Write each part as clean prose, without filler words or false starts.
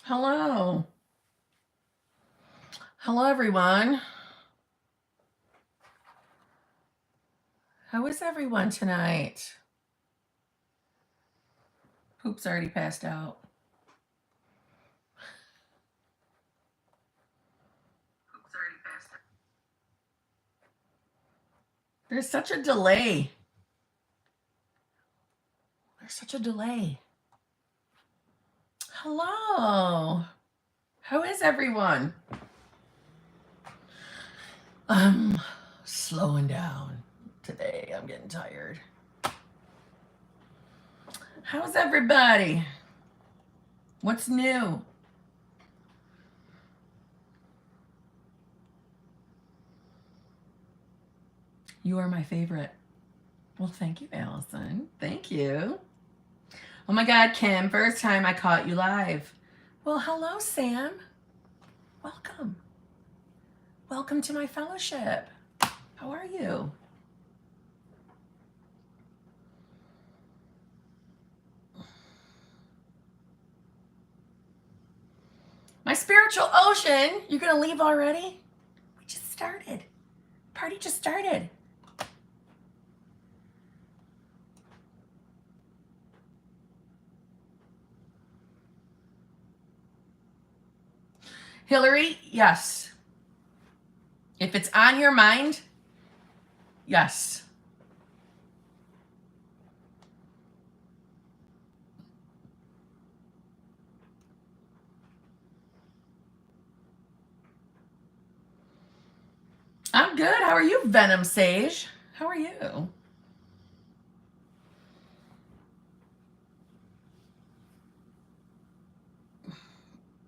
Hello. Hello, everyone. How is everyone tonight? Poop's already passed out. There's such a delay. Hello. How is everyone? I'm slowing down today. I'm getting tired. How's everybody? What's new? You are my favorite. Well, thank you, Allison. Thank you. Oh my God, Kim, first time I caught you live. Well, hello, Sam. Welcome. Welcome to my fellowship. How are you? My spiritual ocean, you're gonna leave already? We just started. Party just started. Hillary, yes. If it's on your mind, yes. I'm good. How are you, Venom Sage? How are you?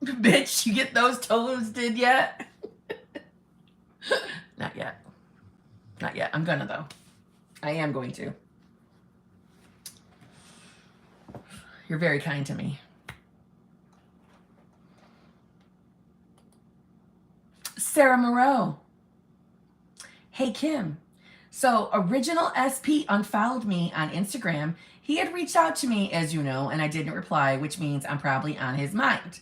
Bitch, you get those toasted yet? Not yet. Not yet. I'm gonna, though. I am going to. You're very kind to me. Sarah Moreau. Hey, Kim. So Original SP unfollowed me on Instagram. He had reached out to me, as you know, and I didn't reply, which means I'm probably on his mind.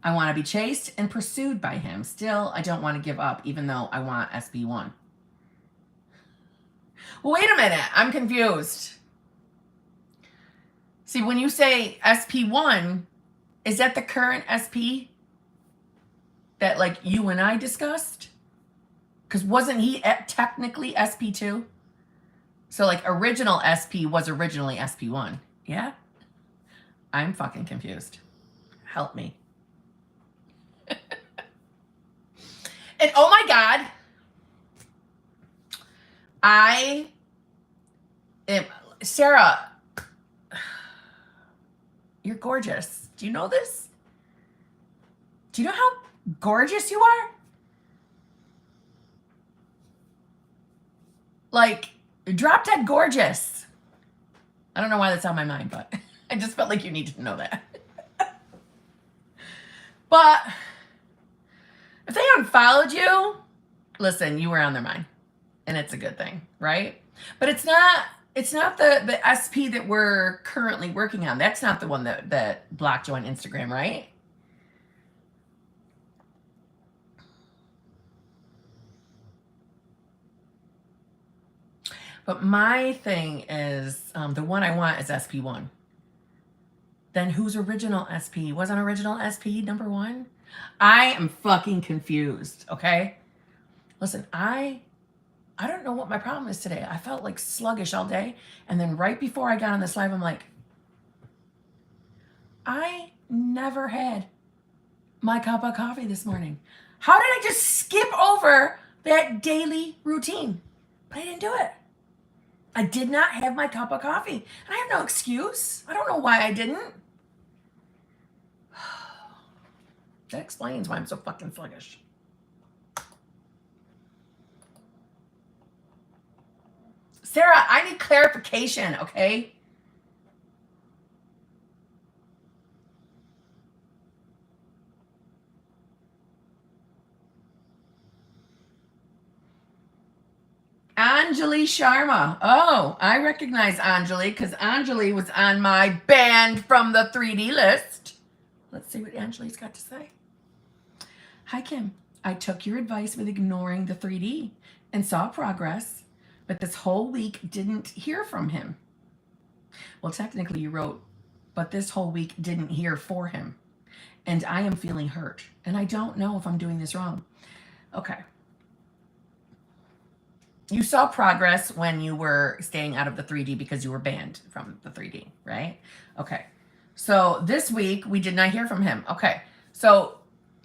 I want to be chased and pursued by him. Still, I don't want to give up, even though I want SP1. Well, wait a minute. I'm confused. See, when you say SP1, is that the current SP that, like, you and I discussed? Because wasn't he technically SP2? So, like, original SP was originally SP1. Yeah? I'm fucking confused. Help me. And oh my God, I am, Sarah, you're gorgeous. Do you know this? Do you know how gorgeous you are? Like, drop dead gorgeous. I don't know why that's on my mind, but I just felt like you needed to know that. But if they unfollowed you, listen, you were on their mind. And it's a good thing, right? But it's not the SP that we're currently working on. That's not the one that blocked you on Instagram, right? But my thing is, the one I want is SP1. Then who's original SP? Wasn't original SP number one? I am fucking confused, okay? Listen, I don't know what my problem is today. I felt like sluggish all day. And then right before I got on this live, I'm like, I never had my cup of coffee this morning. How did I just skip over that daily routine? But I didn't do it. I did not have my cup of coffee. And I have no excuse. I don't know why I didn't. That explains why I'm so fucking sluggish. Sarah, I need clarification, okay? Anjali Sharma. Oh, I recognize Anjali because Anjali was on my banned from the 3D list. Let's see what Angela's got to say. Hi, Kim. I took your advice with ignoring the 3D and saw progress, but this whole week didn't hear from him. Well, technically you wrote, but this whole week didn't hear for him. And I am feeling hurt. And I don't know if I'm doing this wrong. Okay. You saw progress when you were staying out of the 3D because you were banned from the 3D, right? Okay. So this week we did not hear from him. Okay. So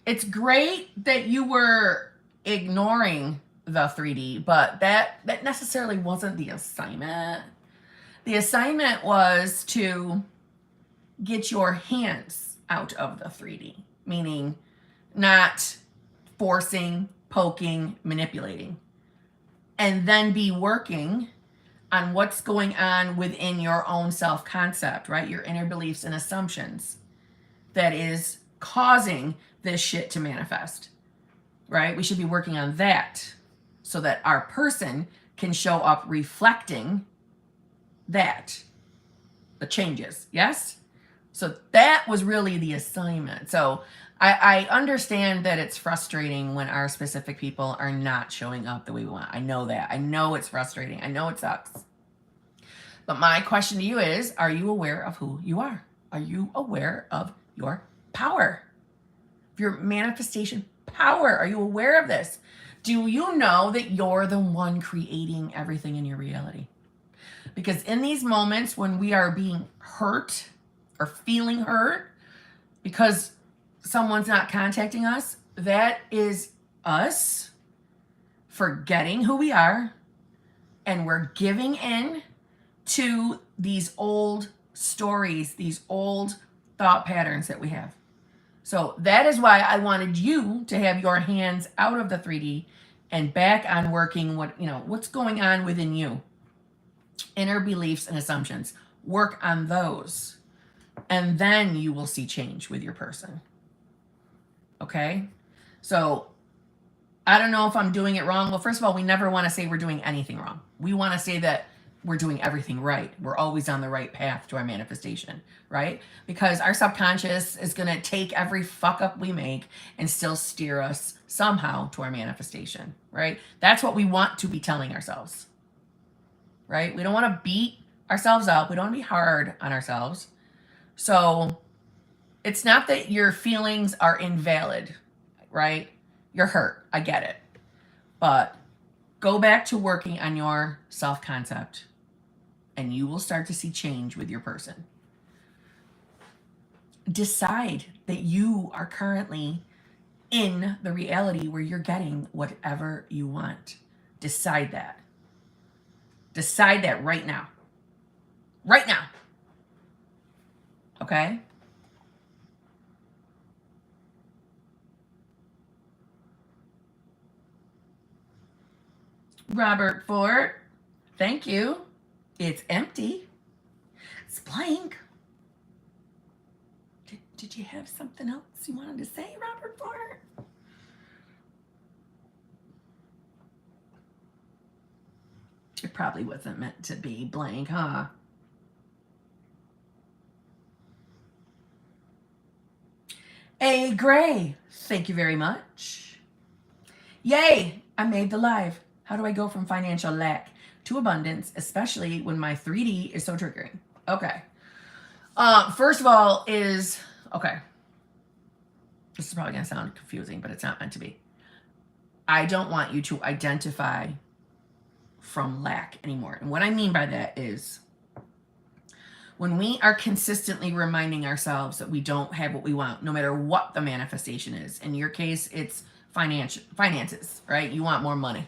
it's great that you were ignoring the 3D, but that necessarily wasn't the assignment. The assignment was to get your hands out of the 3D, meaning not forcing, poking, manipulating, and then be working on what's going on within your own self-concept, right? Your inner beliefs and assumptions that is causing this shit to manifest, right? We should be working on that so that our person can show up reflecting that, the changes, yes? So that was really the assignment. So I understand that it's frustrating when our specific people are not showing up the way we want. I know that. I know it's frustrating. I know it sucks. But my question to you is, are you aware of who you are? Are you aware of your power? Your manifestation power? Are you aware of this? Do you know that you're the one creating everything in your reality? Because in these moments when we are being hurt or feeling hurt because someone's not contacting us, that is us forgetting who we are, and we're giving in to these old stories, these old thought patterns that we have. So that is why I wanted you to have your hands out of the 3D and back on working what's going on within you. Inner beliefs and assumptions. Work on those. And then you will see change with your person. Okay? So I don't know if I'm doing it wrong. Well, first of all, we never want to say we're doing anything wrong. We want to say that we're doing everything right. We're always on the right path to our manifestation, right? Because our subconscious is going to take every fuck up we make and still steer us somehow to our manifestation, right? That's what we want to be telling ourselves, right? We don't want to beat ourselves up. We don't want to be hard on ourselves. So it's not that your feelings are invalid, right? You're hurt. I get it. But go back to working on your self-concept and you will start to see change with your person. Decide that you are currently in the reality where you're getting whatever you want. Decide that. Decide that right now. Right now. Okay? Robert Ford, thank you. It's empty. It's blank. Did you have something else you wanted to say, Robert Ford? It probably wasn't meant to be blank, huh? A Gray, thank you very much. Yay, I made the live. How do I go from financial lack to abundance, especially when my 3D is so triggering? Okay. First of all okay. This is probably going to sound confusing, but it's not meant to be. I don't want you to identify from lack anymore. And what I mean by that is when we are consistently reminding ourselves that we don't have what we want, no matter what the manifestation is. In your case, it's finances, right? You want more money.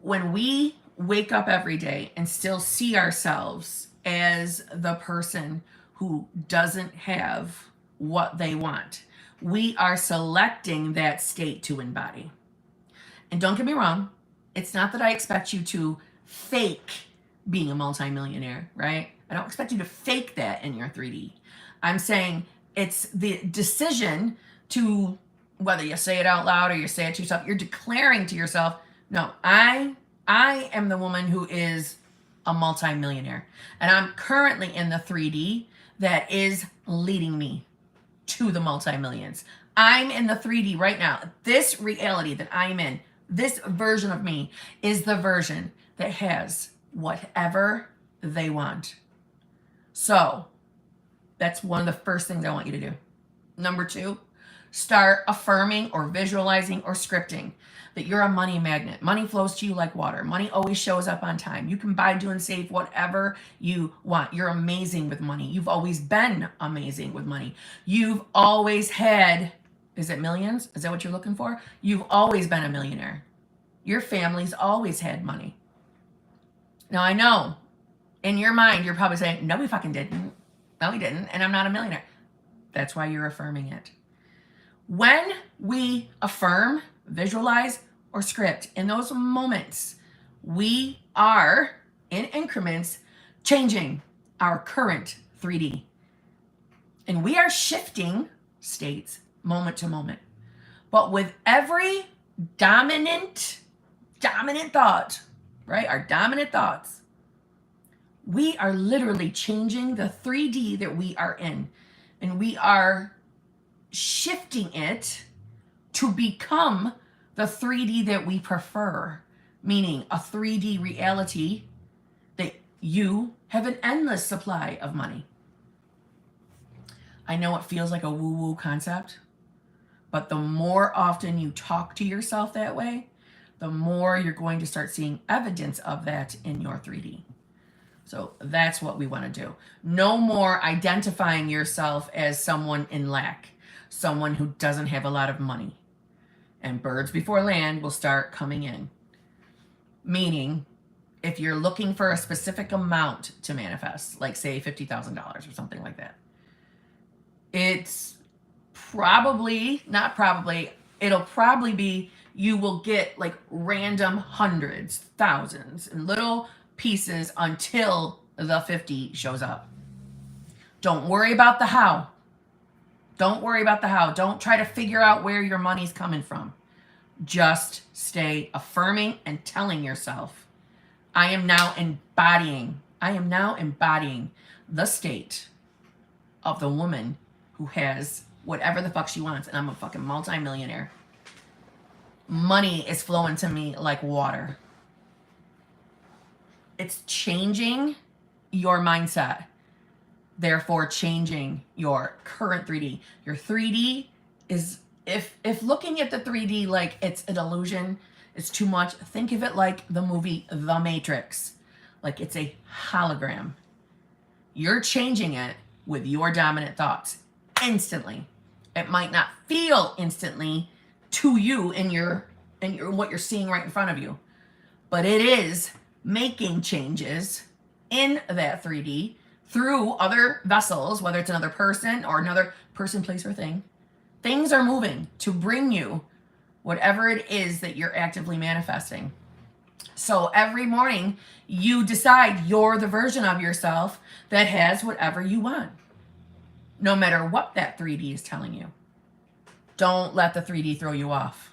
When we wake up every day and still see ourselves as the person who doesn't have what they want, we are selecting that state to embody. And don't get me wrong, it's not that I expect you to fake being a multimillionaire, right? I don't expect you to fake that in your 3D. I'm saying it's the decision to, whether you say it out loud or you say it to yourself, you're declaring to yourself, no, I am the woman who is a multimillionaire. And I'm currently in the 3D that is leading me. to the multi-millions. I'm in the 3D right now. This reality that I'm in, this version of me is the version that has whatever they want. So that's one of the first things I want you to do. Number 2, start affirming or visualizing or scripting that you're a money magnet. Money flows to you like water. Money always shows up on time. You can buy, do, and save whatever you want. You're amazing with money. You've always been amazing with money. You've always had, is it millions? Is that what you're looking for? You've always been a millionaire. Your family's always had money. Now I know in your mind, you're probably saying, no, we fucking didn't. No, we didn't. And I'm not a millionaire. That's why you're affirming it. When we affirm, visualize, or script, in those moments, we are, in increments, changing our current 3D. And we are shifting states moment to moment. But with every dominant thought, right? Our dominant thoughts, we are literally changing the 3D that we are in. And we are shifting it to become the 3D that we prefer, meaning a 3D reality that you have an endless supply of money. I know it feels like a woo-woo concept, but the more often you talk to yourself that way, the more you're going to start seeing evidence of that in your 3D. So that's what we want to do. No more identifying yourself as someone in lack, someone who doesn't have a lot of money. And birds before land will start coming in. Meaning, if you're looking for a specific amount to manifest, like say $50,000 or something like that, it's it'll probably be, you will get like random hundreds, thousands, and little pieces until the 50 shows up. Don't worry about the how. Don't worry about the how. Don't try to figure out where your money's coming from. Just stay affirming and telling yourself, I am now embodying the state of the woman who has whatever the fuck she wants, and I'm a fucking multi-millionaire. Money is flowing to me like water. It's changing your mindset, therefore changing your current 3D. Your 3D is, if looking at the 3D like it's an illusion, it's too much, think of it like the movie The Matrix. Like it's a hologram. You're changing it with your dominant thoughts instantly. It might not feel instantly to you in your what you're seeing right in front of you, but it is making changes in that 3D through other vessels, whether it's another person or another person, place, or thing. Things are moving to bring you whatever it is that you're actively manifesting. So every morning you decide you're the version of yourself that has whatever you want, no matter what that 3D is telling you. Don't let the 3D throw you off.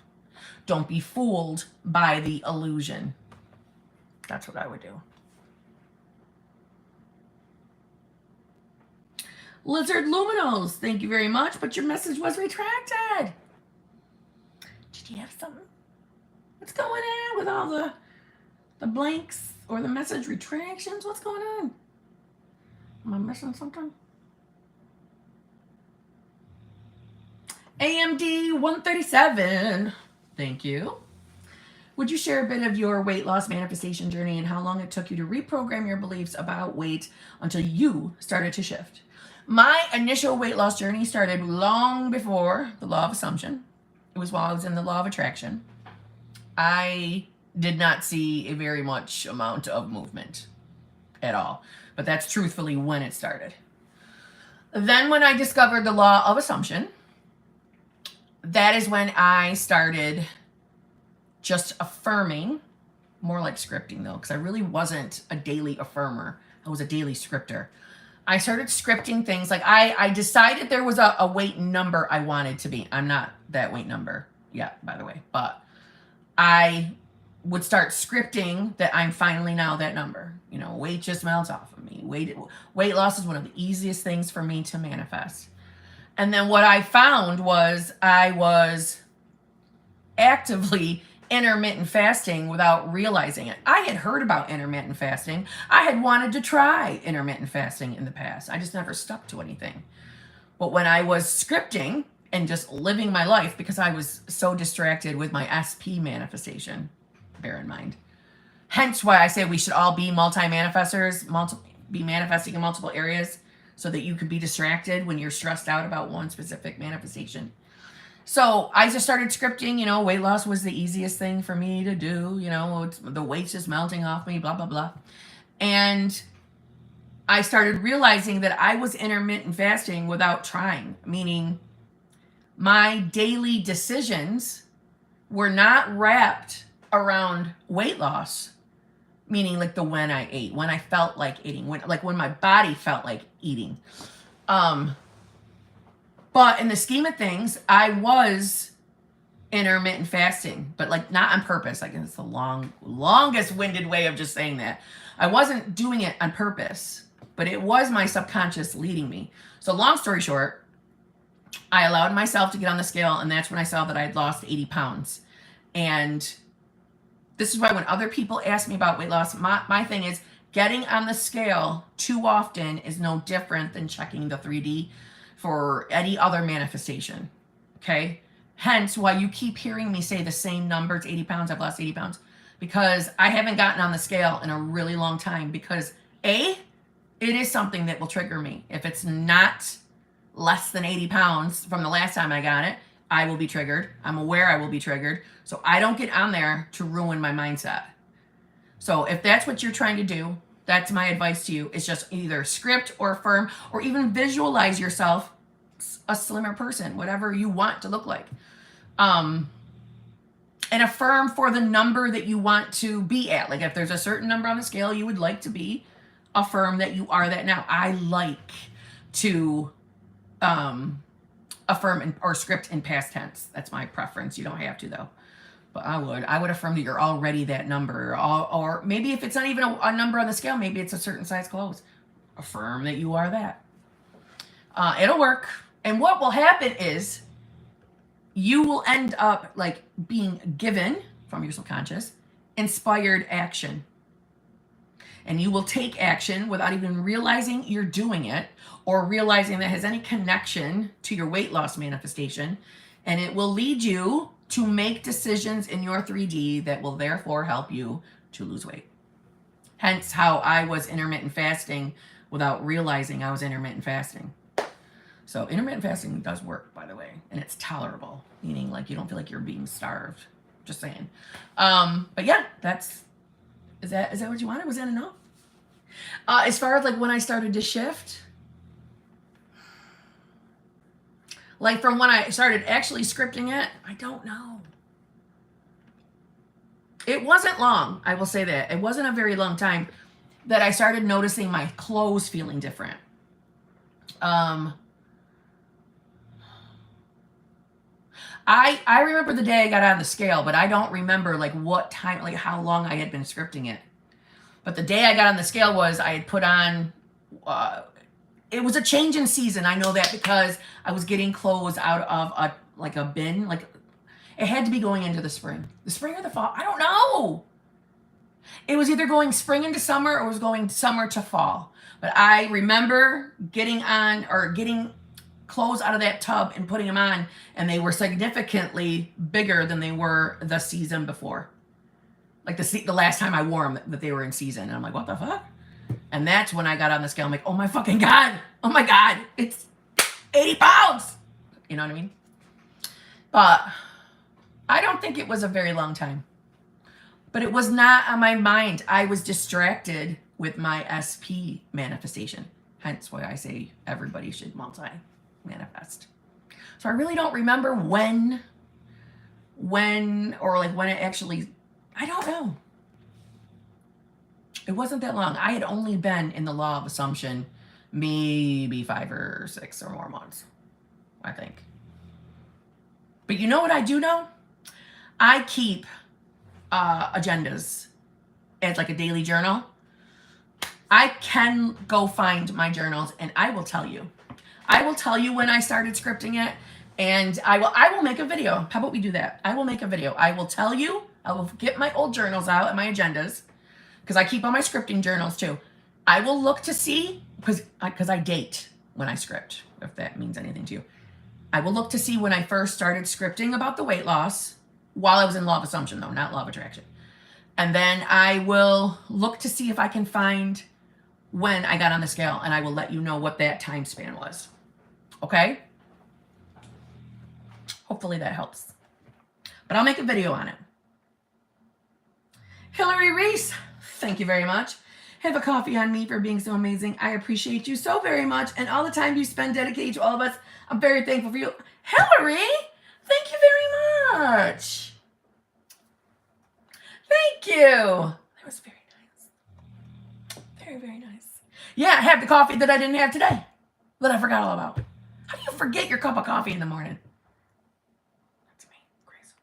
Don't be fooled by the illusion. That's what I would do. Lizard Luminos, thank you very much, but your message was retracted. Did you have something? What's going on with all the blanks or the message retractions? What's going on? Am I missing something? AMD 137, thank you. Would you share a bit of your weight loss manifestation journey and how long it took you to reprogram your beliefs about weight until you started to shift? My initial weight loss journey started long before the law of assumption. It was while I was in the law of attraction. I did not see a very much amount of movement at all, but that's truthfully when it started. Then when I discovered the law of assumption, that is when I started just affirming, more like scripting though, because I really wasn't a daily affirmer. I was a daily scripter. I started scripting things like I decided there was a weight number I wanted to be. I'm not that weight number yet, by the way, but I would start scripting that I'm finally now that number. You know, weight just melts off of me. Weight loss is one of the easiest things for me to manifest. And then what I found was I was actively intermittent fasting without realizing it. I had heard about intermittent fasting. I had wanted to try intermittent fasting in the past. I just never stuck to anything. But when I was scripting and just living my life, because I was so distracted with my SP manifestation, bear in mind. Hence why I say we should all be multi-manifestors, be manifesting in multiple areas so that you could be distracted when you're stressed out about one specific manifestation. So I just started scripting, you know, weight loss was the easiest thing for me to do. You know, the weight's just melting off me, blah, blah, blah. And I started realizing that I was intermittent fasting without trying, meaning my daily decisions were not wrapped around weight loss, meaning like the when I ate, when I felt like eating, when my body felt like eating. But in the scheme of things, I was intermittent fasting, but like not on purpose. Like it's the longest winded way of just saying that. I wasn't doing it on purpose, but it was my subconscious leading me. So long story short, I allowed myself to get on the scale, and that's when I saw that I had lost 80 pounds. And this is why when other people ask me about weight loss, my thing is getting on the scale too often is no different than checking the 3D for any other manifestation. Okay? Hence why you keep hearing me say the same numbers, 80 pounds, I've lost 80 pounds, because I haven't gotten on the scale in a really long time, because it is something that will trigger me. If it's not less than 80 pounds from the last time I got it, I will be triggered. I'm aware I will be triggered. So I don't get on there to ruin my mindset. So if that's what you're trying to do, that's my advice to you. It's just either script or affirm, or even visualize yourself a slimmer person, whatever you want to look like. And affirm for the number that you want to be at. Like if there's a certain number on the scale you would like to be, affirm that you are that now. I like to affirm or script in past tense. That's my preference. You don't have to though. But I would affirm that you're already that number. Or maybe if it's not even a number on the scale, maybe it's a certain size clothes. Affirm that you are that. It'll work. And what will happen is you will end up like being given from your subconscious inspired action. And you will take action without even realizing you're doing it or realizing that has any connection to your weight loss manifestation. And it will lead you to make decisions in your 3D that will therefore help you to lose weight. Hence how I was intermittent fasting without realizing I was intermittent fasting. So intermittent fasting does work, by the way, and it's tolerable, meaning like you don't feel like you're being starved. Just saying. But yeah, is that what you wanted? Was that enough? As far as like when I started to shift, like from when I started actually scripting it, I don't know. It wasn't long, I will say that. It wasn't a very long time that I started noticing my clothes feeling different. I remember the day I got on the scale, but I don't remember like what time, like how long I had been scripting it. But the day I got on the scale was I had put on, it was a change in season. I know that because I was getting clothes out of a bin. Like it had to be going into the spring or the fall. I don't know. It was either going spring into summer or it was going summer to fall. But I remember getting clothes out of that tub and putting them on, and they were significantly bigger than they were the season before. Like the last time I wore them, that they were in season. And I'm like, what the fuck? And that's when I got on the scale. I'm like, oh my fucking God. Oh my God. It's 80 pounds. You know what I mean? But I don't think it was a very long time. But it was not on my mind. I was distracted with my SP manifestation. Hence why I say everybody should multi-manifest. So I really don't remember when it actually, I don't know. It wasn't that long. I had only been in the law of assumption maybe 5 or 6 or more months, I think. But you know what I do know? I keep agendas as like a daily journal. I can go find my journals and I will tell you, I will tell you when I started scripting it, and I will make a video. How about we do that? I will make a video. I will tell you. I will get my old journals out and my agendas, because I keep all my scripting journals too. I will look to see, because I date when I script, if that means anything to you. I will look to see when I first started scripting about the weight loss, while I was in law of assumption though, not law of attraction. And then I will look to see if I can find when I got on the scale, and I will let you know what that time span was. Okay? Hopefully that helps. But I'll make a video on it. Hillary Reese, thank you very much. Have a coffee on me for being so amazing. I appreciate you so very much, and all the time you spend dedicated to all of us. I'm very thankful for you. Hillary, thank you very much. Thank you. That was very nice. Very, very nice. Yeah, I had the coffee that I didn't have today, that I forgot all about. How do you forget your cup of coffee in the morning? That's me. Crazy.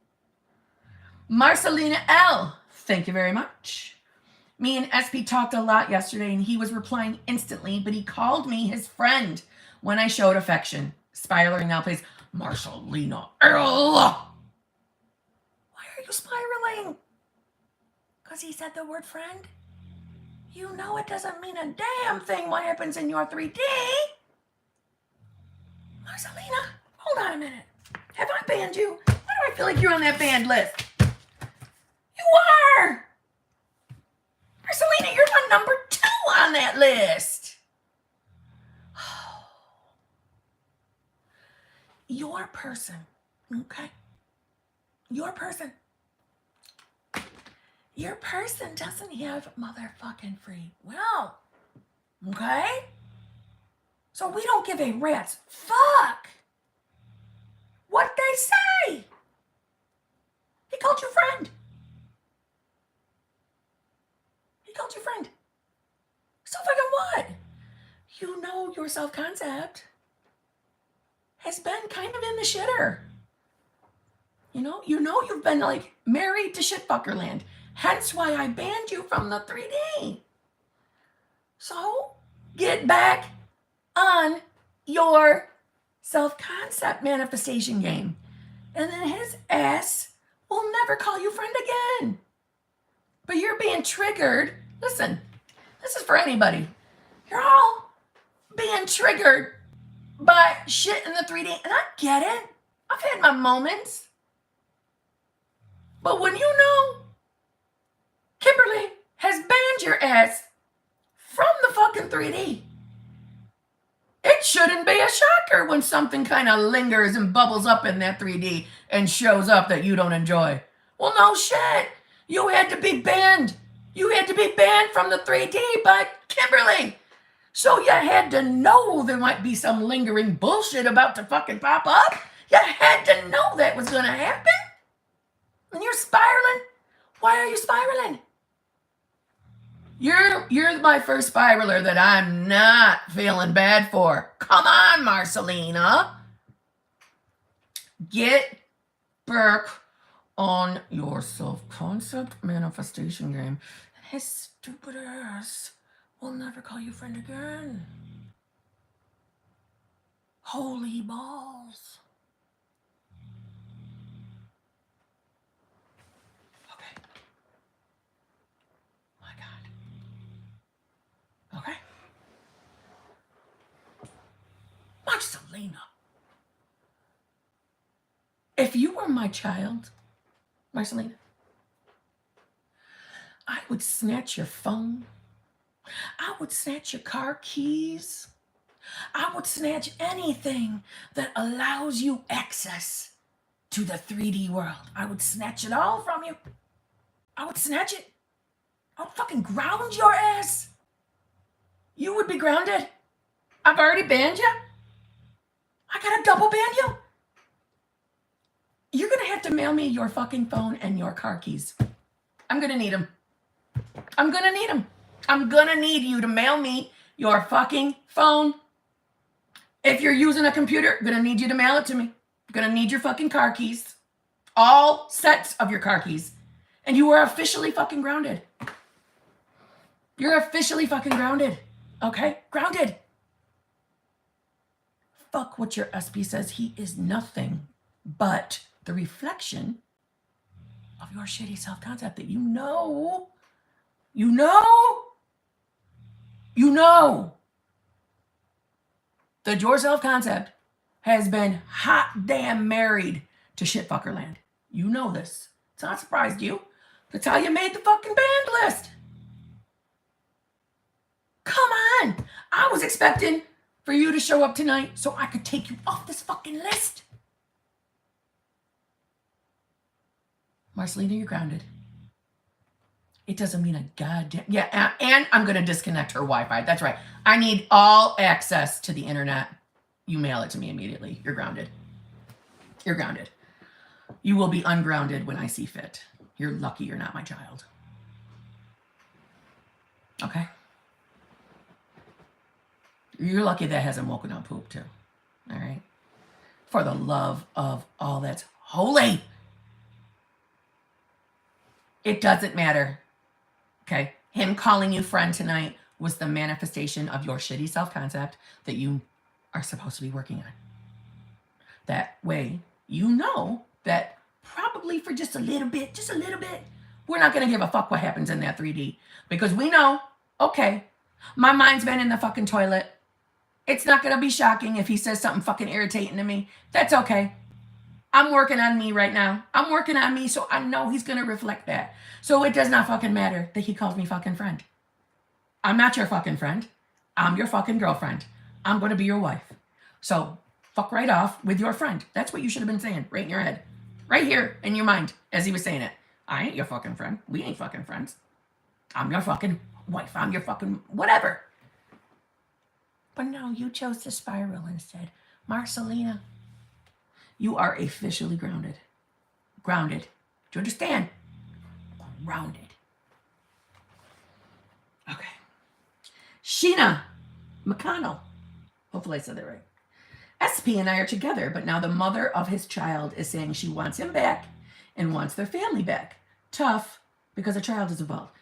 Marcelina L, thank you very much. Me and SP talked a lot yesterday, and he was replying instantly, but he called me his friend when I showed affection. Spiraling now, please. Marcelina L. Why are you spiraling? Because he said the word friend? You know it doesn't mean a damn thing what happens in your 3D. Marcelina, hold on a minute. Have I banned you? Why do I feel like you're on that banned list? You are! Marcelina, you're my number 2 on that list. Your person, okay? Your person. Your person doesn't have motherfucking free will, okay? So we don't give a rat's fuck what they say. He called you friend. He called you friend. So fucking what? You know your self-concept has been kind of in the shitter. You know you've been like married to shitfucker land. Hence why I banned you from the 3D. So get back on your self-concept manifestation game. And then his ass will never call you friend again. But you're being triggered. Listen, this is for anybody. You're all being triggered by shit in the 3D. And I get it. I've had my moments. But when you know Kimberly has banned your ass from the fucking 3D, it shouldn't be a shocker when something kind of lingers and bubbles up in that 3D and shows up that you don't enjoy. Well, no shit. You had to be banned. You had to be banned from the 3D by Kimberly. So you had to know there might be some lingering bullshit about to fucking pop up. You had to know that was going to happen. And you're spiraling. Why are you spiraling? You're my first spiraler that I'm not feeling bad for. Come on, Marcelina. Get back on your self-concept manifestation game. And his stupid ass will never call you friend again. Holy balls. Okay. My God. Okay. Marcelina. If you were my child, Marcelina, I would snatch your phone. I would snatch your car keys. I would snatch anything that allows you access to the 3D world. I would snatch it all from you. I would snatch it. I would fucking ground your ass. You would be grounded. I've already banned you. I gotta double ban you. You're gonna have to mail me your fucking phone and your car keys. I'm gonna need them. I'm gonna need them. I'm gonna need you to mail me your fucking phone. If you're using a computer, I'm gonna need you to mail it to me. I'm gonna need your fucking car keys. All sets of your car keys. And you are officially fucking grounded. You're officially fucking grounded. Okay? Grounded. fuck what your SP says. He is nothing but the reflection of your shitty self-concept that you know that your self-concept has been hot damn married to shitfucker land. You know this. It's not surprised you. That's how you made the fucking banned list. Come on. I was expecting for you to show up tonight so I could take you off this fucking list. Marcelina, you're grounded. It doesn't mean a goddamn... Yeah, and I'm going to disconnect her Wi-Fi. That's right. I need all access to the internet. You mail it to me immediately. You're grounded. You're grounded. You will be ungrounded when I see fit. You're lucky you're not my child. Okay? You're lucky that hasn't woken up poop, too. All right? For the love of all that's holy. It doesn't matter. Okay? Him calling you friend tonight was the manifestation of your shitty self-concept that you are supposed to be working on. That way, you know that probably for just a little bit, we're not going to give a fuck what happens in that 3D. Because we know, okay, my mind's been in the fucking toilet. It's not going to be shocking if he says something fucking irritating to me. That's okay. I'm working on me right now. I'm working on me, so I know he's going to reflect that. So it does not fucking matter that he calls me fucking friend. I'm not your fucking friend. I'm your fucking girlfriend. I'm going to be your wife. So fuck right off with your friend. That's what you should have been saying right in your head. Right here in your mind as he was saying it. I ain't your fucking friend. We ain't fucking friends. I'm your fucking wife. I'm your fucking whatever. But no, you chose to spiral instead. Marcelina, you are officially grounded. Grounded. Do you understand? Grounded. Okay. Sheena McConnell. Hopefully I said that right. SP and I are together, but now the mother of his child is saying she wants him back and wants their family back. Tough, because a child is involved.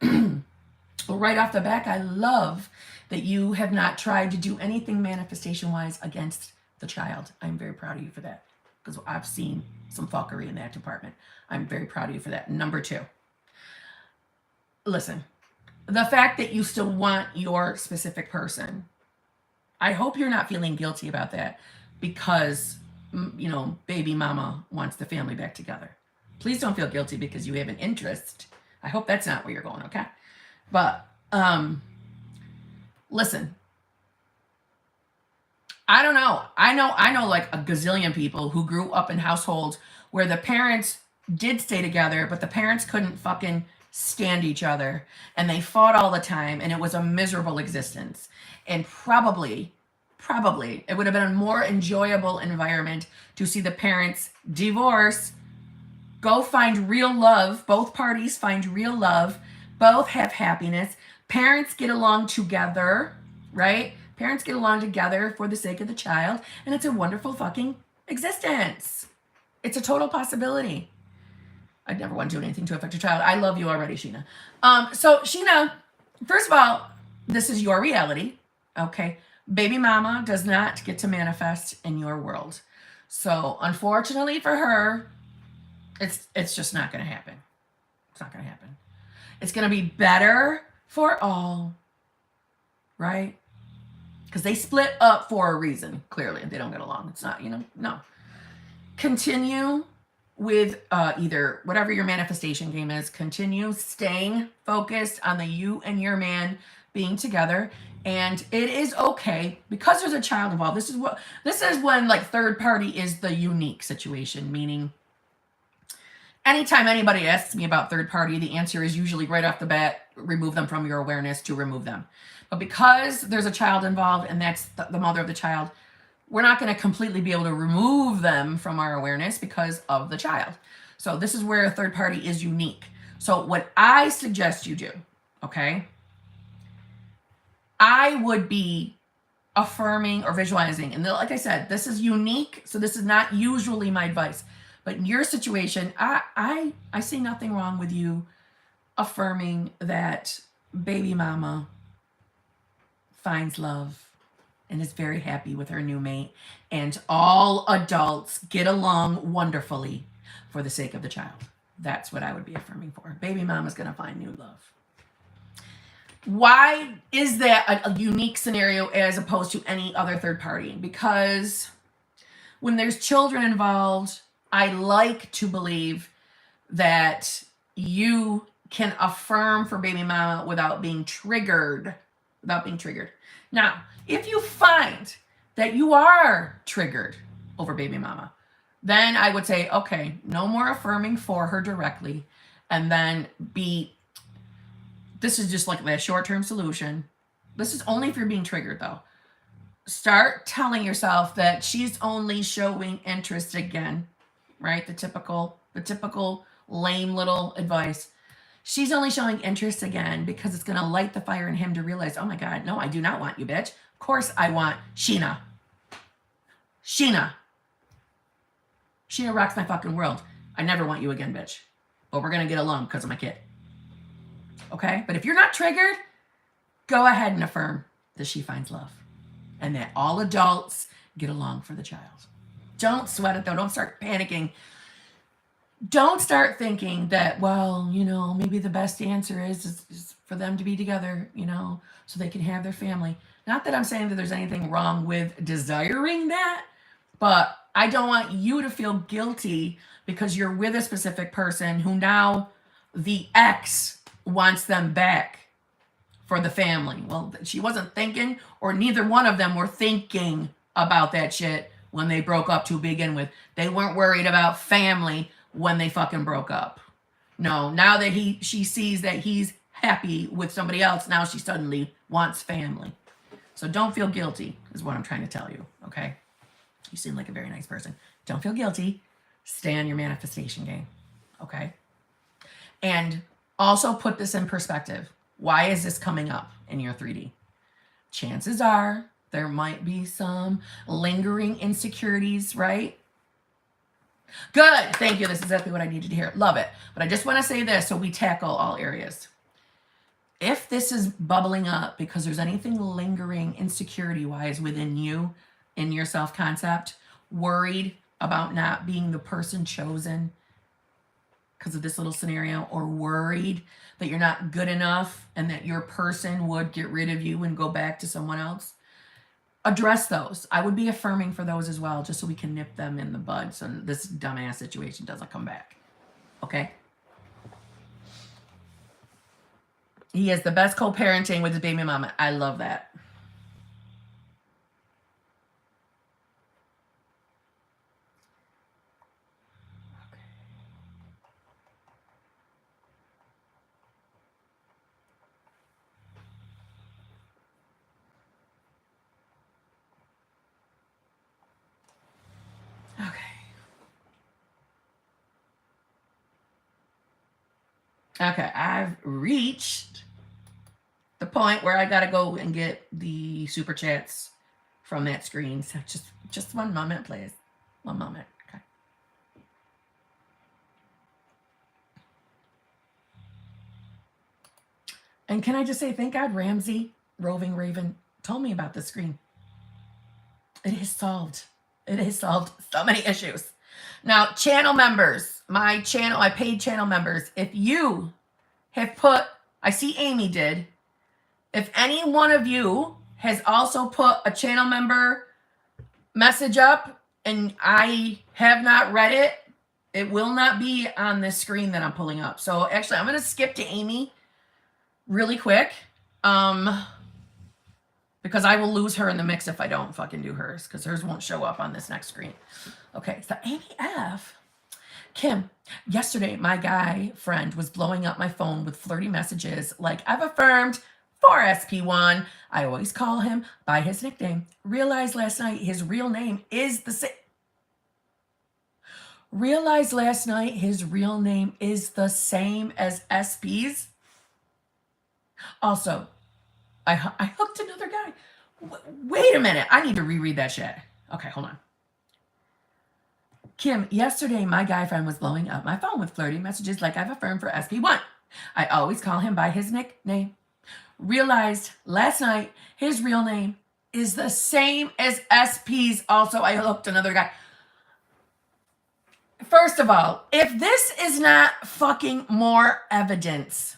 Well, right off the back, I love that you have not tried to do anything manifestation-wise against the child. I'm very proud of you for that, because I've seen some fuckery in that department. I'm very proud of you for that. Number 2. Listen, the fact that you still want your specific person, I hope you're not feeling guilty about that because, you know, baby mama wants the family back together. Please don't feel guilty because you have an interest. I hope that's not where you're going, okay? But, listen, I don't know. I know like a gazillion people who grew up in households where the parents did stay together, but the parents couldn't fucking stand each other and they fought all the time and it was a miserable existence. And probably it would have been a more enjoyable environment to see the parents divorce, go find real love, both parties find real love, both have happiness, parents get along together, right? Parents get along together for the sake of the child, and it's a wonderful fucking existence. It's a total possibility. I'd never want to do anything to affect your child. I love you already, Sheena. So Sheena, first of all, this is your reality, okay? Baby mama does not get to manifest in your world. So unfortunately for her, it's just not going to happen. It's not going to happen. It's going to be better for all, right? Because they split up for a reason, clearly. They don't get along. It's not, no. Continue with either whatever your manifestation game is. Continue staying focused on the you and your man being together. And it is okay because there's a child involved. This is when like third party is the unique situation, meaning anytime anybody asks me about third party, the answer is usually right off the bat, remove them from your awareness to remove them. But because there's a child involved and that's the mother of the child, we're not going to completely be able to remove them from our awareness because of the child. So this is where a third party is unique. So what I suggest you do, okay, I would be affirming or visualizing. And like I said, this is unique. So this is not usually my advice. But in your situation, I see nothing wrong with you affirming that baby mama finds love and is very happy with her new mate, and all adults get along wonderfully for the sake of the child. That's what I would be affirming for. Baby mama's going to find new love. Why is that a unique scenario as opposed to any other third party? Because when there's children involved, I like to believe that you can affirm for baby mama without being triggered. Now, if you find that you are triggered over baby mama, then I would say, okay, no more affirming for her directly. And then this is just like the short-term solution. This is only if you're being triggered though. Start telling yourself that she's only showing interest again, right? The typical lame little advice. She's only showing interest again because it's going to light the fire in him to realize, oh my God, no, I do not want you, bitch. Of course I want Sheena. Sheena rocks my fucking world. I never want you again, bitch. But we're going to get along because of my kid. Okay? But if you're not triggered, go ahead and affirm that she finds love and that all adults get along for the child. Don't sweat it though. Don't start panicking. Don't start thinking that, well, maybe the best answer is for them to be together, so they can have their family. Not that I'm saying that there's anything wrong with desiring that, but I don't want you to feel guilty because you're with a specific person who now the ex wants them back for the family. Well, she wasn't thinking, or neither one of them were thinking about that shit when they broke up to begin with. They weren't worried about family when they fucking broke up. No, now that she sees that he's happy with somebody else, now she suddenly wants family. So don't feel guilty is what I'm trying to tell you, okay? You seem like a very nice person. Don't feel guilty. Stay on your manifestation game, okay? And also put this in perspective. Why is this coming up in your 3D? Chances are there might be some lingering insecurities, right? Good. Thank you. That's exactly what I needed to hear. Love it. But I just want to say this so we tackle all areas. If this is bubbling up because there's anything lingering insecurity-wise within you, in your self-concept, worried about not being the person chosen because of this little scenario, or worried that you're not good enough and that your person would get rid of you and go back to someone else, address those. I would be affirming for those as well, just so we can nip them in the bud so this dumbass situation doesn't come back. Okay? He has the best co-parenting with his baby mama. I love that. Okay, I've reached the point where I gotta go and get the super chats from that screen. So just one moment, please. One moment. Okay. And can I just say, thank God Ramsey, Roving Raven, told me about this screen. It has solved so many issues. Now, channel members, my paid channel members, if you have put, I see Amy did, if any one of you has also put a channel member message up and I have not read it, it will not be on this screen that I'm pulling up. So actually, I'm going to skip to Amy really quick because I will lose her in the mix if I don't fucking do hers, because hers won't show up on this next screen. Okay, so Amy F. Kim, yesterday my guy friend was blowing up my phone with flirty messages like, I've affirmed for SP1. I always call him by his nickname. Realized last night his real name is the same. Realized last night his real name is the same as SP's. Also, I hooked another guy. Wait a minute. I need to reread that shit. Okay, hold on. Kim, yesterday my guy friend was blowing up my phone with flirty messages like I've affirmed for SP1. I always call him by his nickname. Realized last night his real name is the same as SP's. Also, I hooked another guy. First of all, if this is not fucking more evidence,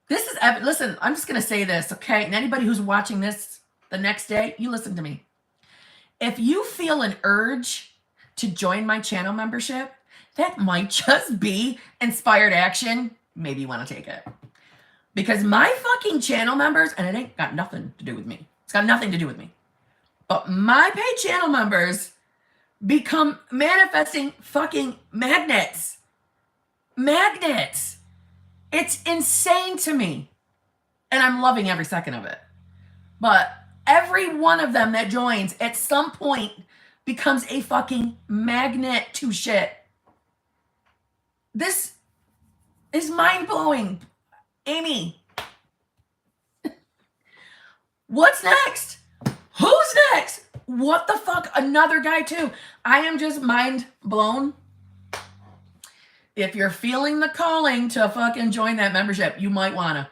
this is listen, I'm just going to say this, okay? And anybody who's watching this the next day, you listen to me. If you feel an urge to join my channel membership, that might just be inspired action. Maybe you want to take it. Because my fucking channel members, and it ain't got nothing to do with me. It's got nothing to do with me. But my paid channel members become manifesting fucking magnets. Magnets. It's insane to me. And I'm loving every second of it. But every one of them that joins at some point becomes a fucking magnet to shit. This is mind-blowing. Amy, what's next? Who's next? What the fuck? Another guy too. I am just mind blown. If you're feeling the calling to fucking join that membership, you might wanna.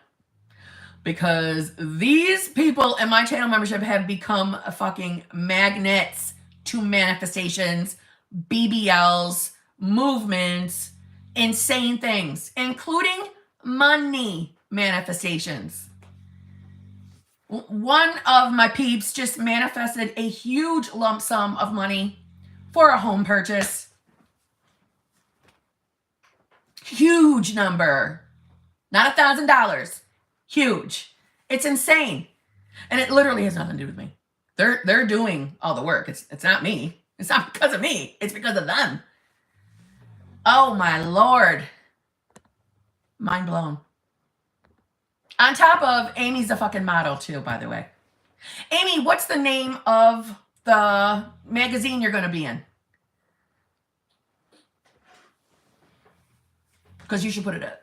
Because these people in my channel membership have become fucking magnets to manifestations, BBLs, movements, insane things, including money manifestations. One of my peeps just manifested a huge lump sum of money for a home purchase. Huge number. Not $1,000. Huge. It's insane. And it literally has nothing to do with me. They're doing all the work. It's not me. It's not because of me. It's because of them. Oh my Lord. Mind blown. On top of, Amy's a fucking model too, by the way. Amy, what's the name of the magazine you're going to be in? Because you should put it up.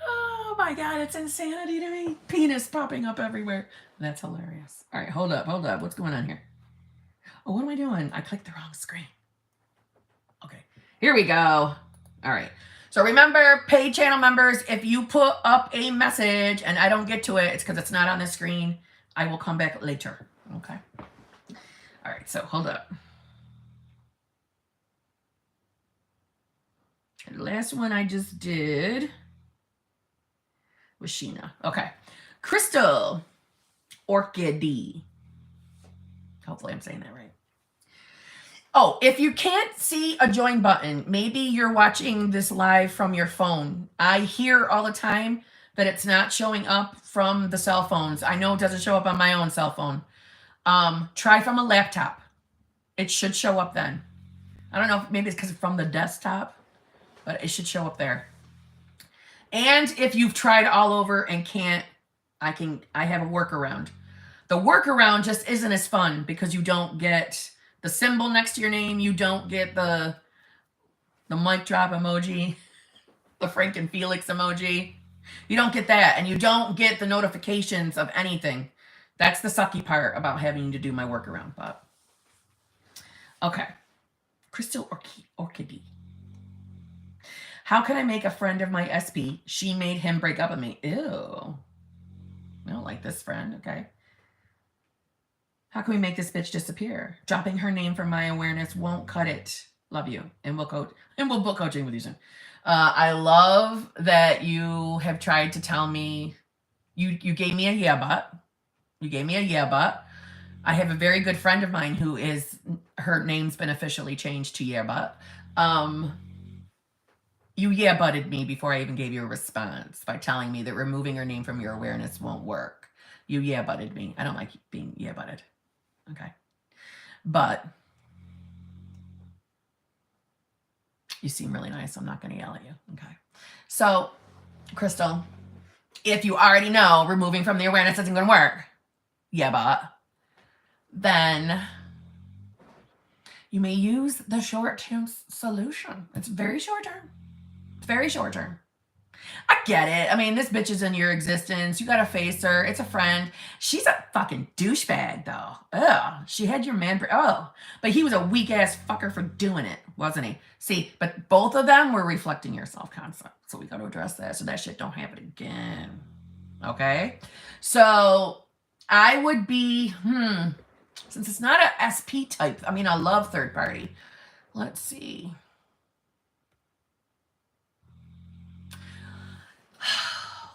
Oh my God, it's insanity to me. Penis popping up everywhere. That's hilarious. All right, hold up. What's going on here? Oh, what am I doing? I clicked the wrong screen. Okay, here we go. All right. So remember, paid channel members, if you put up a message and I don't get to it, it's because it's not on the screen. I will come back later. Okay. All right, so hold up. The last one I just did was Sheena. Okay. Crystal Orchid. Hopefully I'm saying that right. Oh, if you can't see a join button, maybe you're watching this live from your phone. I hear all the time that it's not showing up from the cell phones. I know it doesn't show up on my own cell phone. Try from a laptop. It should show up then. I don't know if maybe it's because it's from the desktop, but it should show up there. And if you've tried all over and can't, I have a workaround. The workaround just isn't as fun because you don't get the symbol next to your name. You don't get the mic drop emoji, the Frank and Felix emoji. You don't get that. And you don't get the notifications of anything. That's the sucky part about having to do my workaround. But okay. Crystal Orchid. How can I make a friend of my SP? She made him break up with me. Ew. I don't like this friend. Okay. How can we make this bitch disappear? Dropping her name from my awareness won't cut it. Love you. And we'll book coaching with you soon. I love that you have tried to tell me you gave me a yeah but. You gave me a yeah but. I have a very good friend of mine who is, her name's been officially changed to yeah but. You yeah butted me before I even gave you a response by telling me that removing her name from your awareness won't work. You yeah butted me. I don't like being yeah butted. Okay. But you seem really nice. I'm not going to yell at you. Okay. So, Crystal, if you already know removing from the awareness isn't going to work, yeah, but then you may use the short-term solution. It's very short-term. It's very short-term. I get it. I mean, this bitch is in your existence. You gotta face her. It's a friend. She's a fucking douchebag, though. Ugh. She had your man. Oh, but he was a weak ass fucker for doing it, wasn't he? See, but both of them were reflecting your self concept. So we gotta address that so that shit don't happen again. Okay? So I would be, since it's not a SP type, I mean, I love third party. Let's see.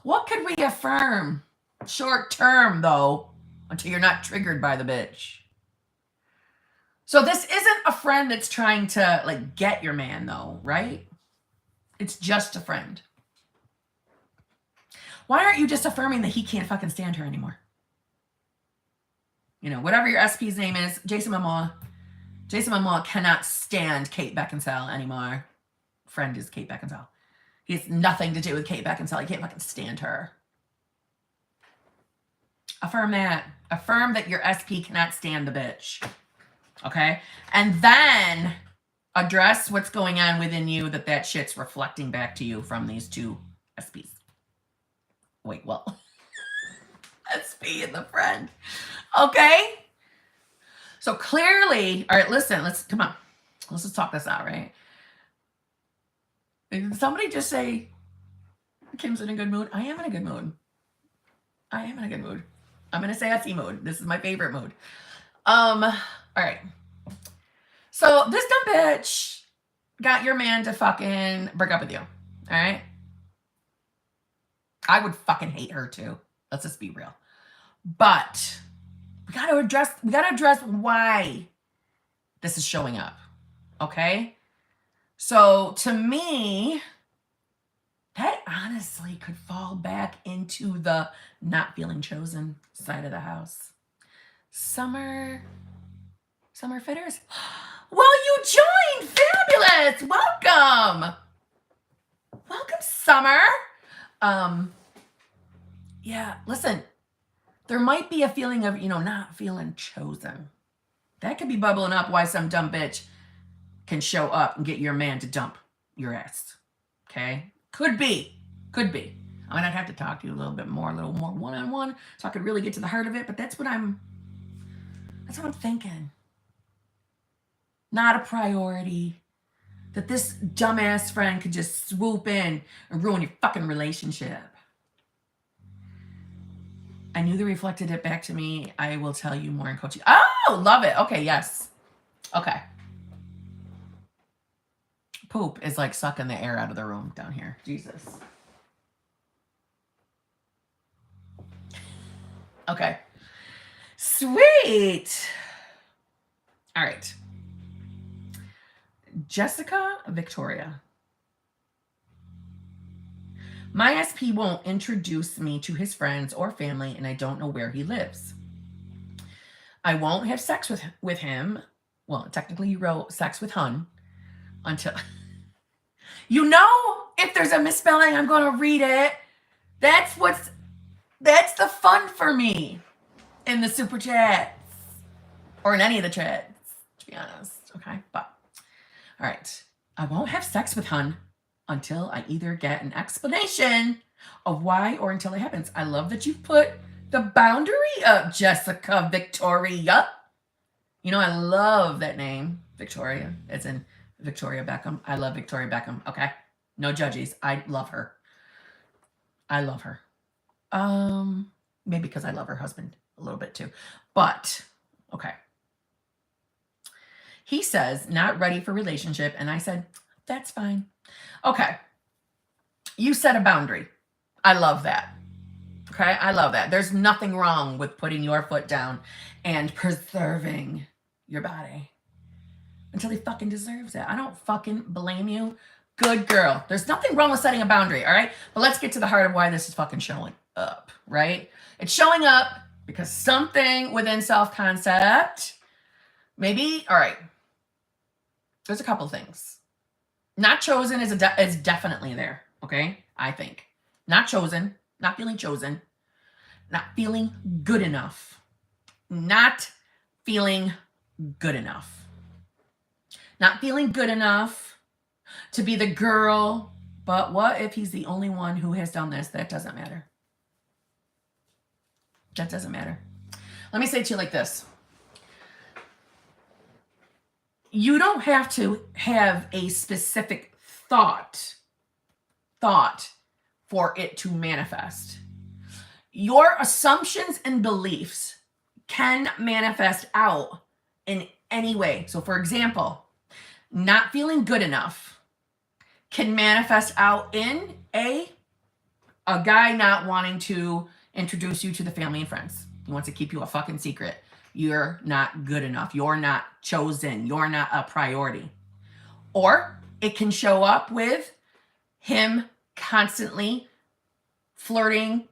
What could we affirm? Short term, though, until you're not triggered by the bitch. So this isn't a friend that's trying to, like, get your man, though, right? It's just a friend. Why aren't you just affirming that he can't fucking stand her anymore? You know, whatever your SP's name is, Jason Momoa. Jason Momoa cannot stand Kate Beckinsale anymore. Friend is Kate Beckinsale. He has nothing to do with Kate Beckinsale. He can't fucking stand her. Affirm that. Affirm that your SP cannot stand the bitch. Okay? And then address what's going on within you that shit's reflecting back to you from these two SPs. Wait, well. SP and the friend. Okay? So clearly, all right, listen, come on. Let's just talk this out, right? Did somebody just say Kim's in a good mood? I am in a good mood. I am in a good mood. I'm in a sassy mood. This is my favorite mood. All right. So this dumb bitch got your man to fucking break up with you. All right? I would fucking hate her too. Let's just be real. But we gotta address why this is showing up. Okay? So to me, that honestly could fall back into the not feeling chosen side of the house. Summer fitters. Well, you joined. Fabulous. Welcome. Welcome, Summer. Yeah, listen, there might be a feeling of, not feeling chosen. That could be bubbling up why some dumb bitch can show up and get your man to dump your ass. Okay? Could be. I mean, I'd have to talk to you a little more one-on-one so I could really get to the heart of it, but that's what I'm thinking. Not a priority. That this dumbass friend could just swoop in and ruin your fucking relationship. I knew they reflected it back to me. I will tell you more in coaching. Oh, love it. Okay, yes. Okay. Poop is like sucking the air out of the room down here. Jesus. Okay. Sweet. All right. Jessica Victoria. My SP won't introduce me to his friends or family, and I don't know where he lives. I won't have sex with him. Well, technically you wrote sex with Hun until... if there's a misspelling, I'm going to read it. That's the fun for me in the super chats or in any of the chats, to be honest. Okay, but all right. I won't have sex with Hun until I either get an explanation of why or until it happens. I love that you put the boundary up, Jessica Victoria. I love that name, Victoria, as in Victoria Beckham. I love Victoria Beckham. Okay. No judges. I love her. Maybe because I love her husband a little bit too. But, okay. He says, not ready for relationship. And I said, that's fine. Okay. You set a boundary. I love that. Okay. I love that. There's nothing wrong with putting your foot down and preserving your body until he fucking deserves it. I don't fucking blame you. Good girl. There's nothing wrong with setting a boundary. All right. But let's get to the heart of why this is fucking showing up, right? It's showing up because something within self-concept, maybe, all right. There's a couple things. Not chosen is definitely there, okay? I think. Not chosen, not feeling chosen, not feeling good enough. Not feeling good enough. Not feeling good enough to be the girl But what if he's the only one who has done this? That doesn't matter. That doesn't matter. Let me say it to you like this. You don't have to have a specific thought for it to manifest. Your assumptions and beliefs can manifest out in any way. So for example, not feeling good enough can manifest out in a guy not wanting to introduce you to the family and friends. He wants to keep you a fucking secret. You're not good enough. You're not chosen. You're not a priority. Or it can show up with him constantly flirting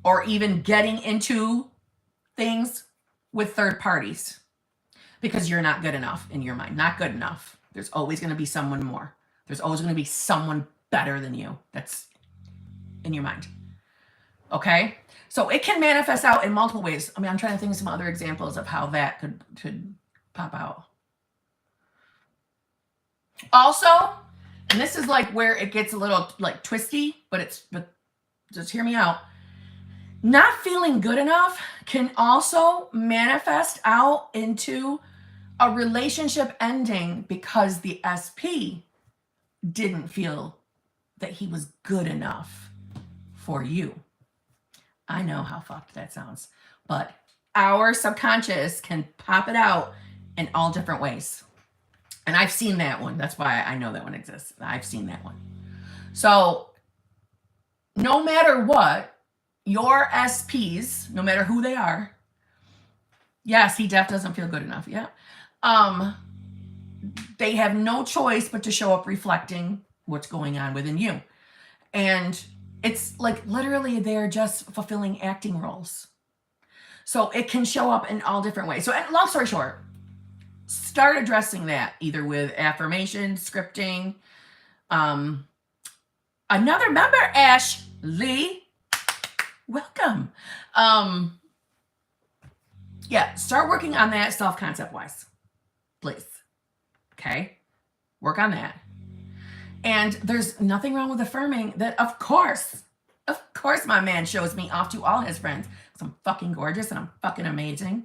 or even getting into things with third parties because you're not good enough in your mind. Not good enough. There's always going to be someone more. There's always going to be someone better than you. That's in your mind. Okay? So it can manifest out in multiple ways. I mean, I'm trying to think of some other examples of how that could pop out. Also, and this is like where it gets a little like twisty, but just hear me out. Not feeling good enough can also manifest out into a relationship ending because the SP didn't feel that he was good enough for you. I know how fucked that sounds, but our subconscious can pop it out in all different ways. And I've seen that one. That's why I know that one exists. I've seen that one. So no matter what, your SPs, no matter who they are, yes, he doesn't feel good enough. Yeah. They have no choice but to show up reflecting what's going on within you. And it's like literally they're just fulfilling acting roles. So it can show up in all different ways. So long story short, start addressing that either with affirmation, scripting. Another member, Ashley, welcome. Yeah, start working on that self-concept wise, please. Okay, work on that. And there's nothing wrong with affirming that, of course, my man shows me off to all his friends because I'm fucking gorgeous and I'm fucking amazing.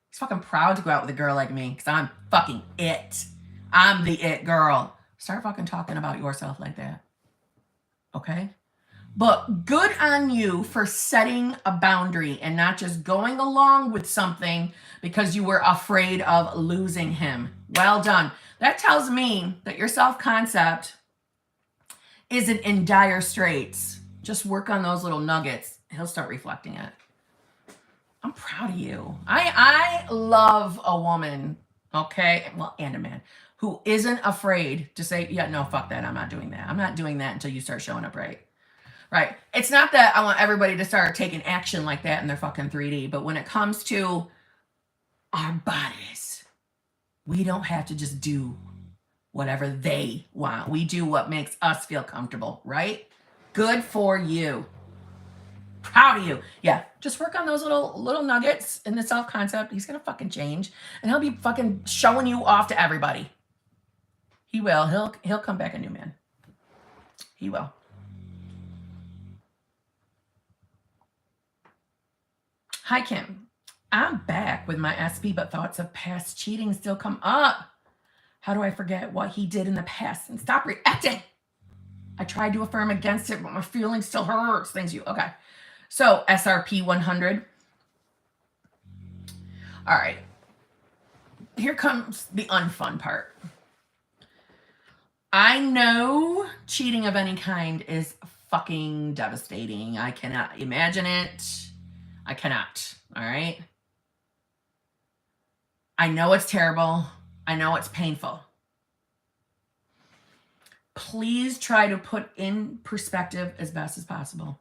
He's fucking proud to go out with a girl like me because I'm fucking it. I'm the it girl. Start fucking talking about yourself like that. Okay? But good on you for setting a boundary and not just going along with something because you were afraid of losing him. Well done. That tells me that your self-concept isn't in dire straits. Just work on those little nuggets. He'll start reflecting it. I'm proud of you. I love a woman, okay, well, and a man, who isn't afraid to say, yeah, no, fuck that. I'm not doing that. I'm not doing that until you start showing up right. Right. It's not that I want everybody to start taking action like that in their fucking 3D, but when it comes to our bodies, we don't have to just do whatever they want. We do what makes us feel comfortable, right? Good for you. Proud of you. Yeah, just work on those little nuggets in the self-concept. He's gonna fucking change, and he'll be fucking showing you off to everybody. He will. He'll come back a new man. He will. Hi, Kim. I'm back with my SP, but thoughts of past cheating still come up. How do I forget what he did in the past and stop reacting? I tried to affirm against it, but my feeling still hurts. Thanks you. Okay. So SRP 100. All right. Here comes the unfun part. I know cheating of any kind is fucking devastating. I cannot imagine it. I cannot. All right. I know it's terrible. I know it's painful. Please try to put in perspective as best as possible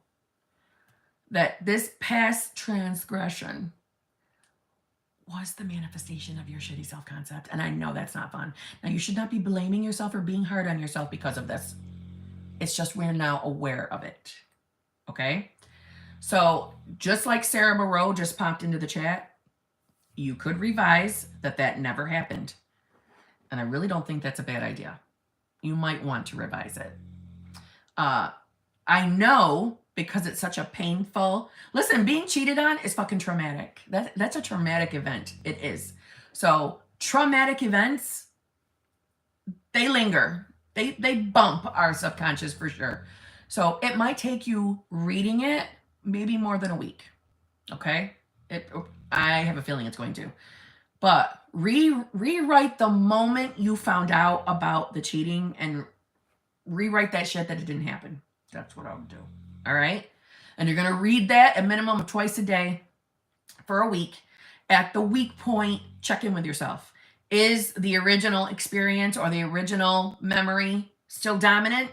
that this past transgression was the manifestation of your shitty self-concept. And I know that's not fun. Now, you should not be blaming yourself or being hard on yourself because of this. It's just we're now aware of it. Okay? So just like Sarah Moreau just popped into the chat, you could revise that never happened. And I really don't think that's a bad idea. You might want to revise it. I know because it's such a painful, listen, being cheated on is fucking traumatic. That's a traumatic event. It is. So traumatic events, they linger. They bump our subconscious for sure. So it might take you reading it maybe more than a week. Okay? I have a feeling it's going to. But rewrite the moment you found out about the cheating and rewrite that shit that it didn't happen. That's what I would do. All right? And you're going to read that a minimum of twice a day for a week. At the week point, check in with yourself. Is the original experience or the original memory still dominant?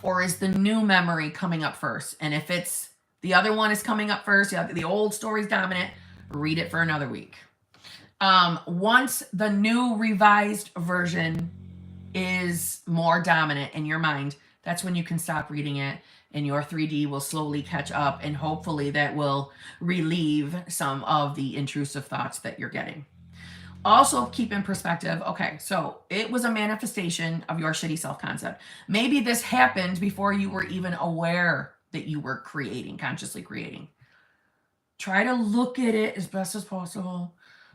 Or is the new memory coming up first? And if it's the other one is coming up first, the old story's dominant, read it for another week. Once the new revised version is more dominant in your mind, that's when you can stop reading it and your 3D will slowly catch up, and hopefully that will relieve some of the intrusive thoughts that you're getting. Also keep in perspective, okay, so it was a manifestation of your shitty self-concept. Maybe this happened before you were even aware that you were consciously creating. Try to look at it as best as possible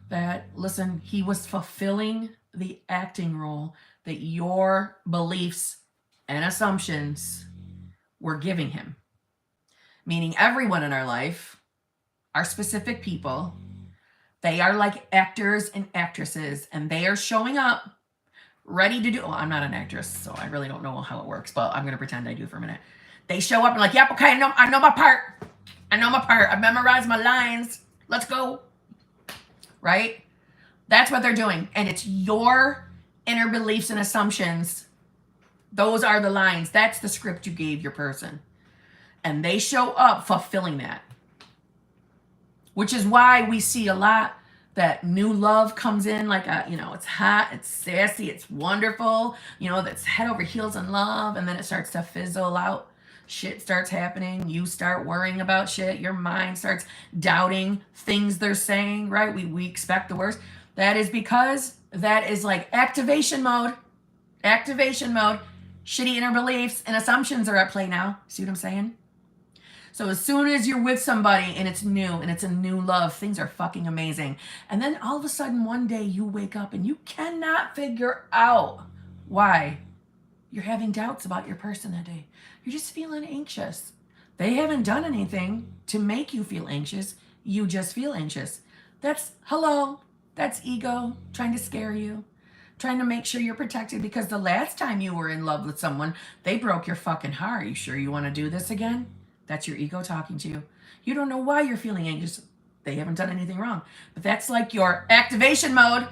that, listen, he was fulfilling the acting role that your beliefs and assumptions were giving him. Meaning everyone in our life are specific people. They are like actors and actresses, and they are showing up ready to do, well, I'm not an actress, so I really don't know how it works, but I'm going to pretend I do for a minute. They show up and like, yep, okay, I know my part. I've memorized my lines. Let's go. Right? That's what they're doing. And it's your inner beliefs and assumptions. Those are the lines. That's the script you gave your person. And they show up fulfilling that. Which is why we see a lot that new love comes in like it's hot, it's sassy, it's wonderful, that's head over heels in love, and then it starts to fizzle out. Shit starts happening. You start worrying about shit. Your mind starts doubting things they're saying, right? We expect the worst. That is because that is like activation mode. Activation mode. Shitty inner beliefs and assumptions are at play now. See what I'm saying? So as soon as you're with somebody and it's new and it's a new love, things are fucking amazing. And then all of a sudden one day you wake up and you cannot figure out why you're having doubts about your person that day. You're just feeling anxious. They haven't done anything to make you feel anxious. You just feel anxious. That's ego trying to scare you, trying to make sure you're protected because the last time you were in love with someone, they broke your fucking heart. You sure you want to do this again? That's your ego talking to you. You don't know why you're feeling anxious. They haven't done anything wrong. But that's like your activation mode.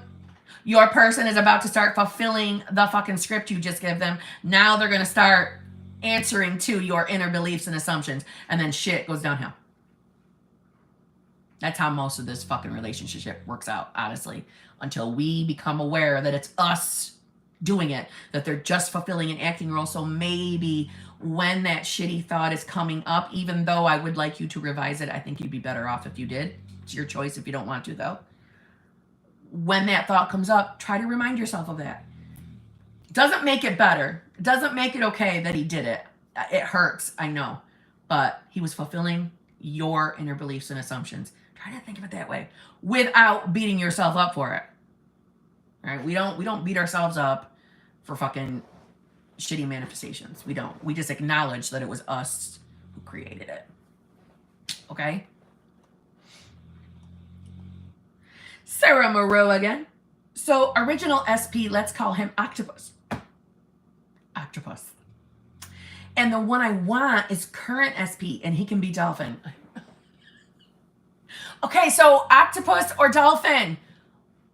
Your person is about to start fulfilling the fucking script you just gave them. Now they're going to start answering to your inner beliefs and assumptions. And then shit goes downhill. That's how most of this fucking relationship works out, honestly. Until we become aware that it's us doing it. That they're just fulfilling an acting role. So maybe when that shitty thought is coming up, even though I would like you to revise it, I think you'd be better off if you did. It's your choice if you don't want to, though. When that thought comes up, try to remind yourself of that. Doesn't make it better. It doesn't make it okay that he did it. It hurts, I know. But he was fulfilling your inner beliefs and assumptions. Try to think of it that way without beating yourself up for it. All right? We don't beat ourselves up for fucking shitty manifestations. We don't. We just acknowledge that it was us who created it. Okay? Sarah Moreau again. So original SP, let's call him Octopus. Octopus. And the one I want is current SP, and he can be Dolphin. Okay, so Octopus or Dolphin?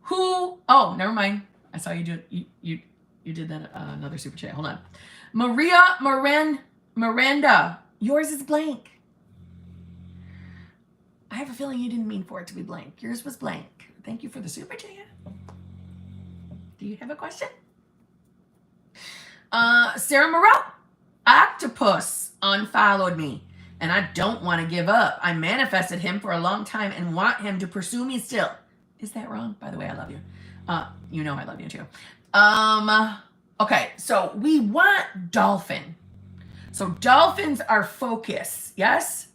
Who? Oh, never mind. I saw you do you did that another super chat. Hold on. Miranda, yours is blank. I have a feeling you didn't mean for it to be blank. Yours was blank. Thank you for the super chat. Do you have a question? Sarah Moreau. Octopus unfollowed me, and I don't want to give up. I manifested him for a long time and want him to pursue me still. Is that wrong? By the way, I love you. You know I love you too. Okay, so we want Dolphin. So dolphins are focus, yes?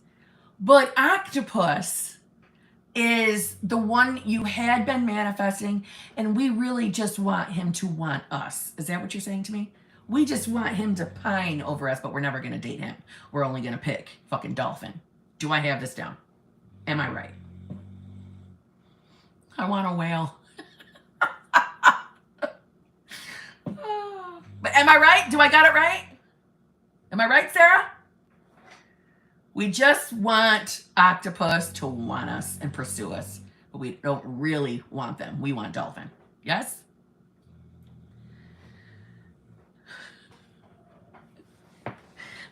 But octopus is the one you had been manifesting, and we really just want him to want us. Is that what you're saying to me? We just want him to pine over us, but we're never going to date him. We're only going to pick fucking dolphin. Do I have this down? Am I right? I want a whale. But am I right? Do I got it right? Am I right, Sarah? We just want octopus to want us and pursue us, but we don't really want them. We want dolphin. Yes?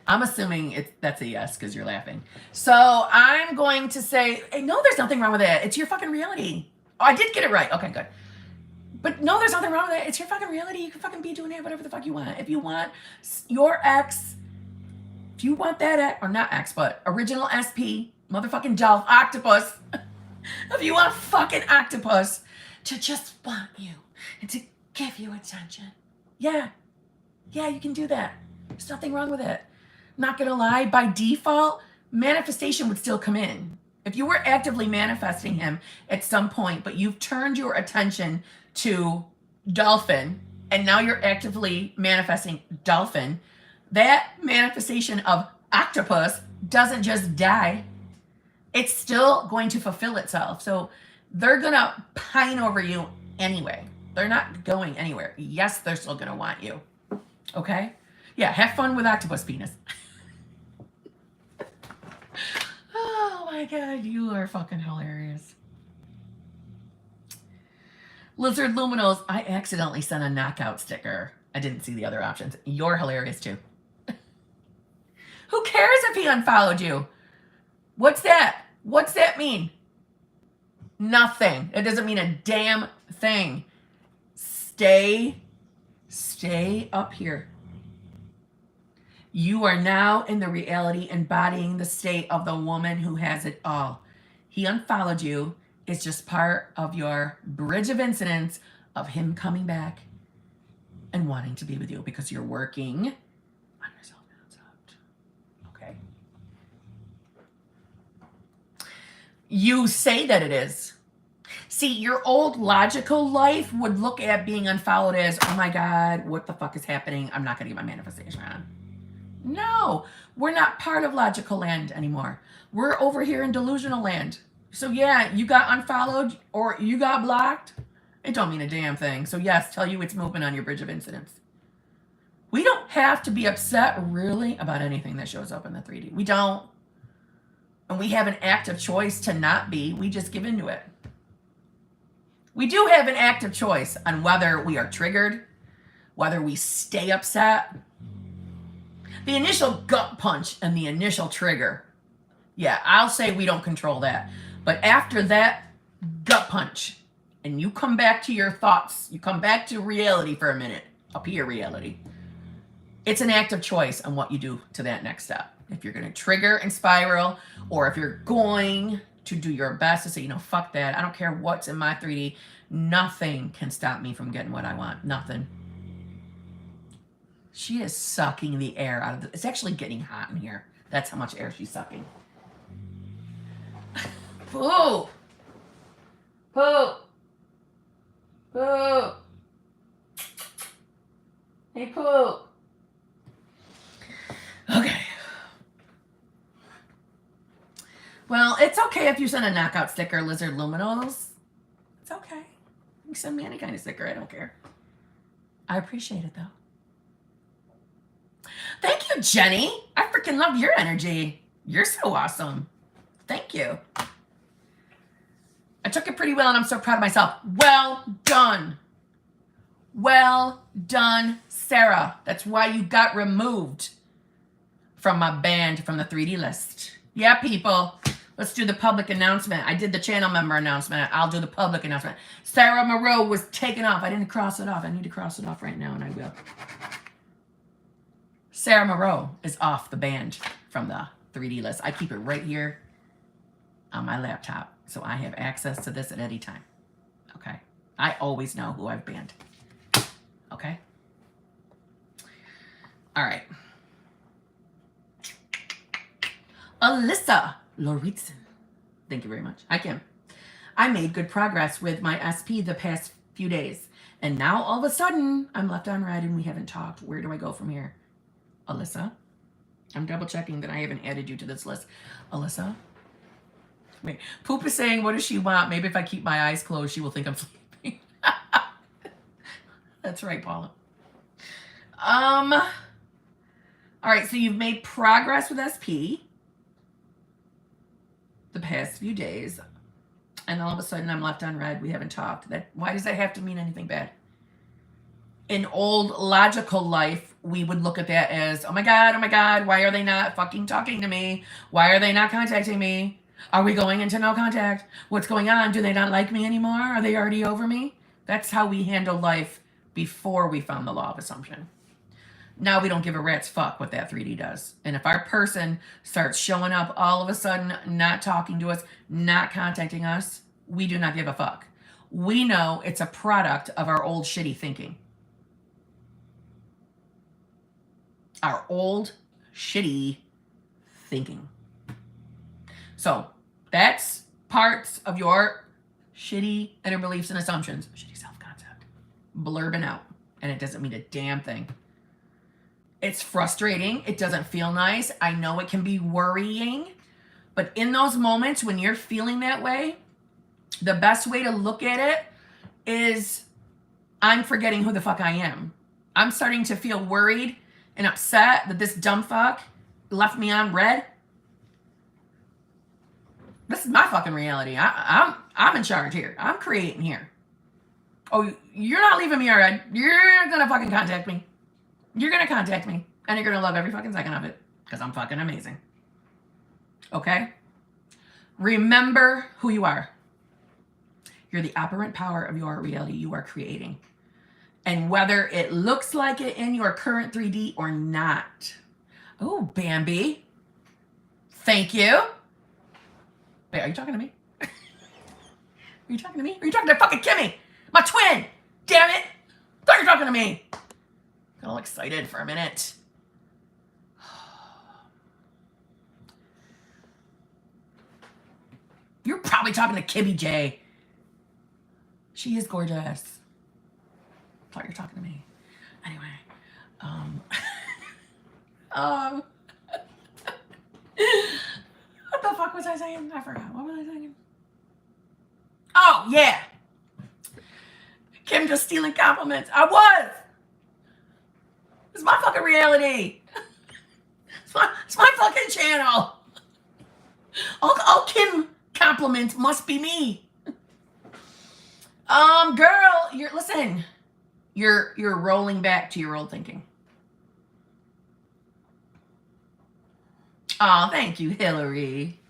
I'm assuming that's a yes because you're laughing. So I'm going to say, hey, no, there's nothing wrong with it. It's your fucking reality. Oh, I did get it right. Okay, good. But no, there's nothing wrong with it. It's your fucking reality. You can fucking be doing it whatever the fuck you want. If you want your ex, if you want that ex, or not ex, but original SP, motherfucking Dolph, octopus. If you want fucking octopus to just want you and to give you attention. Yeah, you can do that. There's nothing wrong with it. Not gonna lie, by default, manifestation would still come in. If you were actively manifesting him at some point, but you've turned your attention to dolphin, and now you're actively manifesting dolphin, that manifestation of octopus doesn't just die. It's still going to fulfill itself. So they're gonna pine over you anyway. They're not going anywhere. Yes, they're still gonna want you. Okay? Yeah, have fun with octopus penis. Oh my God, you are fucking hilarious. Lizard Luminals, I accidentally sent a knockout sticker. I didn't see the other options. You're hilarious too. Who cares if he unfollowed you? What's that? What's that mean? Nothing. It doesn't mean a damn thing. Stay up here. You are now in the reality embodying the state of the woman who has it all. He unfollowed you. It's just part of your bridge of incidents of him coming back and wanting to be with you because you're working on your self-concept. Okay? You say that it is. See, your old logical life would look at being unfollowed as, oh my God, what the fuck is happening? I'm not going to get my manifestation on. No, we're not part of logical land anymore. We're over here in delusional land. So yeah, you got unfollowed or you got blocked. It don't mean a damn thing. So yes, tell you it's movement on your bridge of incidents. We don't have to be upset really about anything that shows up in the 3D. We don't. And we have an active choice to not be. We just give into it. We do have an active choice on whether we are triggered, whether we stay upset. The initial gut punch and the initial trigger. Yeah, I'll say we don't control that. But after that gut punch, and you come back to your thoughts, you come back to reality for a minute, up here reality. It's an active choice on what you do to that next step. If you're going to trigger and spiral, or if you're going to do your best to say, fuck that. I don't care what's in my 3D. Nothing can stop me from getting what I want. Nothing. She is sucking the air out of it. It's actually getting hot in here. That's how much air she's sucking. Poo! Poo! Poo! Hey, Poo! Okay. Well, it's okay if you send a knockout sticker, Lizard Luminals. It's okay. You can send me any kind of sticker. I don't care. I appreciate it, though. Thank you, Jenny. I freaking love your energy. You're so awesome. Thank you. I took it pretty well, and I'm so proud of myself. Well done. Well done, Sarah. That's why you got removed from my band from the 3D list. Yeah, people. Let's do the public announcement. I did the channel member announcement. I'll do the public announcement. Sarah Moreau was taken off. I didn't cross it off. I need to cross it off right now, and I will. Sarah Moreau is off the band from the 3D list. I keep it right here on my laptop, so I have access to this at any time. Okay? I always know who I've banned. Okay? All right. Alyssa Lauritsen. Thank you very much. Hi, Kim. I made good progress with my SP the past few days. And now all of a sudden, I'm left on red and we haven't talked. Where do I go from here? Alyssa? I'm double checking that I haven't added you to this list. Alyssa? Wait. Poop is saying, what does she want? Maybe if I keep my eyes closed, she will think I'm sleeping. That's right, Paula. All right, so you've made progress with SP the past few days. And all of a sudden I'm left on red. We haven't talked. Why does that have to mean anything bad? In old logical life, we would look at that as, oh my God, why are they not fucking talking to me? Why are they not contacting me? Are we going into no contact? What's going on? Do they not like me anymore? Are they already over me? That's how we handle life before we found the law of assumption. Now we don't give a rat's fuck what that 3D does. And if our person starts showing up all of a sudden, not talking to us, not contacting us, we do not give a fuck. We know it's a product of our old shitty thinking. Our old shitty thinking. So that's parts of your shitty inner beliefs and assumptions, shitty self-concept, blurbing out. And it doesn't mean a damn thing. It's frustrating. It doesn't feel nice. I know it can be worrying. But in those moments when you're feeling that way, the best way to look at it is I'm forgetting who the fuck I am. I'm starting to feel worried and upset that this dumb fuck left me on red. This is my fucking reality. I'm in charge here. I'm creating here. Oh, you're not leaving me on red. You're gonna fucking contact me. You're gonna contact me. And you're gonna love every fucking second of it. Because I'm fucking amazing. Okay? Remember who you are. You're the operant power of your reality you are creating. And whether it looks like it in your current 3D or not. Oh, Bambi. Thank you. Wait, are you talking to me? Are you talking to me? Are you talking to fucking Kimmy? My twin! Damn it! I thought you were talking to me. Got all excited for a minute. You're probably talking to Kibby J. She is gorgeous. Thought you were talking to me. Anyway. What the fuck was I saying? I forgot. What was I saying? Oh, yeah. Kim just stealing compliments. I was. It's my fucking reality. It's my fucking channel. All Kim compliments must be me. Girl, you're rolling back to your old thinking. Oh, thank you, Hillary.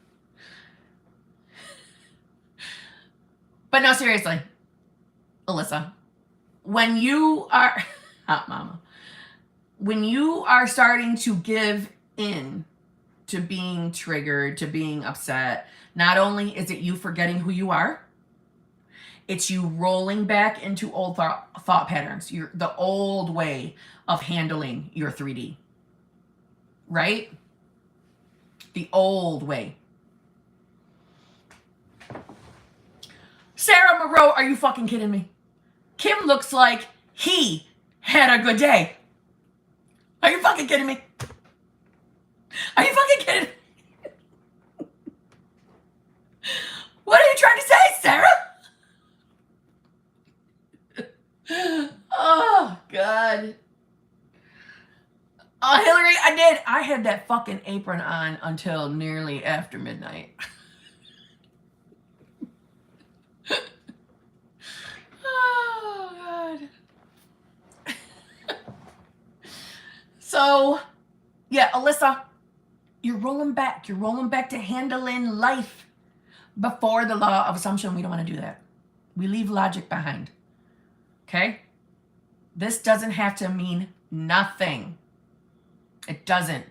But no, seriously, Alyssa, when you are hot mama, when you are starting to give in to being triggered, to being upset, not only is it you forgetting who you are, it's you rolling back into old thought patterns, the old way of handling your 3D, right? The old way. Sarah Moreau, are you fucking kidding me? Kim looks like he had a good day. Are you fucking kidding me? Are you fucking kidding me? What are you trying to say, Sarah? Oh, God. Oh, Hillary, I did. I had that fucking apron on until nearly after midnight. Oh, God. So, yeah, Alyssa, you're rolling back. You're rolling back to handling life before the law of assumption. We don't want to do that. We leave logic behind. Okay? This doesn't have to mean nothing. It doesn't.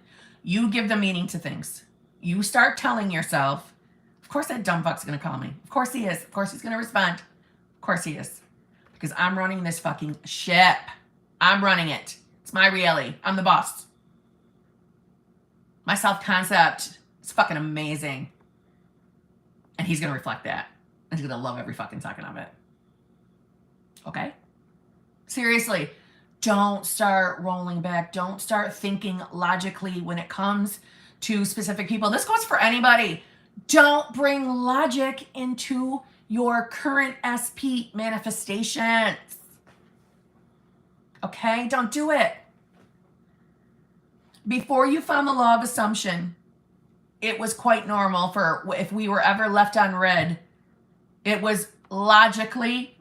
You give the meaning to things. You start telling yourself, of course that dumb fuck's going to call me. Of course he is. Of course he's going to respond. Of course he is. Because I'm running this fucking ship. I'm running it. It's my reality. I'm the boss. My self-concept It's fucking amazing. And he's going to reflect that. And he's going to love every fucking second of it. Okay? Seriously, don't start rolling back. Don't start thinking logically when it comes to specific people. This goes for anybody. Don't bring logic into your current SP manifestations. Okay? Don't do it. Before you found the law of assumption, it was quite normal for if we were ever left on red, it was logically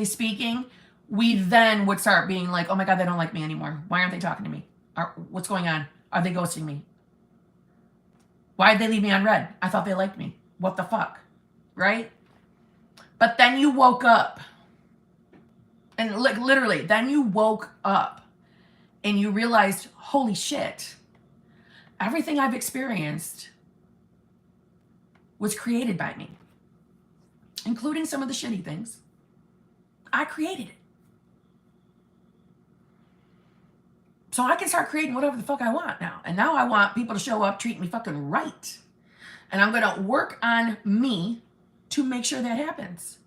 speaking, we then would start being like, oh my God, they don't like me anymore. Why aren't they talking to me? What's going on? Are they ghosting me? Why did they leave me on red? I thought they liked me. What the fuck? Right? But then you woke up. And like literally, then you woke up and you realized, holy shit, everything I've experienced was created by me, including some of the shitty things. I created it. So I can start creating whatever the fuck I want now. And now I want people to show up, treat me fucking right. And I'm going to work on me to make sure that happens.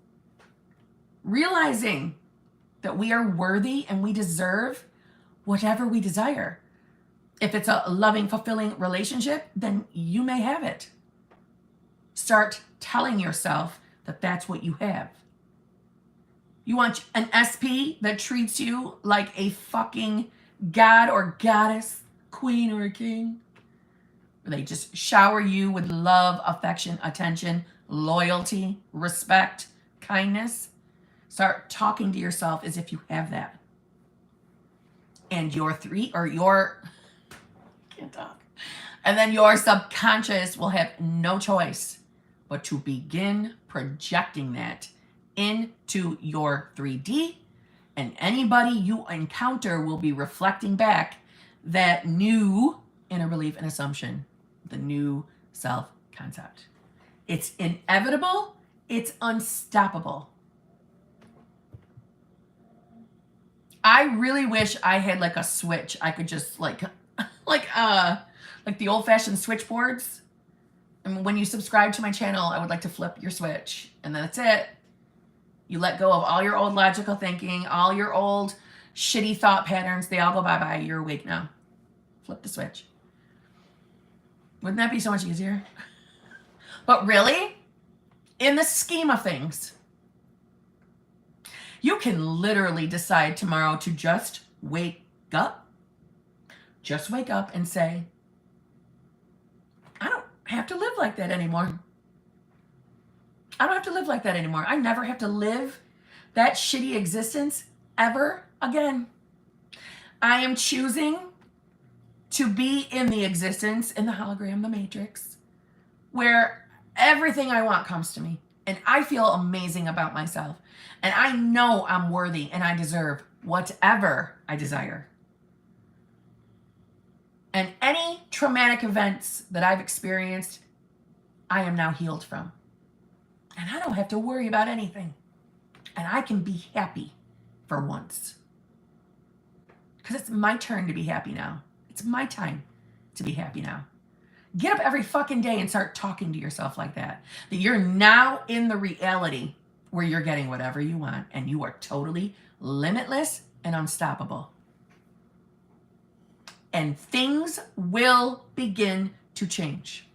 Realizing that we are worthy and we deserve whatever we desire. If it's a loving, fulfilling relationship, then you may have it. Start telling yourself that that's what you have. You want an SP that treats you like a fucking god or goddess, queen or a king. They just shower you with love, affection, attention, loyalty, respect, kindness. Start talking to yourself as if you have that. And can't talk. And then your subconscious will have no choice but to begin projecting that into your 3D. And anybody you encounter will be reflecting back that new inner belief and assumption, the new self-concept. It's inevitable. It's unstoppable. I really wish I had like a switch. I could just like the old-fashioned switchboards. And when you subscribe to my channel, I would like to flip your switch. And then that's it. You let go of all your old logical thinking, all your old shitty thought patterns. They all go bye-bye. You're awake now. Flip the switch. Wouldn't that be so much easier? But really, in the scheme of things, you can literally decide tomorrow to just wake up. Just wake up and say, I don't have to live like that anymore. I don't have to live like that anymore. I never have to live that shitty existence ever again. I am choosing to be in the existence, in the hologram, the matrix, where everything I want comes to me. And I feel amazing about myself. And I know I'm worthy and I deserve whatever I desire. And any traumatic events that I've experienced, I am now healed from. And I don't have to worry about anything. And I can be happy for once. Because it's my turn to be happy now. It's my time to be happy now. Get up every fucking day and start talking to yourself like that. That you're now in the reality where you're getting whatever you want. And you are totally limitless and unstoppable. And things will begin to change.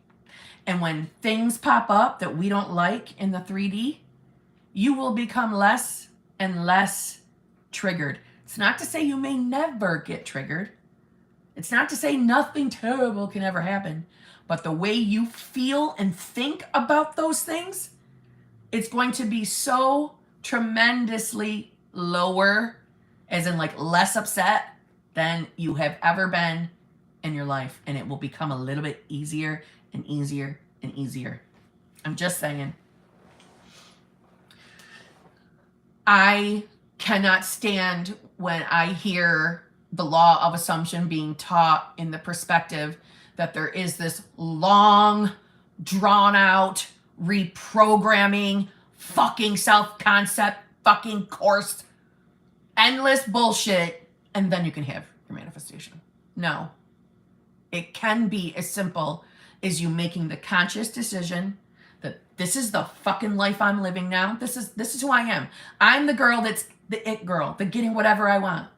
And when things pop up that we don't like in the 3D, you will become less and less triggered. It's not to say you may never get triggered. It's not to say nothing terrible can ever happen. But the way you feel and think about those things, it's going to be so tremendously lower, as in like less upset than you have ever been in your life. And it will become a little bit easier and easier and easier. I'm just saying. I cannot stand when I hear the law of assumption being taught in the perspective that there is this long, drawn out, reprogramming, fucking self-concept, fucking course, endless bullshit, and then you can have your manifestation. No. It can be as simple is you making the conscious decision that this is the fucking life I'm living now. This is who I am. I'm the girl that's the it girl, the getting whatever I want.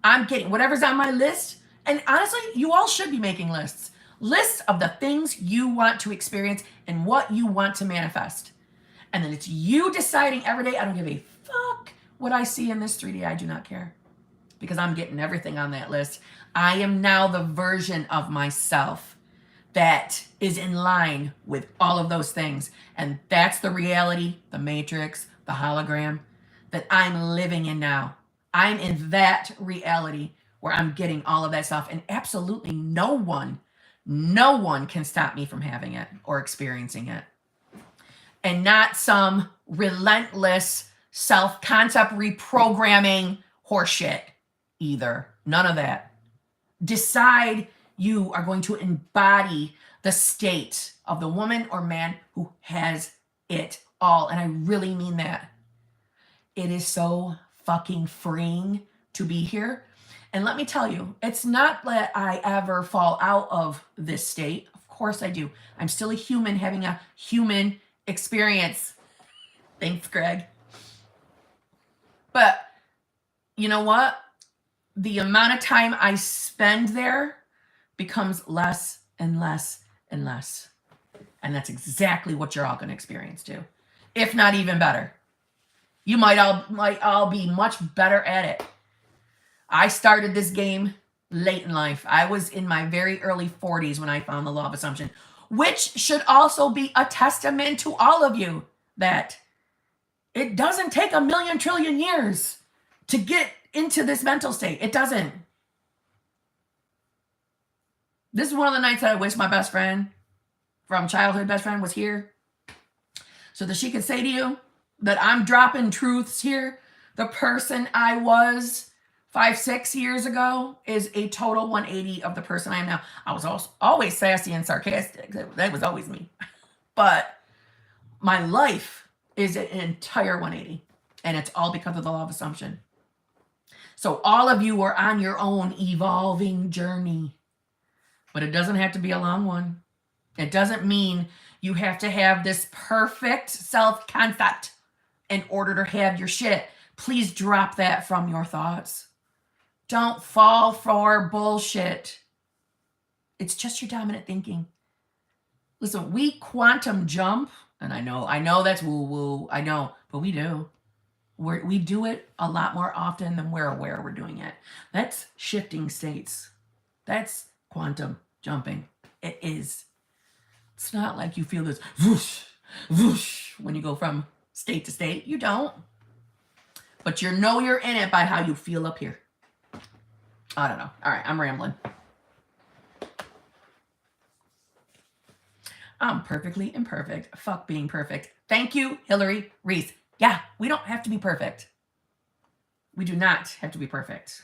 I'm getting whatever's on my list. And honestly, you all should be making lists. Lists of the things you want to experience and what you want to manifest. And then it's you deciding every day, I don't give a fuck what I see in this 3D. I do not care. Because I'm getting everything on that list. I am now the version of myself that is in line with all of those things. And that's the reality, the matrix, the hologram that I'm living in now. I'm in that reality where I'm getting all of that stuff. And absolutely no one can stop me from having it or experiencing it. And not some relentless self-concept reprogramming horseshit either. None of that. Decide you are going to embody the state of the woman or man who has it all. And I really mean that. It is so fucking freeing to be here. And let me tell you, it's not that I ever fall out of this state. Of course I do. I'm still a human having a human experience. Thanks, Greg. But you know what? The amount of time I spend there becomes less and less and less. And that's exactly what you're all going to experience too. If not even better. You might all be much better at it. I started this game late in life. I was in my very early 40s when I found the law of assumption, which should also be a testament to all of you that it doesn't take a million trillion years to get into this mental state. It doesn't. This is one of the nights that I wish my best friend from childhood best friend was here so that she could say to you that I'm dropping truths here. The person I was 5-6 years ago is a total 180 of the person I am now. I was always sassy and sarcastic. That was always me. But my life is an entire 180. And it's all because of the law of assumption. So all of you are on your own evolving journey. But it doesn't have to be a long one. It doesn't mean you have to have this perfect self-concept in order to have your shit. Please drop that from your thoughts. Don't fall for bullshit. It's just your dominant thinking. Listen, we quantum jump, and I know that's woo-woo, I know, but we do. We do it a lot more often than we're aware we're doing it. That's shifting states. That's quantum jumping. It is. It's not like you feel this whoosh, whoosh when you go from state to state. You don't. But you know you're in it by how you feel up here. I don't know. All right, I'm rambling. I'm perfectly imperfect. Fuck being perfect. Thank you, Hillary Reese. Yeah, we don't have to be perfect. We do not have to be perfect.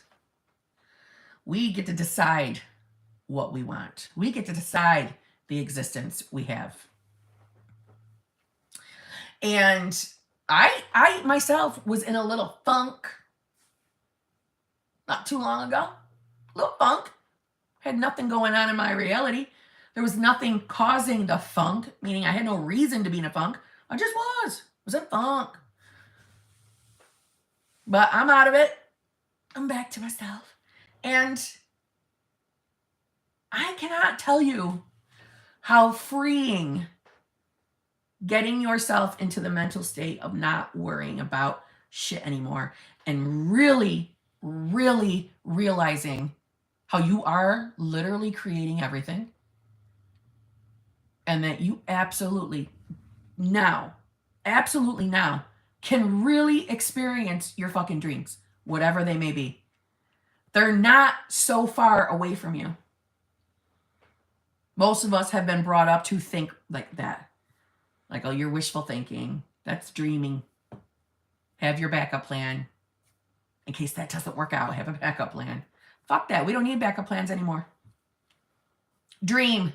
We get to decide what we want. We get to decide the existence we have. And I myself was in a little funk not too long ago. A little funk. Had nothing going on in my reality. There was nothing causing the funk, meaning I had no reason to be in a funk. I just was in funk. But I'm out of it. I'm back to myself. And I cannot tell you how freeing getting yourself into the mental state of not worrying about shit anymore and really, really realizing how you are literally creating everything and that you absolutely now can really experience your fucking dreams, whatever they may be. They're not so far away from you. Most of us have been brought up to think like that. Like, oh, you're wishful thinking. That's dreaming. Have your backup plan. In case that doesn't work out, have a backup plan. Fuck that. We don't need backup plans anymore. Dream.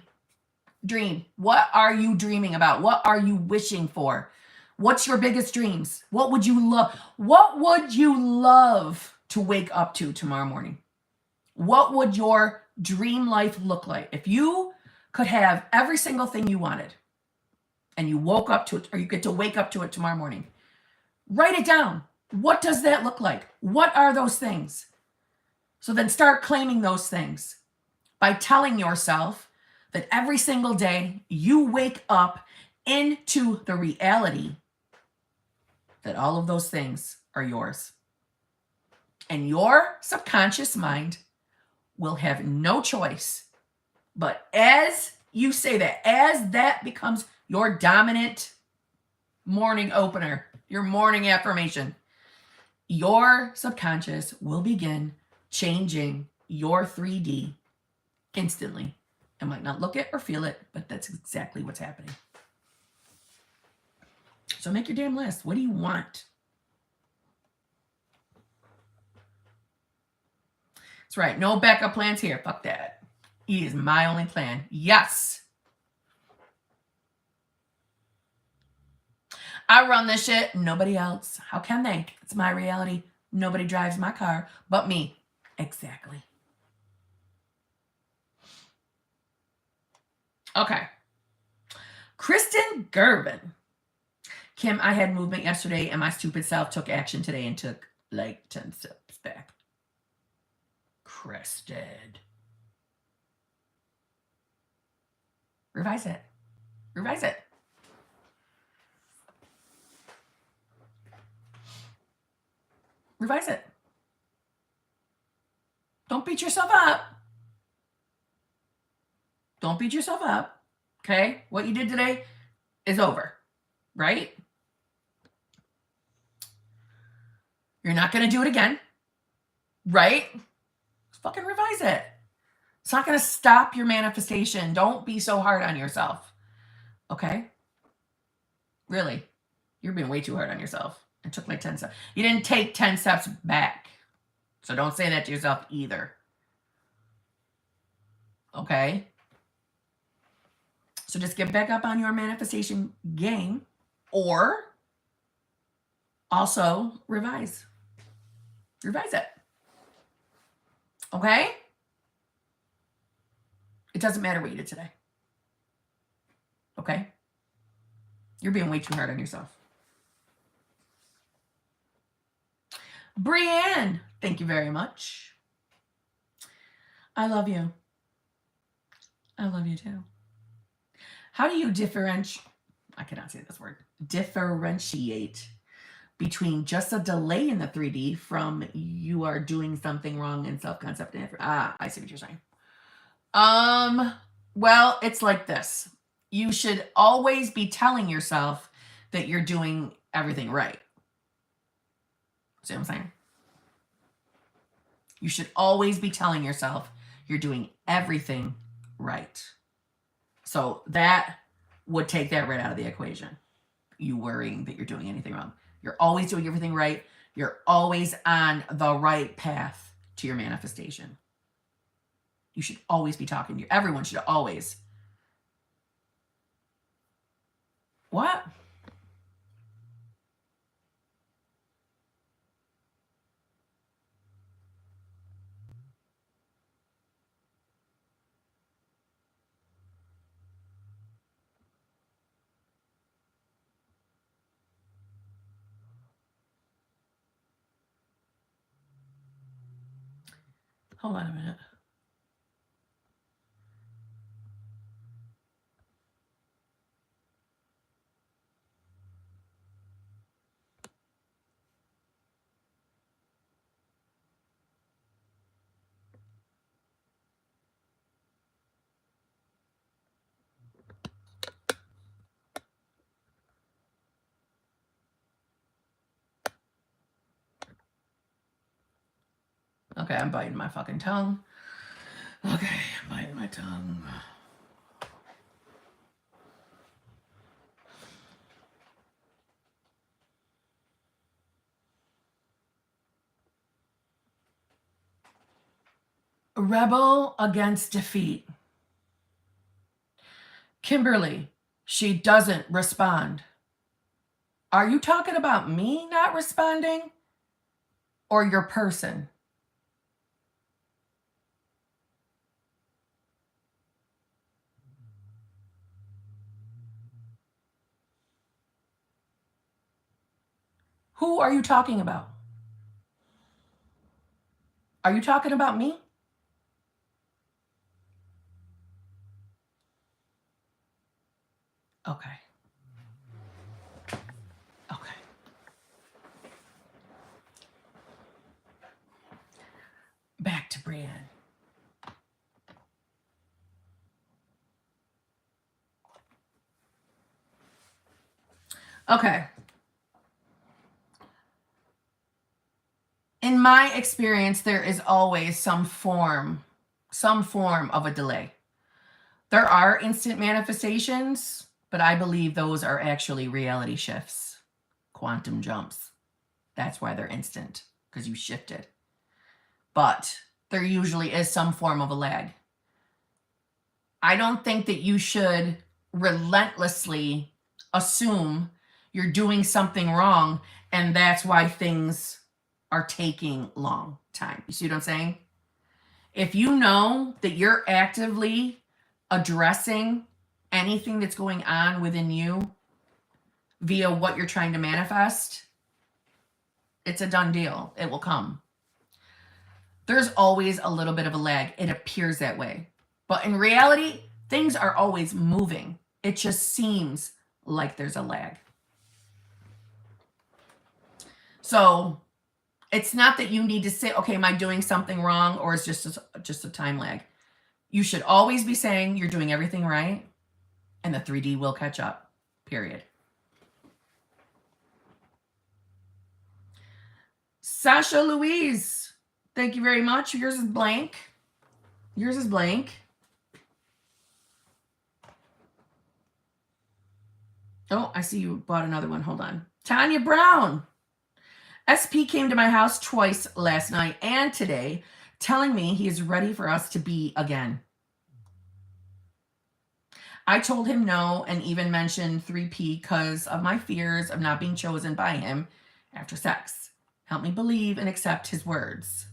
What are you dreaming about? What are you wishing for? What's your biggest dreams? What would you love? What would you love to wake up to tomorrow morning? What would your dream life look like? If you could have every single thing you wanted, and you woke up to it, or you get to wake up to it tomorrow morning. Write it down. What does that look like? What are those things? So then start claiming those things by telling yourself that every single day you wake up into the reality that all of those things are yours. And your subconscious mind will have no choice. But as you say that, as that becomes your dominant morning opener, your morning affirmation, your subconscious will begin changing your 3D instantly. It might not look it or feel it, but that's exactly what's happening. So make your damn list. What do you want? That's right. No backup plans here. Fuck that. He is my only plan. Yes. I run this shit. Nobody else. How can they? It's my reality. Nobody drives my car but me. Exactly. Okay. Kristen Gervin. Kim, I had movement yesterday and my stupid self took action today and took like 10 steps back. Kristen. Revise it. Revise it. Revise it. Don't beat yourself up. Don't beat yourself up. Okay? What you did today is over. Right? You're not going to do it again. Right? Fucking revise it. It's not going to stop your manifestation. Don't be so hard on yourself. Okay? Really. You're being way too hard on yourself. It took like 10 steps. You didn't take 10 steps back. So don't say that to yourself either. Okay? So just get back up on your manifestation game, or also revise. Revise it. Okay? It doesn't matter what you did today. Okay? You're being way too hard on yourself. Brienne, thank you very much. I love you. I love you too. How do you differentiate? I cannot say this word. Differentiate between just a delay in the 3D from you are doing something wrong in self-concept. I see what you're saying. Well, it's like this. You should always be telling yourself that you're doing everything right. See what I'm saying? You should always be telling yourself you're doing everything right. So that would take that right out of the equation. You worrying that you're doing anything wrong. You're always doing everything right. You're always on the right path to your manifestation. You should always be talking to you. Everyone should always. What? Hold on a minute. Okay, I'm biting my fucking tongue. Okay, I'm biting my tongue. Rebel against defeat. Kimberly, she doesn't respond. Are you talking about me not responding or your person? Who are you talking about? Are you talking about me? Okay. Okay. Back to Brienne. Okay. In my experience, there is always some form of a delay. There are instant manifestations, but I believe those are actually reality shifts, quantum jumps. That's why they're instant, because you shifted. But there usually is some form of a lag. I don't think that you should relentlessly assume you're doing something wrong and that's why things are taking long time. You see what I'm saying? If you know that you're actively addressing anything that's going on within you via what you're trying to manifest, it's a done deal. It will come. There's always a little bit of a lag. It appears that way. But in reality, things are always moving. It just seems like there's a lag. So it's not that you need to say, okay, am I doing something wrong? Or it's just a time lag. You should always be saying you're doing everything right. And the 3D will catch up, period. Sasha Louise, thank you very much. Yours is blank. Yours is blank. Oh, I see you bought another one. Hold on. Tanya Brown. SP came to my house twice last night and today, telling me he is ready for us to be again. I told him no and even mentioned 3P because of my fears of not being chosen by him after sex. Help me believe and accept his words.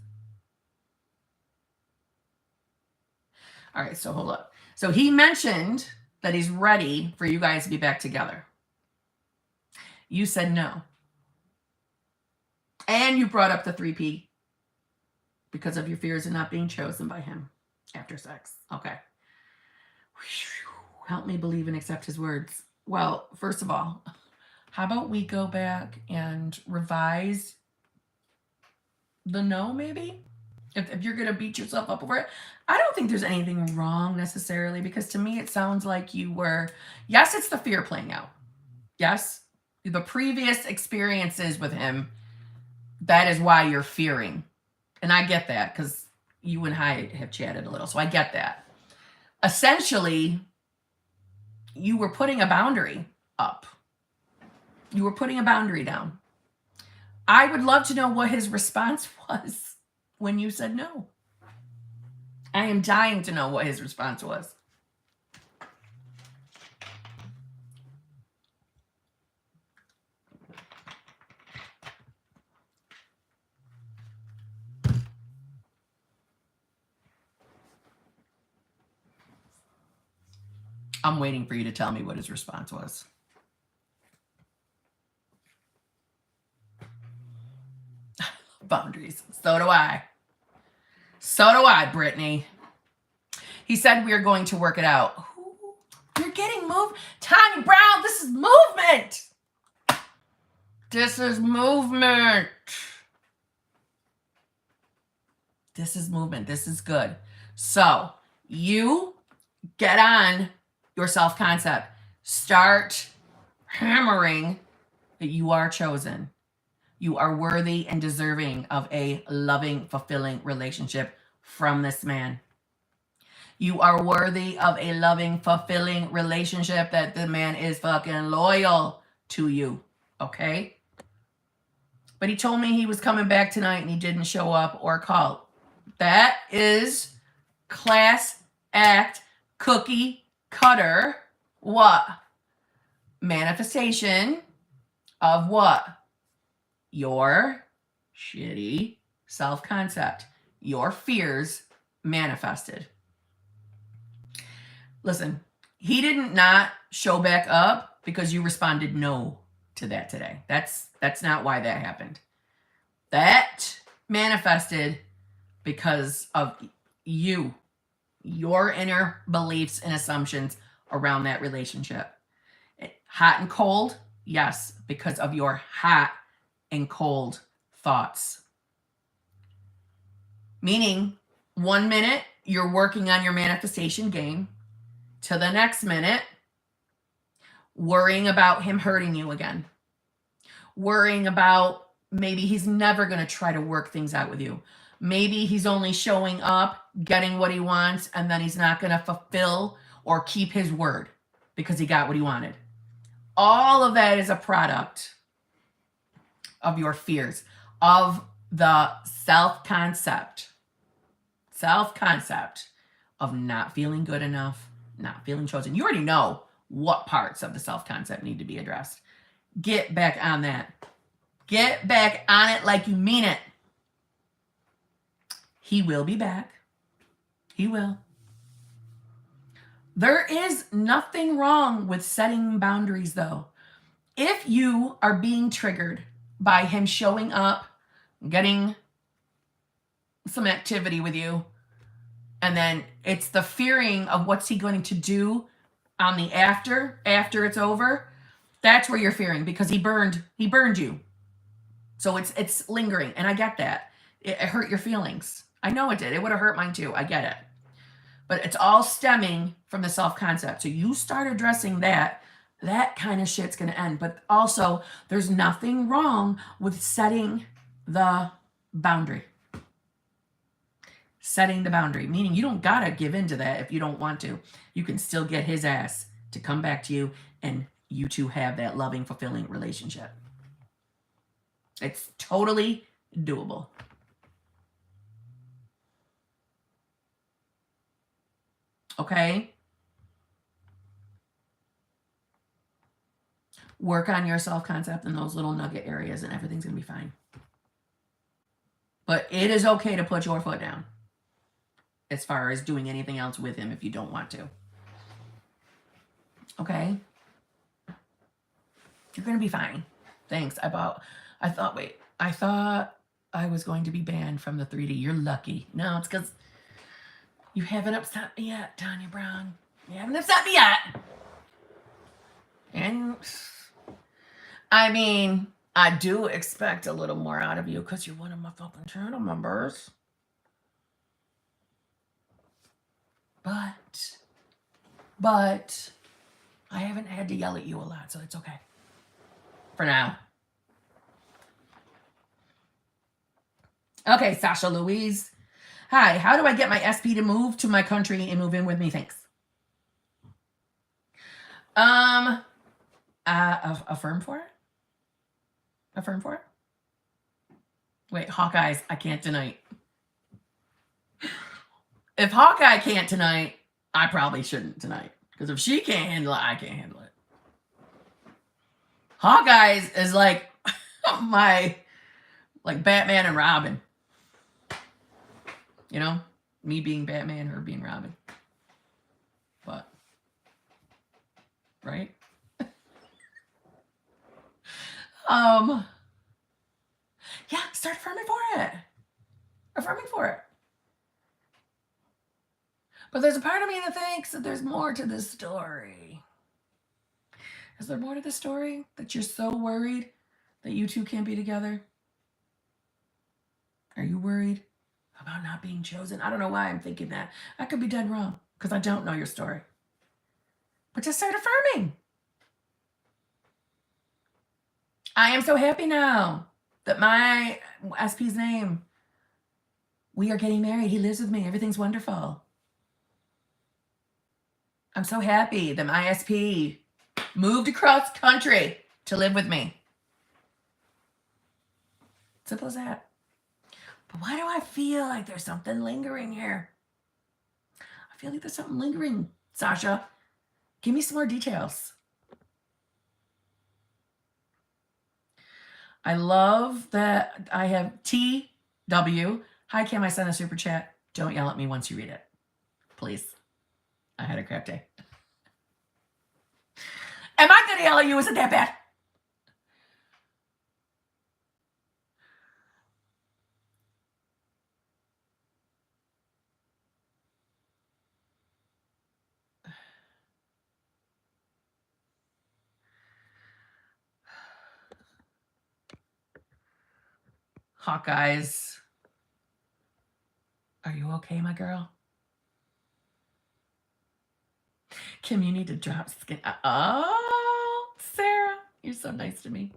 All right, so hold up. So he mentioned that he's ready for you guys to be back together. You said no. And you brought up the 3P because of your fears of not being chosen by him after sex. Okay. Help me believe and accept his words. Well, first of all, how about we go back and revise the no, maybe? If you're going to beat yourself up over it. I don't think there's anything wrong necessarily, because to me it sounds like you were, yes, it's the fear playing out. Yes, the previous experiences with him, that is why you're fearing. And I get that because you and I have chatted a little, so I get that. Essentially, you were putting a boundary up. You were putting a boundary down. I would love to know what his response was when you said no. I am dying to know what his response was. I'm waiting for you to tell me what his response was. Boundaries. So do I. So do I, Brittany. He said we are going to work it out. You're getting moved. Tanya Brown, this is movement. This is movement. This is movement. This is good. So you get on your self-concept. Start hammering that you are chosen. You are worthy and deserving of a loving, fulfilling relationship from this man. You are worthy of a loving, fulfilling relationship that the man is fucking loyal to you. Okay? But he told me he was coming back tonight and he didn't show up or call. That is class act, cookie cutter. What? Manifestation of what? Your shitty self-concept. Your fears manifested. Listen, he didn't not show back up because you responded no to that today. That's not why that happened. That manifested because of you, your inner beliefs and assumptions around that relationship. Hot and cold, yes, because of your hot and cold thoughts. Meaning, 1 minute you're working on your manifestation game, to the next minute worrying about him hurting you again, worrying about maybe he's never going to try to work things out with you. Maybe he's only showing up, getting what he wants, and then he's not going to fulfill or keep his word because he got what he wanted. All of that is a product of your fears, of the self-concept of not feeling good enough, not feeling chosen. You already know what parts of the self-concept need to be addressed. Get back on that. Get back on it like you mean it. He will be back. He will. There is nothing wrong with setting boundaries, though. If you are being triggered by him showing up, getting some activity with you, and then it's the fearing of what's he going to do on the after it's over, that's where you're fearing, because he burned you. So it's lingering, and I get that. It hurt your feelings. I know it did. It would have hurt mine too. I get it. But it's all stemming from the self-concept. So you start addressing that kind of shit's going to end. But also, there's nothing wrong with setting the boundary. Setting the boundary, meaning you don't got to give into that if you don't want to. You can still get his ass to come back to you, and you two have that loving, fulfilling relationship. It's totally doable. Okay? Work on your self-concept in those little nugget areas, and everything's going to be fine. But it is okay to put your foot down as far as doing anything else with him if you don't want to. Okay? You're going to be fine. Thanks. I thought I was going to be banned from the 3D. You're lucky. No, it's because you haven't upset me yet, Tanya Brown. You haven't upset me yet. And I mean, I do expect a little more out of you because you're one of my fucking channel members. But I haven't had to yell at you a lot, so it's okay. For now. Okay, Sasha Louise. Hi, how do I get my SP to move to my country and move in with me? Thanks. Affirm for it? Affirm for it? Wait, Hawkeyes, I can't tonight. If Hawkeye can't tonight, I probably shouldn't tonight. Because if she can't handle it, I can't handle it. Hawkeyes is like my, like Batman and Robin. You know? Me being Batman, her being Robin. But, right? Yeah, start affirming for it. Affirming for it. But there's a part of me that thinks that there's more to this story. Is there more to the story? That you're so worried that you two can't be together? Are you worried about not being chosen? I don't know why I'm thinking that. I could be dead wrong because I don't know your story. But just start affirming. I am so happy now that my SP's name, we are getting married. He lives with me. Everything's wonderful. I'm so happy that my SP moved across country to live with me. Simple as that. But why do I feel like there's something lingering here? I feel like there's something lingering, Sasha. Give me some more details. I love that I have TW. Hi, Cam, I sent a super chat. Don't yell at me once you read it. Please. I had a crap day. Am I going to yell at you? Is it that bad? Hawkeyes. Are you okay, my girl? Kim, you need to drop skin. Oh, Sarah, you're so nice to me.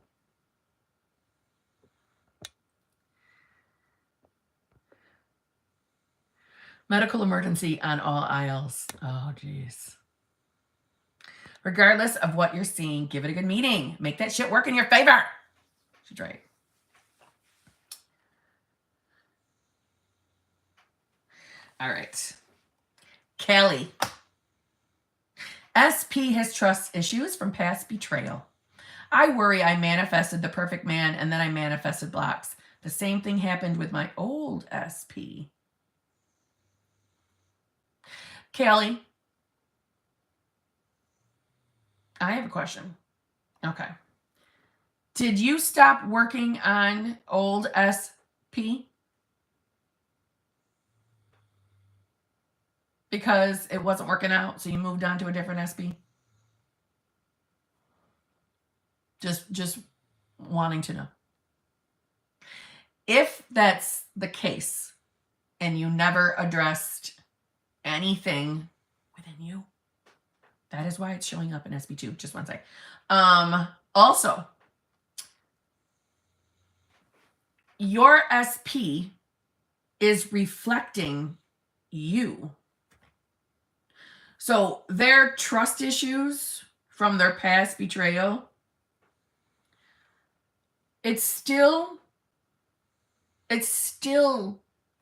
Medical emergency on all aisles. Oh, geez. Regardless of what you're seeing, give it a good meeting. Make that shit work in your favor. She's right. All right. Kelly. SP has trust issues from past betrayal. I worry I manifested the perfect man and then I manifested blocks. The same thing happened with my old SP. Kelly, I have a question. Okay. Did you stop working on old SP? Because it wasn't working out, so you moved on to a different SP? Just wanting to know. If that's the case, and you never addressed anything within you, that is why it's showing up in SP2. Just one sec. Also, your SP is reflecting you. So their trust issues from their past betrayal, it's still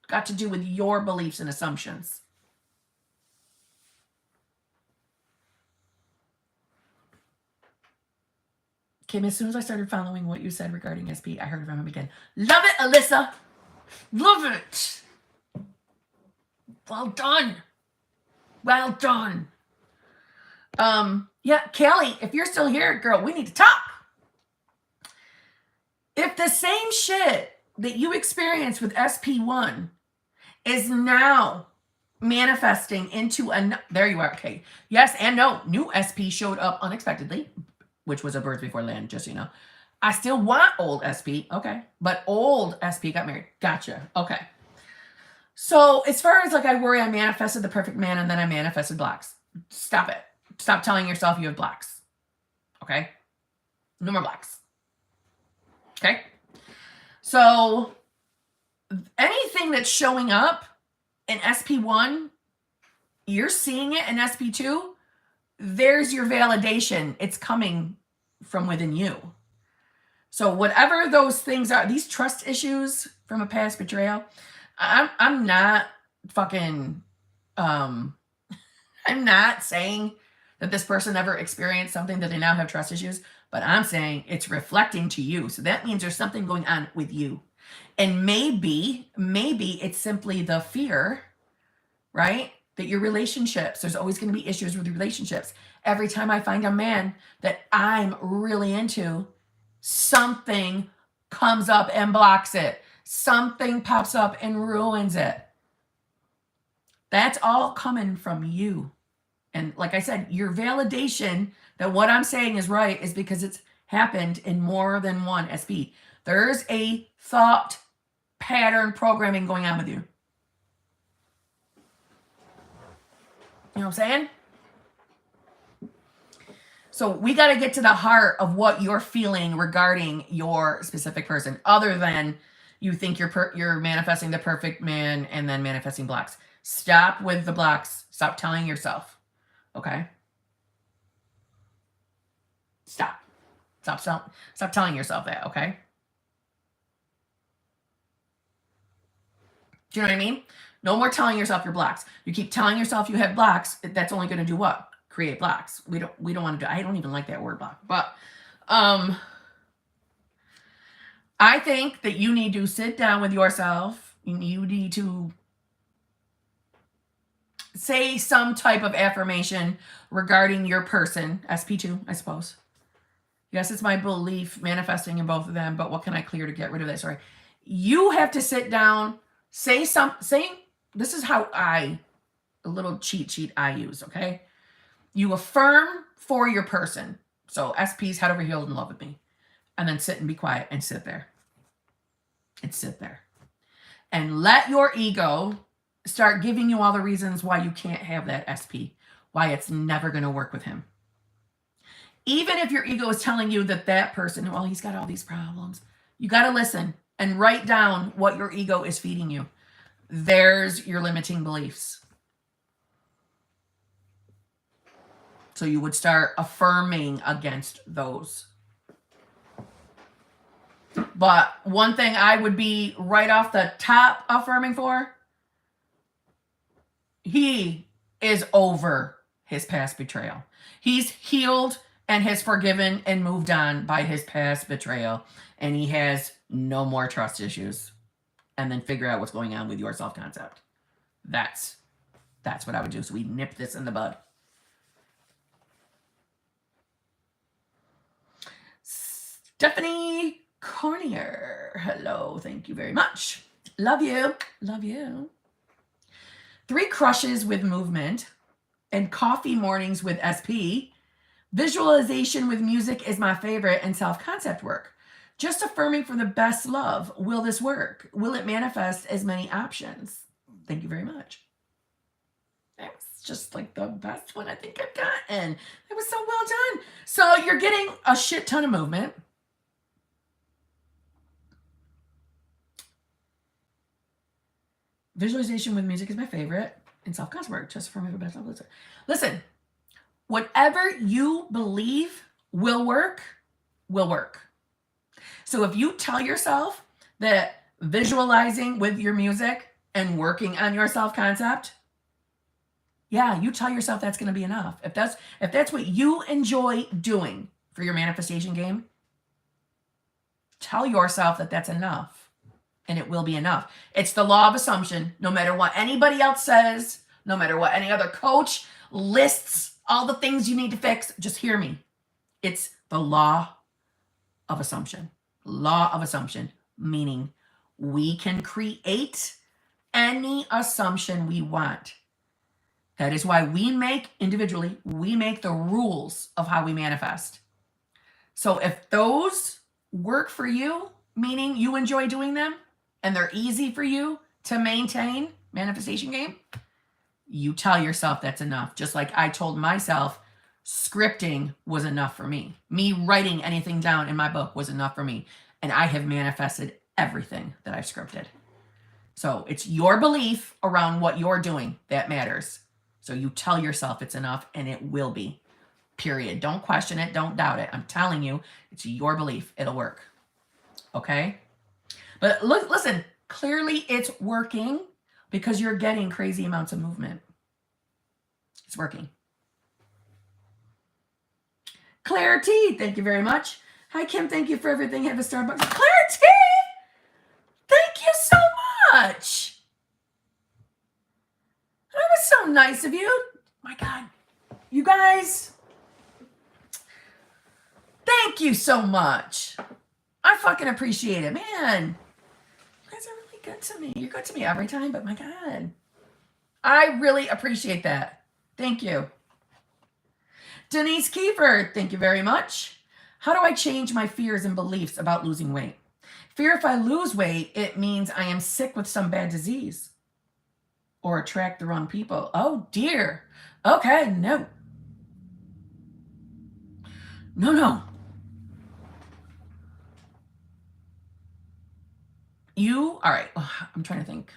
got to do with your beliefs and assumptions. Kim, as soon as I started following what you said regarding SP, I heard from him again. Love it, Alyssa. Love it. Well done. Well done. Yeah, Kelly, if you're still here, girl, we need to talk. If the same shit that you experienced with SP1 is now manifesting into there you are. Okay. Yes and no. New SP showed up unexpectedly, which was a birth before land, just so you know. I still want old SP. Okay. But old SP got married. Gotcha. Okay. So as far as like, I worry I manifested the perfect man and then I manifested blocks. Stop it. Stop telling yourself you have blocks. Okay. No more blocks. Okay. So anything that's showing up in SP1, you're seeing it in SP2. There's your validation. It's coming from within you. So whatever those things are, these trust issues from a past betrayal, I'm not fucking, I'm not saying that this person ever experienced something that they now have trust issues, but I'm saying it's reflecting to you. So that means there's something going on with you. And maybe it's simply the fear, right? That your relationships, there's always going to be issues with relationships. Every time I find a man that I'm really into, something comes up and blocks it. Something pops up and ruins it. That's all coming from you. And like I said, your validation that what I'm saying is right is because it's happened in more than one SP. There's a thought pattern programming going on with you. You know what I'm saying? So we got to get to the heart of what you're feeling regarding your specific person, other than you think you're manifesting the perfect man and then manifesting blocks. Stop with the blocks. Stop telling yourself. Okay? Stop telling yourself that, okay? Do you know what I mean? No more telling yourself your blocks. You keep telling yourself you have blocks, that's only going to do what? Create blocks. We don't want to do, I don't even like that word block. But I think that you need to sit down with yourself. You need to say some type of affirmation regarding your person, SP2, I suppose. Yes, it's my belief manifesting in both of them, but what can I clear to get rid of that? Sorry. You have to sit down, say, this is how a little cheat sheet I use, okay? You affirm for your person. So SP's head over heels in love with me. And then sit and be quiet and sit there. and sit there. And let your ego start giving you all the reasons why you can't have that SP, why it's never going to work with him. Even if your ego is telling you that that person, well, he's got all these problems, you got to listen and write down what your ego is feeding you. There's your limiting beliefs. So you would start affirming against those. But one thing I would be right off the top affirming for, he is over his past betrayal. He's healed and has forgiven and moved on by his past betrayal. And he has no more trust issues. And then figure out what's going on with your self-concept. That's what I would do. So we nip this in the bud. Stephanie Cornier. Hello. Thank you very much. Love you. Love you. 3 crushes with movement and coffee mornings with SP. Visualization with music is my favorite, and self-concept work. Just affirming for the best love. Will this work? Will it manifest as many options? Thank you very much. That was just like the best one I think I've gotten. It was so well done. So you're getting a shit ton of movement. Visualization with music is my favorite. And self-concept work. Just affirming for the best love. Listen, whatever you believe will work, will work. So if you tell yourself that visualizing with your music and working on your self-concept, yeah, you tell yourself that's going to be enough. If that's what you enjoy doing for your manifestation game, tell yourself that that's enough, and it will be enough. It's the law of assumption. No matter what anybody else says, no matter what any other coach lists, all the things you need to fix, just hear me. It's the law of assumption. Law of assumption, meaning we can create any assumption we want. That is why we make the rules of how we manifest. So if those work for you, meaning you enjoy doing them, and they're easy for you to maintain manifestation game, you tell yourself that's enough. Just like I told myself, scripting was enough for me. Me writing anything down in my book was enough for me. And I have manifested everything that I've scripted. So it's your belief around what you're doing that matters. So you tell yourself it's enough, and it will be. Period. Don't question it. Don't doubt it. I'm telling you, it's your belief. It'll work. Okay? But look, listen, clearly it's working because you're getting crazy amounts of movement. It's working. Claire T, thank you very much. Hi, Kim. Thank you for everything. Have a Starbucks. Claire T, thank you so much. That was so nice of you. My God. You guys, thank you so much. I fucking appreciate it. Man, you guys are really good to me. You're good to me every time, but my God. I really appreciate that. Thank you. Denise Kiefer, thank you very much. How do I change my fears and beliefs about losing weight? Fear if I lose weight, it means I am sick with some bad disease or attract the wrong people. Oh, dear. Okay, no. No. All right, I'm trying to think.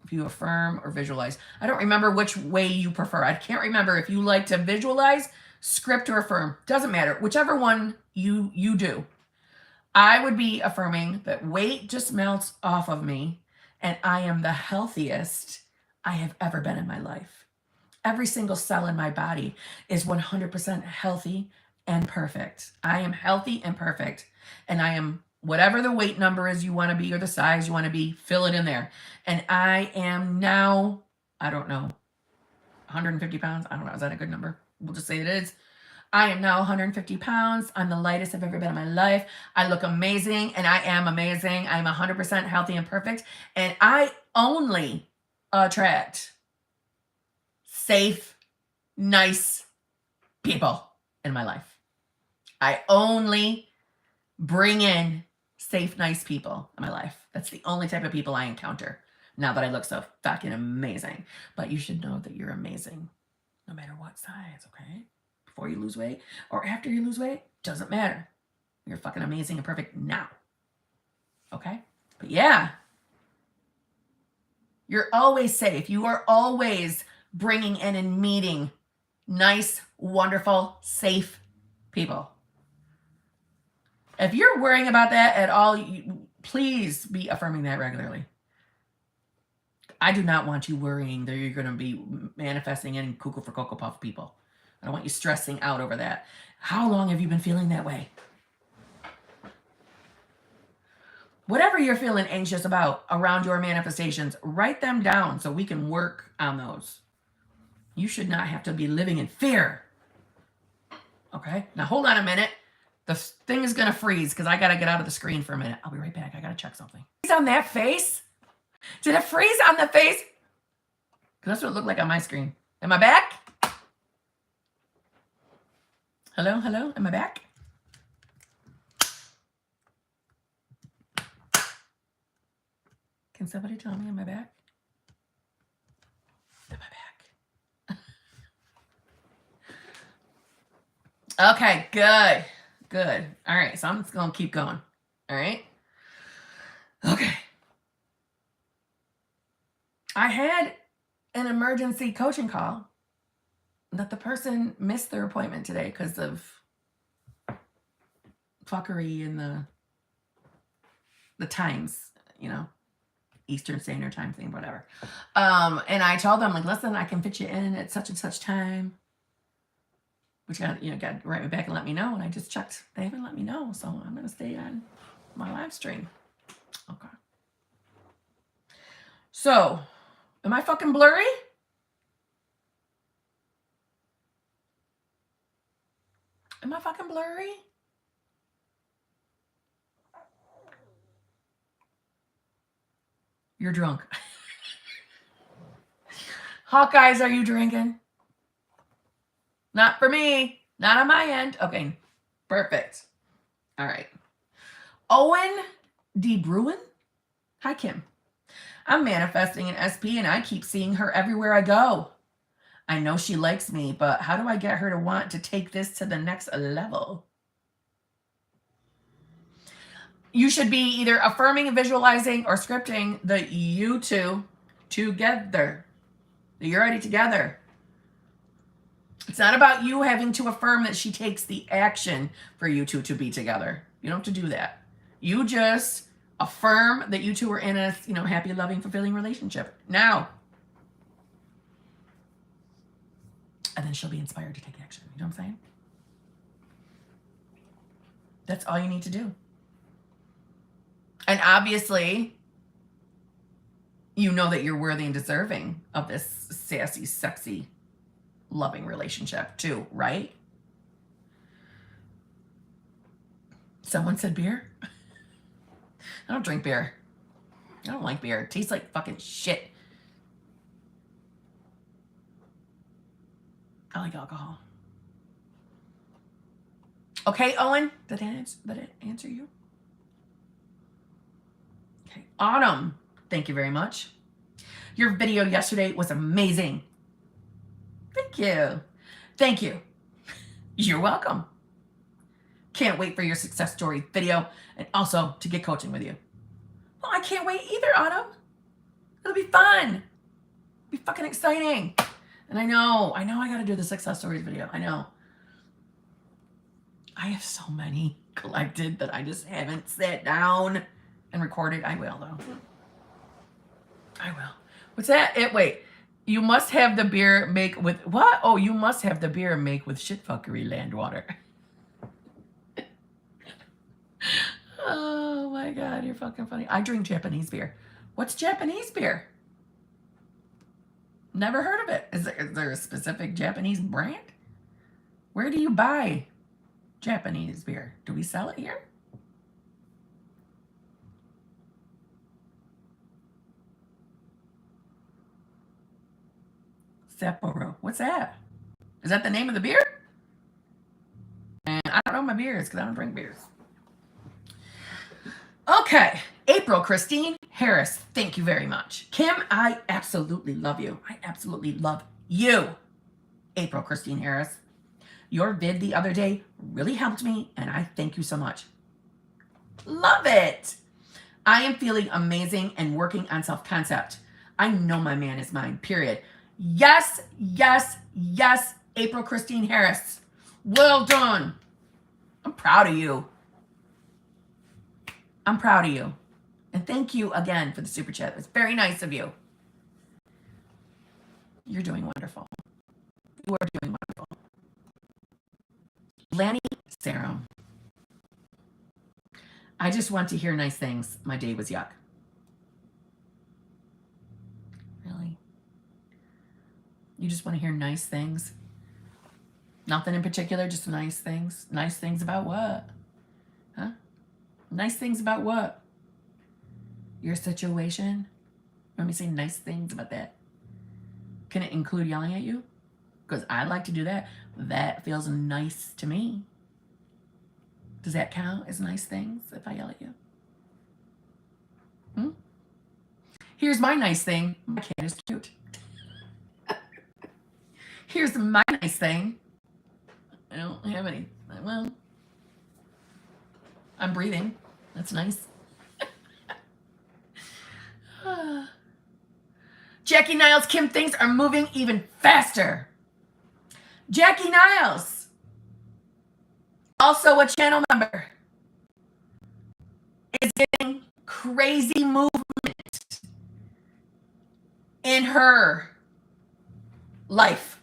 If you affirm or visualize. I don't remember which way you prefer. I can't remember if you like to visualize, script, or affirm. Doesn't matter. Whichever one you do. I would be affirming that weight just melts off of me and I am the healthiest I have ever been in my life. Every single cell in my body is 100% healthy and perfect. I am healthy and perfect. And I am whatever the weight number is you want to be or the size you want to be, fill it in there. And I am now, I don't know, 150 pounds. I don't know. Is that a good number? We'll just say it is. I am now 150 pounds. I'm the lightest I've ever been in my life. I look amazing and I am amazing. I'm 100% healthy and perfect. And I only attract safe, nice people in my life. I only bring in safe, nice people in my life. That's the only type of people I encounter now that I look so fucking amazing. But you should know that you're amazing no matter what size, okay? Before you lose weight or after you lose weight, doesn't matter. You're fucking amazing and perfect now. Okay? But yeah, you're always safe. You are always bringing in and meeting nice, wonderful, safe people. If you're worrying about that at all, please be affirming that regularly. I do not want you worrying that you're going to be manifesting any cuckoo for Cocoa Puff people. I don't want you stressing out over that. How long have you been feeling that way? Whatever you're feeling anxious about around your manifestations, write them down so we can work on those. You should not have to be living in fear. Okay? Now hold on a minute. The thing is going to freeze because I got to get out of the screen for a minute. I'll be right back. I got to check something. Freeze on that face? Did it freeze on the face? Because that's what it looked like on my screen. Am I back? Hello? Hello? Am I back? Can somebody tell me, am I back? Am I back? Okay, good. Good. All right, so I'm just going to keep going. All right? Okay. I had an emergency coaching call that the person missed their appointment today because of fuckery in the times, you know, Eastern Standard Time thing, whatever. And I told them, like, listen, I can fit you in at such and such time. Which got to write me back and let me know. And I just checked. They haven't let me know. So I'm going to stay on my live stream. Okay. So, am I fucking blurry? Am I fucking blurry? You're drunk. Hawkeyes, are you drinking? Not for me. Not on my end. Okay. Perfect. All right. Owen D. Bruin. Hi, Kim. I'm manifesting an SP and I keep seeing her everywhere I go. I know she likes me, but how do I get her to want to take this to the next level? You should be either affirming, visualizing, or scripting the you two together. You're already together. It's not about you having to affirm that she takes the action for you two to be together. You don't have to do that. You just affirm that you two are in a, happy, loving, fulfilling relationship now. And then she'll be inspired to take action. You know what I'm saying? That's all you need to do. And obviously, you know that you're worthy and deserving of this sassy, sexy, loving relationship too, right? Someone said beer? I don't drink beer. I don't like beer. It tastes like fucking shit. I like alcohol. Okay, Owen, did it answer you? Okay, Autumn, thank you very much. Your video yesterday was amazing. Thank you. Thank you. You're welcome. Can't wait for your success story video and also to get coaching with you. Well, I can't wait either, Autumn. It'll be fun. It'll be fucking exciting. And I know I got to do the success stories video. I know. I have so many collected that I just haven't sat down and recorded. I will, though. I will. What's that? Wait. You must have the beer make with what? Oh, you must have the beer make with shitfuckery land water. Oh my God, you're fucking funny. I drink Japanese beer. What's Japanese beer? Never heard of it. Is there a specific Japanese brand? Where do you buy Japanese beer? Do we sell it here? Sapporo. What's that? Is that the name of the beer? And I don't know my beers because I don't drink beers. Okay. April Christine Harris, thank you very much. Kim, I absolutely love you. I absolutely love you. April Christine Harris. Your vid the other day really helped me, and I thank you so much. Love it. I am feeling amazing and working on self-concept. I know my man is mine, period. Yes, yes, yes, April Christine Harris. Well done. I'm proud of you. I'm proud of you. And thank you again for the super chat. It's very nice of you. You're doing wonderful. You are doing wonderful. Lanny Sarum. I just want to hear nice things. My day was yuck. Really? You just want to hear nice things? Nothing in particular, just nice things? Nice things about what? Huh? Nice things about what? Your situation? Let me say nice things about that. Can it include yelling at you? Because I'd like to do that. That feels nice to me. Does that count as nice things if I yell at you? Here's my nice thing. My cat is cute. Here's my nice thing. I don't have any. Well, I'm breathing. That's nice. Jackie Niles, Kim, things are moving even faster. Jackie Niles, also a channel member, is getting crazy movement in her life.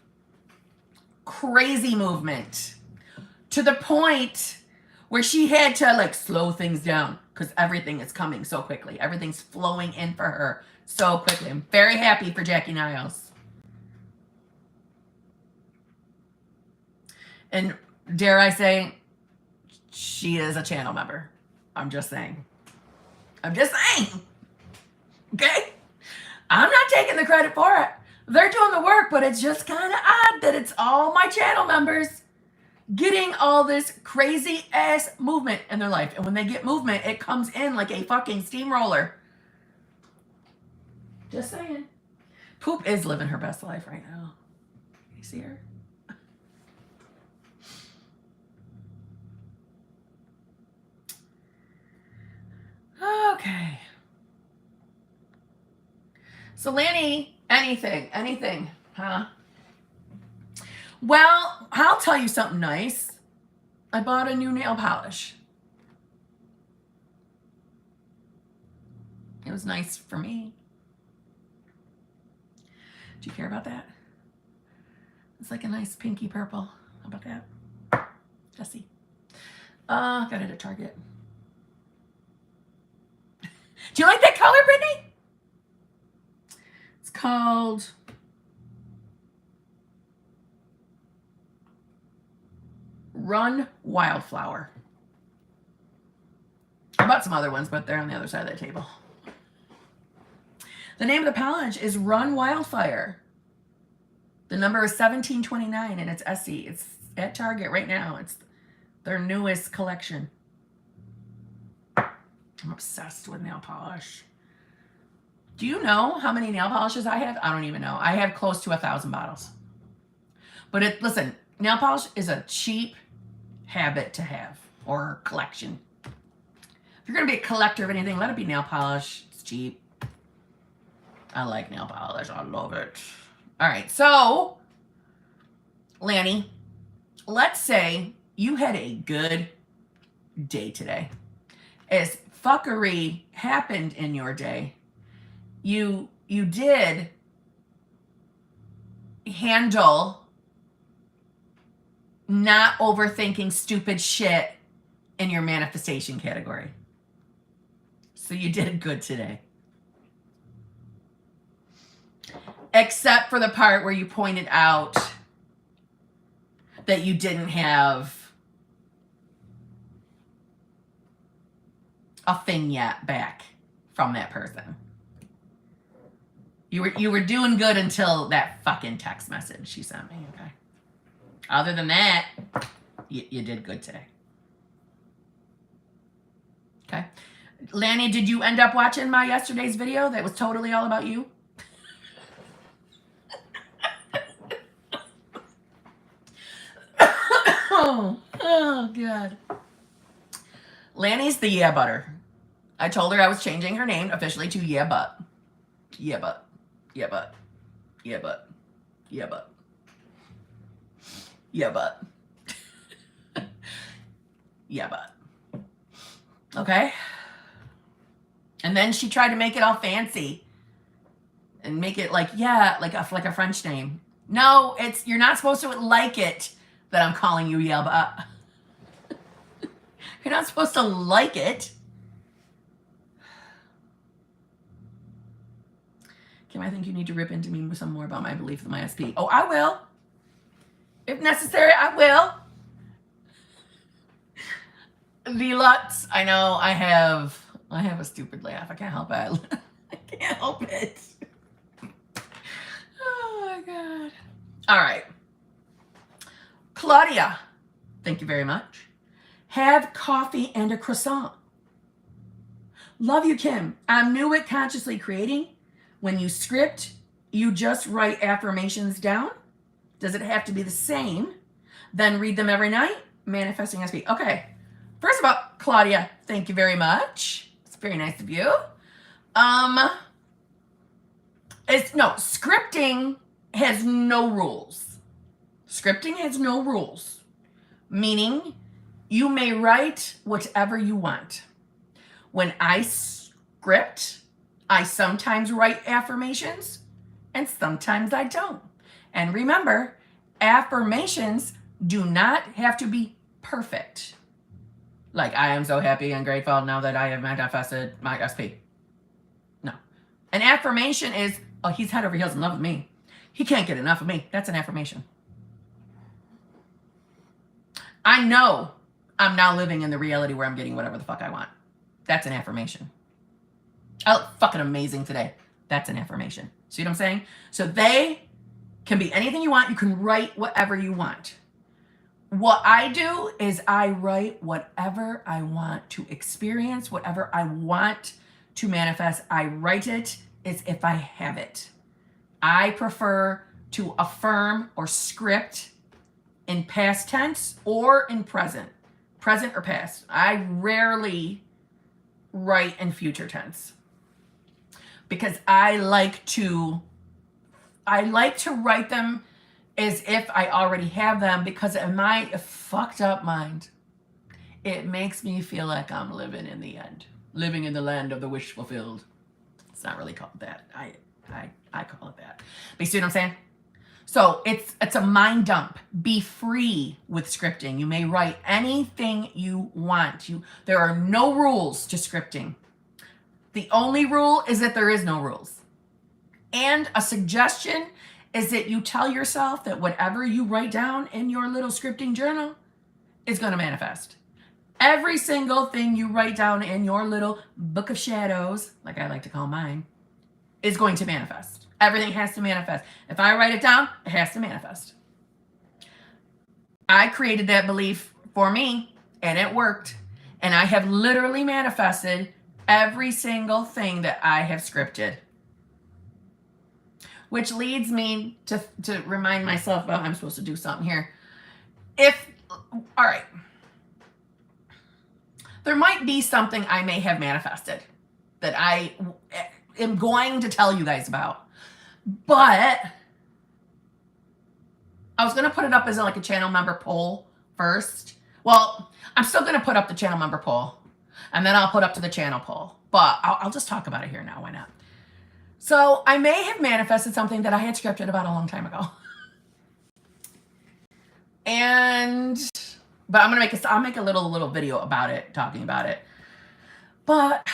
Crazy movement. To the point where she had to like slow things down because everything is coming so quickly. Everything's flowing in for her so quickly. I'm very happy for Jackie Niles. And dare I say, she is a channel member. I'm just saying. I'm just saying. Okay? I'm not taking the credit for it. They're doing the work, but it's just kind of odd that it's all my channel members getting all this crazy ass movement in their life. And when they get movement, it comes in like a fucking steamroller. Just saying. Poop is living her best life right now. You see her? Okay. So Lanny, anything, huh? Well, I'll tell you something nice. I bought a new nail polish. It was nice for me. Do you care about that? It's like a nice pinky purple. How about that? Jesse. Got it at Target. Do you like that color, Brittany? It's called Run Wildflower. I bought some other ones, but they're on the other side of the table. The name of the polish is Run Wildfire. The number is 1729 and it's Essie. It's at Target right now. It's their newest collection. I'm obsessed with nail polish. Do you know how many nail polishes I have? I don't even know. I have close to 1,000 bottles. But listen, nail polish is a cheap habit to have or collection. If you're going to be a collector of anything, let it be nail polish. It's cheap. I like nail polish. I love it. All right. So, Lanny, let's say you had a good day today. As fuckery happened in your day, you did handle not overthinking stupid shit in your manifestation category. So you did good today. Except for the part where you pointed out that you didn't have a thing yet back from that person. You were doing good until that fucking text message she sent me, okay? Other than that, you did good today. Okay? Lanny, did you end up watching my yesterday's video that was totally all about you? Oh, God. Lanny's the yeah butter. I told her I was changing her name officially to yeah but. Yeah but. Yeah but. Yeah but. Yeah but. Yeah but. Yeah but. Okay? And then she tried to make it all fancy and make it like, yeah, like a French name. No, it's, you're not supposed to like it that I'm calling you yeah but. You're not supposed to like it. Kim, I think you need to rip into me some more about my belief in my SP. Oh, I will. If necessary, I will. The Lutz, I know I have a stupid laugh. I can't help it. I can't help it. Oh my God. All right. Claudia, thank you very much. Have coffee and a croissant. Love you, Kim. I'm new at consciously creating. When you script, you just write affirmations down. Does it have to be the same? Then read them every night. Manifesting SP. Okay. First of all, Claudia, thank you very much. It's very nice of you. Scripting has no rules. Scripting has no rules. Meaning, you may write whatever you want. When I script, I sometimes write affirmations and sometimes I don't. And remember, affirmations do not have to be perfect. Like, I am so happy and grateful now that I have manifested my SP. No. An affirmation is, oh, he's head over heels in love with me. He can't get enough of me. That's an affirmation. I know I'm now living in the reality where I'm getting whatever the fuck I want. That's an affirmation. I look fucking amazing today. That's an affirmation. See what I'm saying? So they can be anything you want. You can write whatever you want. What I do is I write whatever I want to experience, whatever I want to manifest. I write it as if I have it. I prefer to affirm or script in past tense or in present or past. I rarely write in future tense because I like to write them as if I already have them, because in my fucked up mind, it makes me feel like I'm living in the end, living in the land of the wish fulfilled. It's not really called that. I call it that. But you see what I'm saying? So it's a mind dump. Be free with scripting. You may write anything you want. There are no rules to scripting. The only rule is that there is no rules. And a suggestion is that you tell yourself that whatever you write down in your little scripting journal is going to manifest. Every single thing you write down in your little book of shadows, like I like to call mine, is going to manifest. Everything has to manifest. If I write it down, it has to manifest. I created that belief for me, and it worked. And I have literally manifested every single thing that I have scripted. Which leads me to remind myself about, I'm supposed to do something here. All right. There might be something I may have manifested that I am going to tell you guys about. But I was going to put it up as like a channel member poll first. Well, I'm still going to put up the channel member poll. And then I'll put up to the channel poll. But I'll just talk about it here now. Why not? So I may have manifested something that I had scripted about a long time ago. But I'll make a little video about it, talking about it. But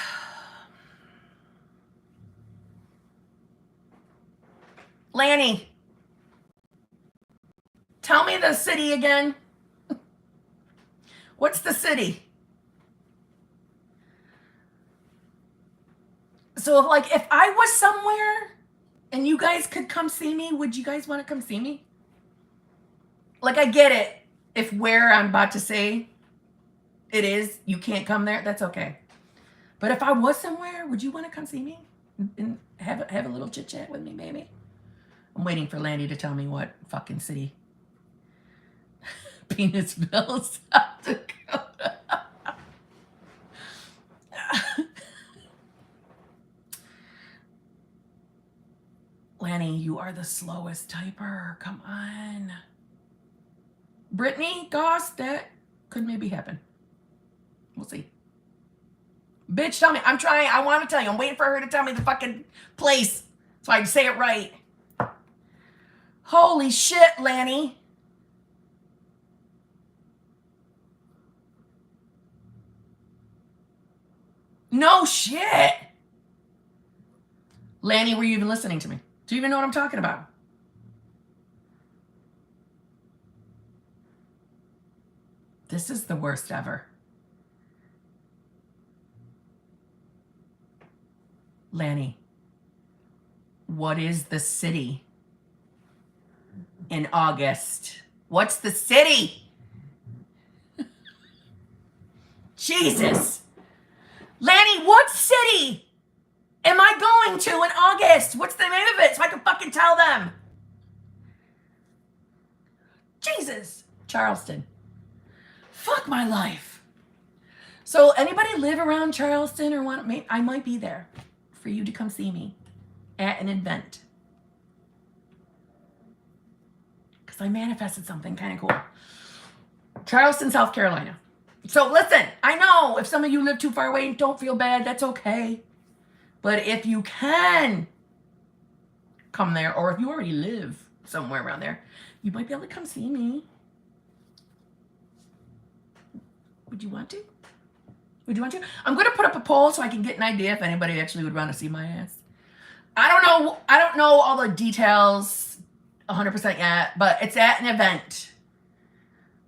Lanny, tell me the city again. What's the city? So if I was somewhere and you guys could come see me, would you guys want to come see me? Like, I get it. If where I'm about to say it is, you can't come there, that's okay. But if I was somewhere, would you want to come see me and have a little chit chat with me, baby? I'm waiting for Lanny to tell me what fucking city. Penisville, South Dakota. Lanny, you are the slowest typer. Come on. Brittany, Goss, that could maybe happen. We'll see. Bitch, tell me. I'm trying. I want to tell you. I'm waiting for her to tell me the fucking place so I can say it right. Holy shit, Lanny. No shit. Lanny, were you even listening to me? Do you even know what I'm talking about? This is the worst ever. Lanny, what is the city in August? What's the city? Jesus. Lanny, what city am I going to in August? What's the name of it so I can fucking tell them? Jesus. Charleston. Fuck my life. So anybody live around Charleston or want? I might be there for you to come see me at an event. Because I manifested something kind of cool. Charleston, South Carolina. So listen, I know if some of you live too far away, don't feel bad. That's okay. But if you can come there, or if you already live somewhere around there, you might be able to come see me. Would you want to? Would you want to? I'm going to put up a poll so I can get an idea if anybody actually would want to see my ass. I don't know all the details 100% yet, but it's at an event.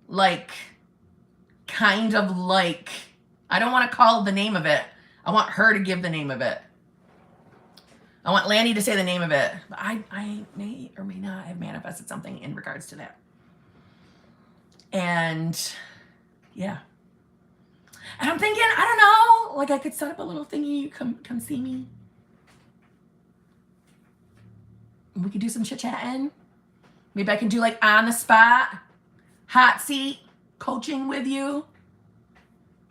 Like, kind of like, I don't want to call the name of it. I want her to give the name of it. I want Lanny to say the name of it. But I may or may not have manifested something in regards to that. And yeah. And I'm thinking, I don't know, like I could set up a little thingy, you come see me. We could do some chit-chatting. Maybe I can do like on the spot, hot seat coaching with you.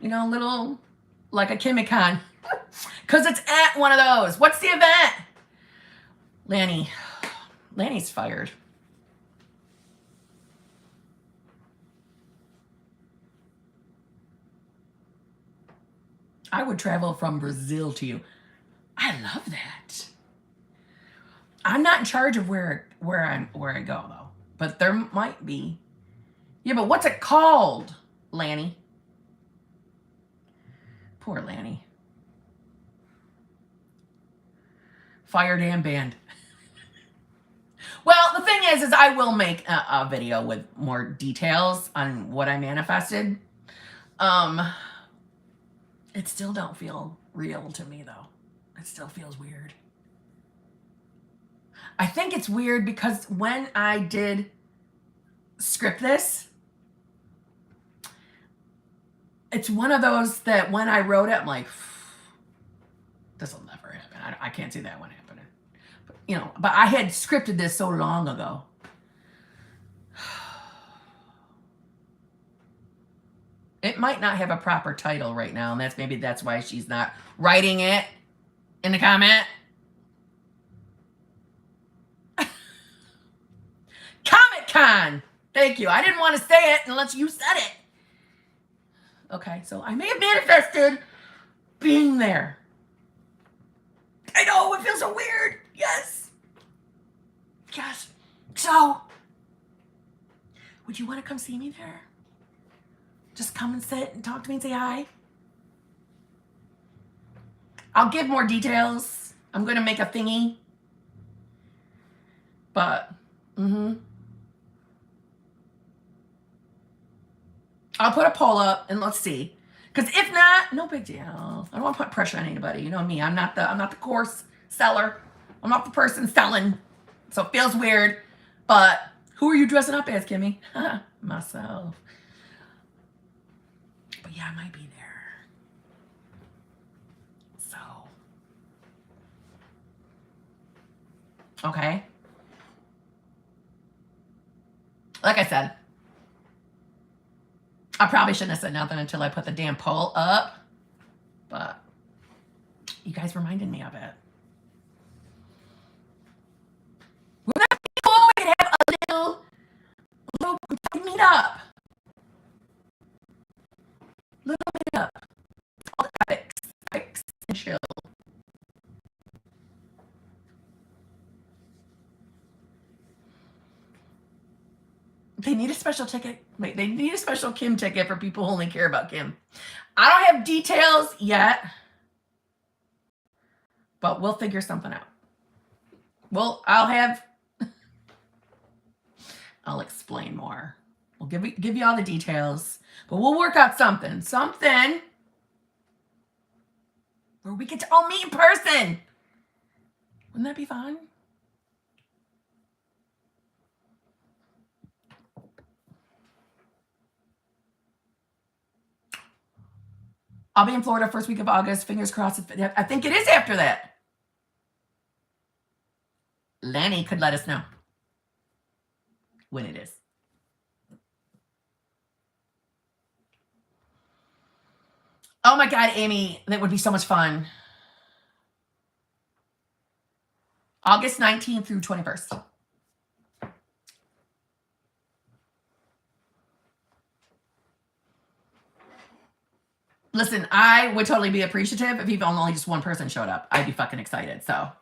You know, little, like a Kimmy-Con. Because it's at one of those. What's the event? Lanny's fired. I would travel from Brazil to you. I love that. I'm not in charge of where I go though, but there might be. Yeah, but what's it called, Lanny? Poor Lanny. Fired and banned. Well, the thing is I will make a video with more details on what I manifested. It still don't feel real to me, though. It still feels weird. I think it's weird because when I did script this, it's one of those that when I wrote it, I'm like, this will never happen. I can't see that one happening. But, you know, but I had scripted this so long ago. It might not have a proper title right now, and maybe that's why she's not writing it in the comment. Comic-Con! Thank you. I didn't want to say it unless you said it. Okay, so I may have manifested being there. I know, it feels so weird. Yes. Yes. So, would you want to come see me there? Just come and sit and talk to me and say hi. I'll give more details. I'm going to make a thingy. But, I'll put a poll up and let's see. Because if not, no big deal. I don't want to put pressure on anybody. You know me. I'm not the course seller. I'm not the person selling. So it feels weird. But who are you dressing up as, Kimmy? Myself. But yeah, I might be there. Okay? Like I said, I probably shouldn't have said nothing until I put the damn poll up, but you guys reminded me of it. Wouldn't that be cool? We could have a little meet up. Little meet up. All the epics and chill. They need a special ticket. Wait, they need a special Kim ticket for people who only care about Kim. I don't have details yet, but we'll figure something out. Well, I'll explain more. We'll give you all the details, but we'll work out something where we get to all meet in person. Wouldn't that be fun? I'll be in Florida first week of August. Fingers crossed. I think it is after that. Lanny could let us know when it is. Oh my God, Amy, that would be so much fun. August 19th through 21st. Listen, I would totally be appreciative if even only just one person showed up. I'd be fucking excited, so.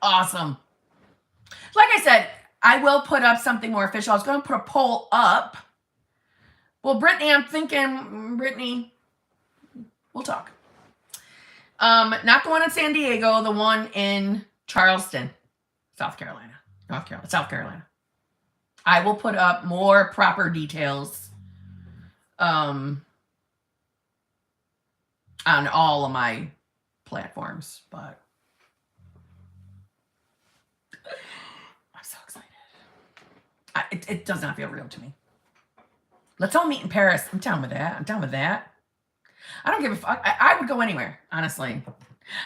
Awesome. Like I said, I will put up something more official. I was going to put a poll up. Well, Brittany, I'm thinking, Brittany, we'll talk. Not the one in San Diego, the one in Charleston, South Carolina. South Carolina. I will put up more proper details on all of my platforms, but I'm so excited. It does not feel real to me. Let's all meet in Paris. I'm down with that. I don't give a fuck. I would go anywhere, honestly.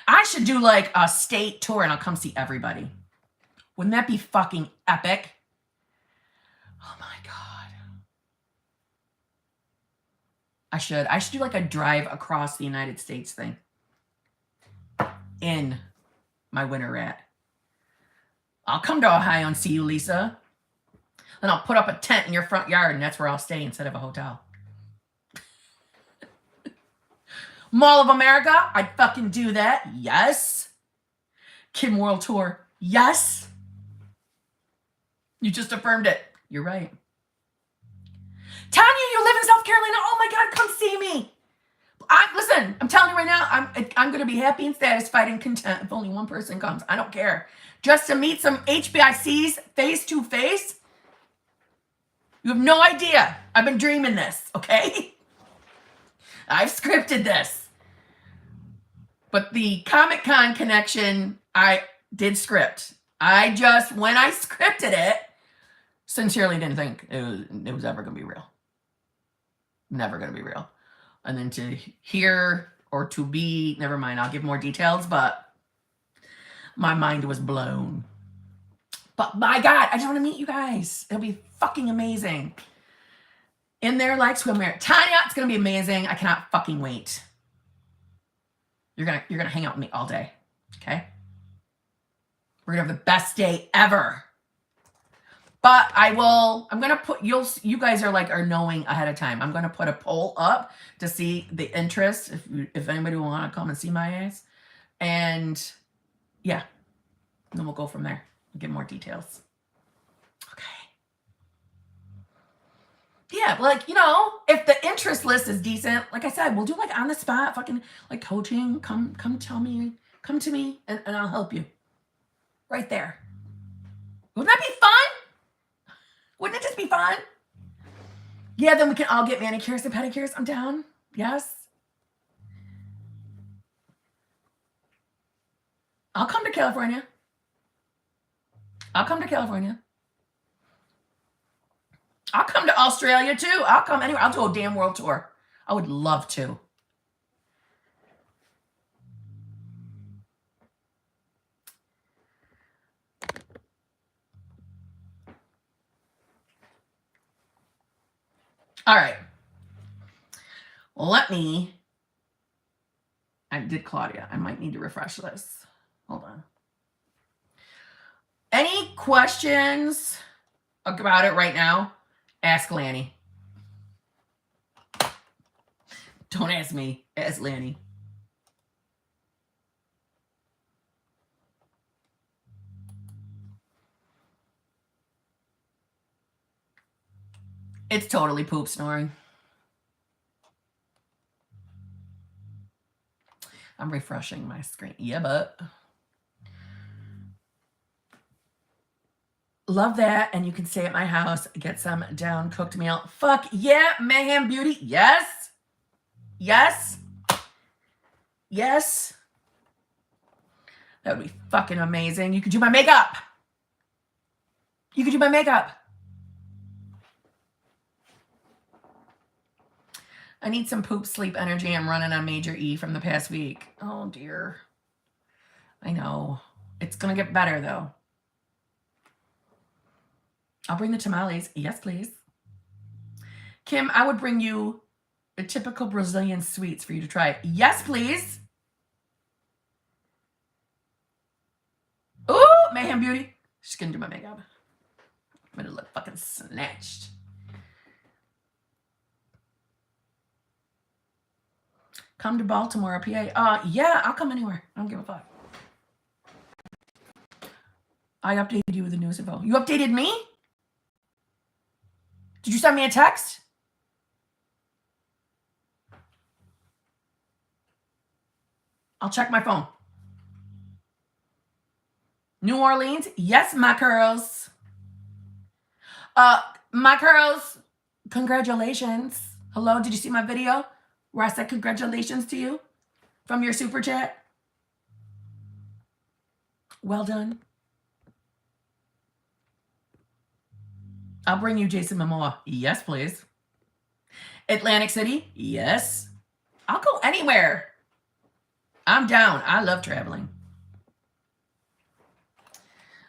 I should do like a state tour and I'll come see everybody. Wouldn't that be fucking epic? Oh my God. I should do like a drive across the United States thing in my winter rat. I'll come to Ohio and see you, Lisa. Then I'll put up a tent in your front yard and that's where I'll stay instead of a hotel. Mall of America, I'd fucking do that. Yes. Kim World Tour. Yes. You just affirmed it. You're right. Tanya, you live in South Carolina. Oh my God, come see me. Listen, I'm telling you right now, I'm going to be happy and satisfied and content if only one person comes. I don't care. Just to meet some HBICs face to face. You have no idea. I've been dreaming this, okay? I've scripted this. But the Comic-Con connection, I did script. When I scripted it, sincerely didn't think it was ever going to be real. Never going to be real. And then to hear or to be, never mind, I'll give more details, but my mind was blown. But my God, I just want to meet you guys. It'll be fucking amazing. In there like swimwear. Tanya, it's going to be amazing. I cannot fucking wait. You're gonna hang out with me all day, okay? We're gonna have the best day ever. But I'm gonna put, you guys are knowing ahead of time. I'm gonna put a poll up to see the interest, if anybody will wanna come and see my ass. And yeah, and then we'll go from there and get more details. Okay. Yeah, if the interest list is decent, like I said, we'll do like on the spot, fucking like coaching. Come to me, and I'll help you. Right there. Wouldn't that be fun? Wouldn't it just be fun? Yeah, then we can all get manicures and pedicures. I'm down. Yes. I'll come to California. I'll come to Australia too. I'll come anywhere. I'll do a damn world tour. I would love to. All right. Let me. I did Claudia. I might need to refresh this. Hold on. Any questions about it right now? Ask Lanny. Don't ask me. Ask Lanny. It's totally poop snoring. I'm refreshing my screen. Yeah, but love that. And you can stay at my house, get some down cooked meal. Fuck yeah, Mayhem Beauty. Yes. Yes. Yes. That would be fucking amazing. You could do my makeup. You could do my makeup. I need some poop sleep energy. I'm running on Major E from the past week. Oh, dear. I know. It's going to get better, though. I'll bring the tamales. Yes, please. Kim, I would bring you the typical Brazilian sweets for you to try. Yes, please. Ooh, Mayhem Beauty. She's going to do my makeup. I'm going to look fucking snatched. Come to Baltimore, PA. Yeah, I'll come anywhere. I don't give a fuck. I updated you with the news info. You updated me? Did you send me a text? I'll check my phone. New Orleans? Yes, my curls. My curls, congratulations. Hello, did you see my video where I said congratulations to you from your super chat? Well done. I'll bring you Jason Momoa. Yes, please. Atlantic City? Yes. I'll go anywhere. I'm down. I love traveling.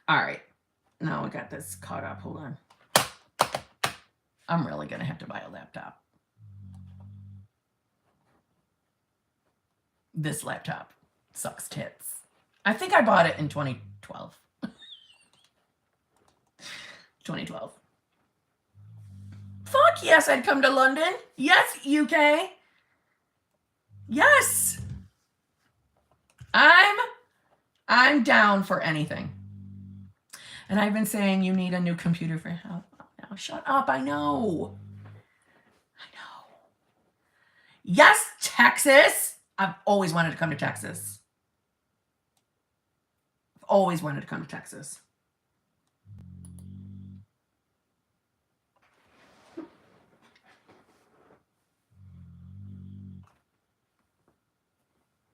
All right. Now we got this caught up. Hold on. I'm really going to have to buy a laptop. This laptop sucks tits. I think I bought it in 2012. 2012. Fuck yes, I'd come to London. Yes, UK. Yes. I'm down for anything. And I've been saying you need a new computer for help. Now shut up. I know. Yes, Texas. I've always wanted to come to Texas. I've always wanted to come to Texas.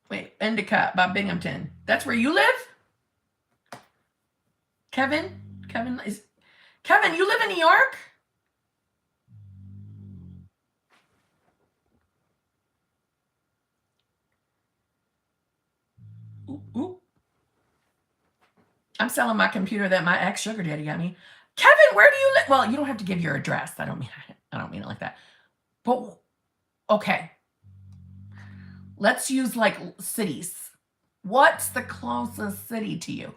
Wait, Endicott by Binghamton. That's where you live? Kevin, you live in New York? Ooh. I'm selling my computer that my ex sugar daddy got me. Kevin, where do you live? Well, you don't have to give your address. I don't mean it like that. But okay. Let's use like cities. What's the closest city to you?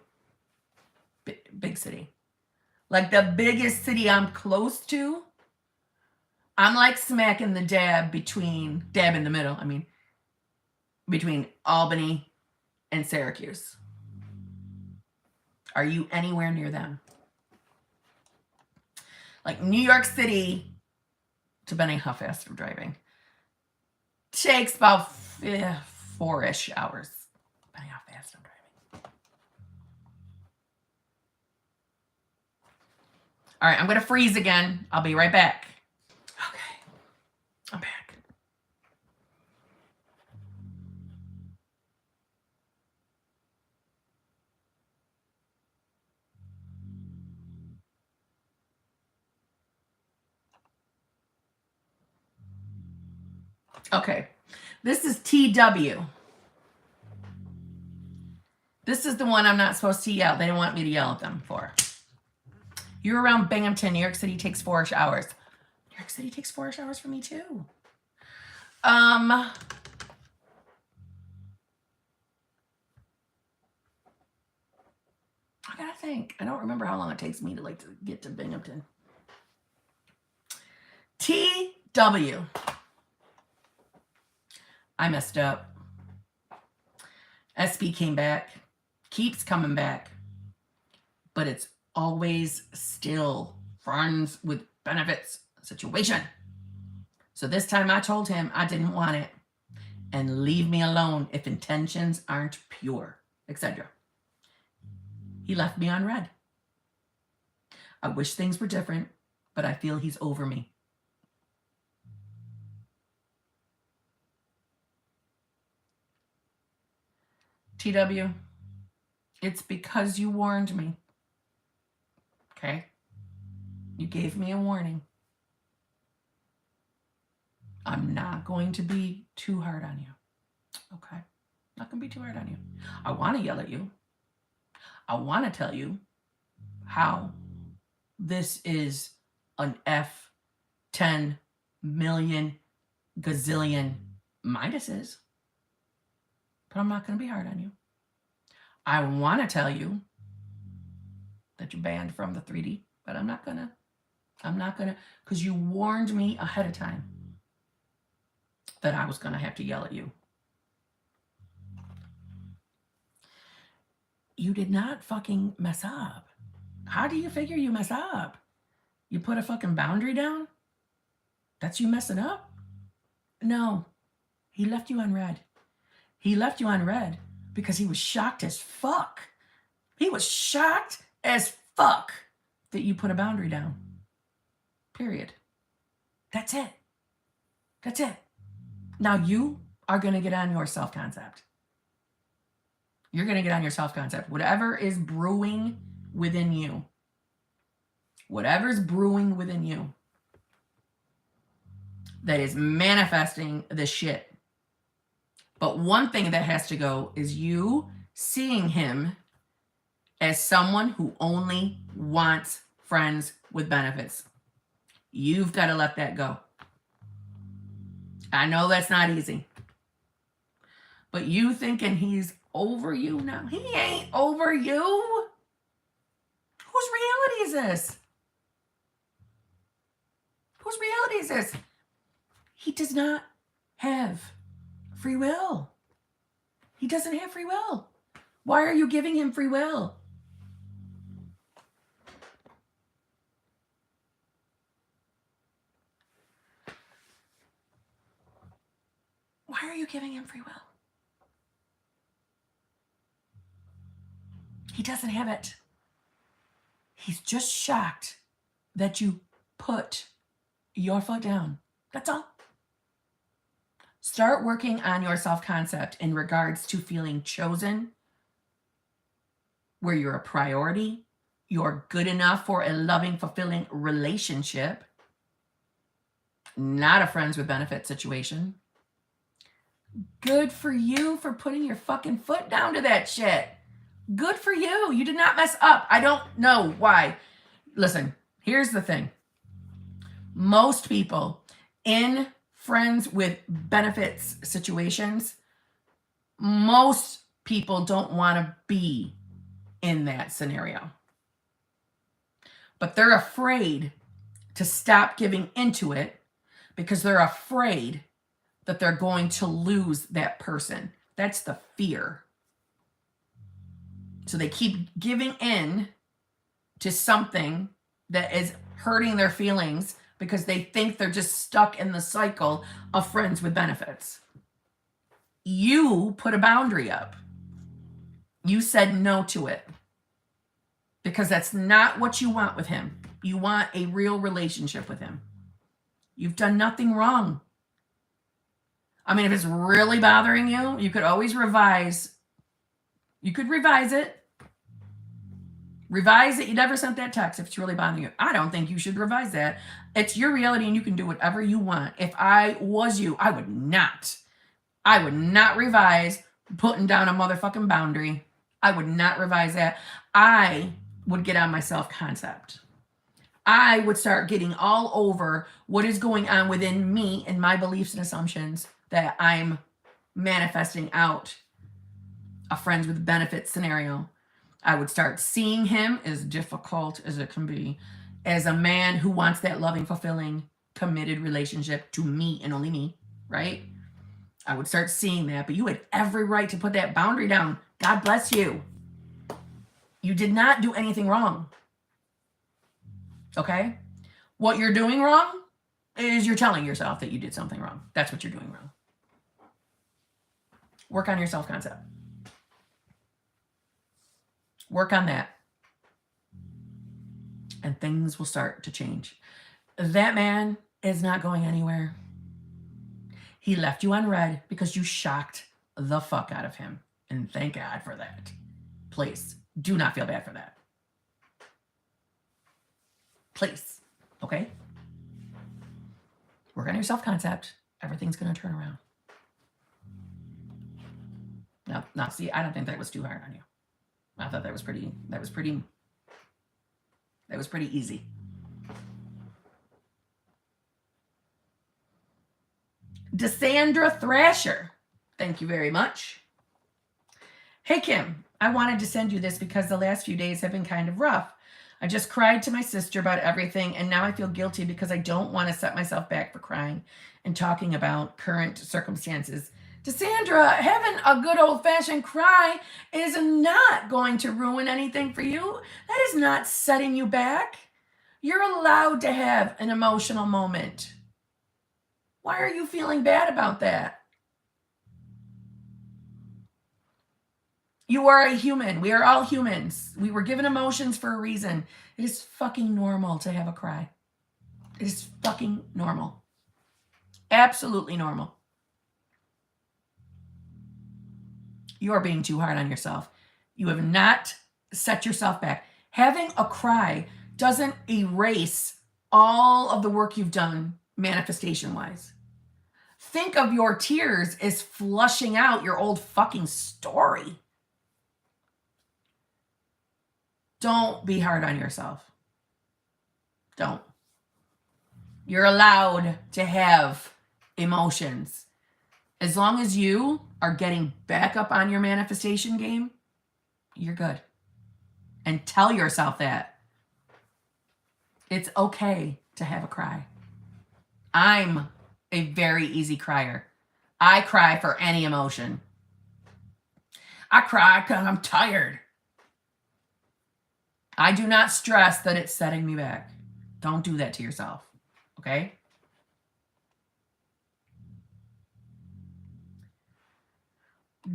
Big city. Like the biggest city I'm close to. I'm like smack in the dab in the middle. I mean, between Albany and Syracuse. Are you anywhere near them? Like New York City, depending how fast I'm driving, takes about 4-ish hours, depending how fast I'm driving. All right, I'm going to freeze again. I'll be right back. Okay, I'm back. Okay. This is TW. This is the one I'm not supposed to yell. They didn't want me to yell at them for. You're around Binghamton. New York City takes 4 hours. New York City takes 4 hours for me too. I gotta think. I don't remember how long it takes me to get to Binghamton. TW. I messed up. SP came back, keeps coming back, but it's always still friends with benefits situation. So this time I told him I didn't want it and leave me alone if intentions aren't pure, etc. He left me on red. I wish things were different, but I feel he's over me. TW, it's because you warned me. Okay? You gave me a warning. I'm not going to be too hard on you. Okay? Not going to be too hard on you. I want to yell at you. I want to tell you how this is an F 10 million gazillion Midases. But I'm not going to be hard on you. I want to tell you that you're banned from the 3D, but I'm not going to, because you warned me ahead of time that I was going to have to yell at you. You did not fucking mess up. How do you figure you mess up? You put a fucking boundary down? That's you messing up? No. He left you on red. He left you on red because he was shocked as fuck. He was shocked as fuck that you put a boundary down. Period. That's it. That's it. Now you are going to get on your self-concept. You're going to get on your self-concept. Whatever is brewing within you. Whatever's brewing within you that is manifesting the shit. But one thing that has to go is you seeing him as someone who only wants friends with benefits. You've got to let that go. I know that's not easy. But you thinking he's over you now? He ain't over you. Whose reality is this? Whose reality is this? He does not have free will. He doesn't have free will. Why are you giving him free will? Why are you giving him free will? He doesn't have it. He's just shocked that you put your foot down. That's all. Start working on your self-concept in regards to feeling chosen, where you're a priority, you're good enough for a loving, fulfilling relationship, not a friends with benefits situation. Good for you for putting your fucking foot down to that shit. Good for you. You did not mess up. I don't know why. Listen, here's the thing. Most people in friends with benefits situations, most people don't want to be in that scenario. But they're afraid to stop giving into it because they're afraid that they're going to lose that person. That's the fear. So they keep giving in to something that is hurting their feelings because they think they're just stuck in the cycle of friends with benefits. You put a boundary up. You said no to it because that's not what you want with him. You want a real relationship with him. You've done nothing wrong. I mean, if it's really bothering you, you could always revise. You could revise it. Revise it. You never sent that text if it's really bothering you. I don't think you should revise that. It's your reality and you can do whatever you want. If I was you, I would not revise putting down a motherfucking boundary. I would not revise that. I would get on my self-concept. I would start getting all over what is going on within me and my beliefs and assumptions that I'm manifesting out a friends with benefits scenario. I would start seeing him, as difficult as it can be, as a man who wants that loving, fulfilling, committed relationship to me and only me, right? I would start seeing that, but you had every right to put that boundary down. God bless you. You did not do anything wrong. Okay? What you're doing wrong is you're telling yourself that you did something wrong. That's what you're doing wrong. Work on your self-concept. Work on that. And things will start to change. That man is not going anywhere. He left you on red because you shocked the fuck out of him. And thank God for that. Please, do not feel bad for that. Please, okay? Work on your self-concept. Everything's going to turn around. Now, see, I don't think that was too hard on you. I thought that was pretty easy. Desandra Thrasher, thank you very much. Hey, Kim, I wanted to send you this because the last few days have been kind of rough. I just cried to my sister about everything, and now I feel guilty because I don't want to set myself back for crying and talking about current circumstances. Desandra, having a good old-fashioned cry is not going to ruin anything for you. That is not setting you back. You're allowed to have an emotional moment. Why are you feeling bad about that? You are a human. We are all humans. We were given emotions for a reason. It is fucking normal to have a cry. It is fucking normal. Absolutely normal. You are being too hard on yourself. You have not set yourself back. Having a cry doesn't erase all of the work you've done manifestation-wise. Think of your tears as flushing out your old fucking story. Don't be hard on yourself. Don't. You're allowed to have emotions. As long as you are getting back up on your manifestation game, you're good. And tell yourself that. It's okay to have a cry. I'm a very easy crier. I cry for any emotion. I cry because I'm tired. I do not stress that it's setting me back. Don't do that to yourself, okay?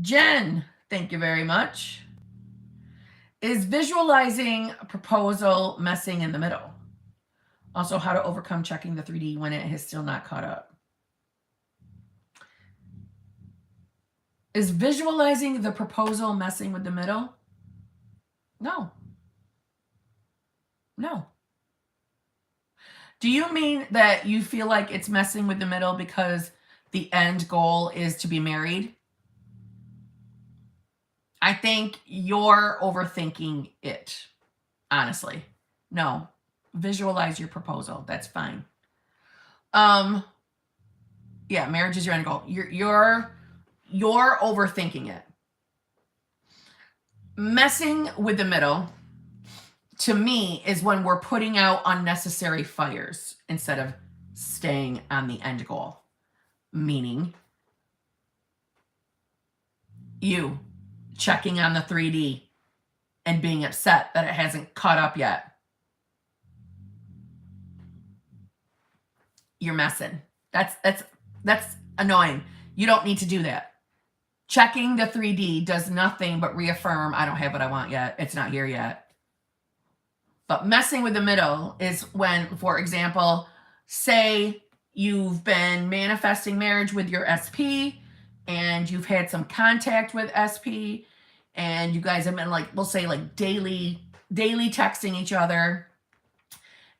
Jen, thank you very much. Is visualizing a proposal messing in the middle? Also, how to overcome checking the 3D when it has still not caught up. Is visualizing the proposal messing with the middle? No. No. Do you mean that you feel like it's messing with the middle because the end goal is to be married? I think you're overthinking it, honestly. No. Visualize your proposal. That's fine. Yeah, marriage is your end goal. You're overthinking it. Messing with the middle, to me, is when we're putting out unnecessary fires instead of staying on the end goal. Meaning, you checking on the 3D and being upset that it hasn't caught up yet. You're messing. That's annoying. You don't need to do that. Checking the 3D does nothing but reaffirm, I don't have what I want yet. It's not here yet. But messing with the middle is when, for example, say you've been manifesting marriage with your SP and you've had some contact with SP and you guys have been like, we'll say like daily daily texting each other,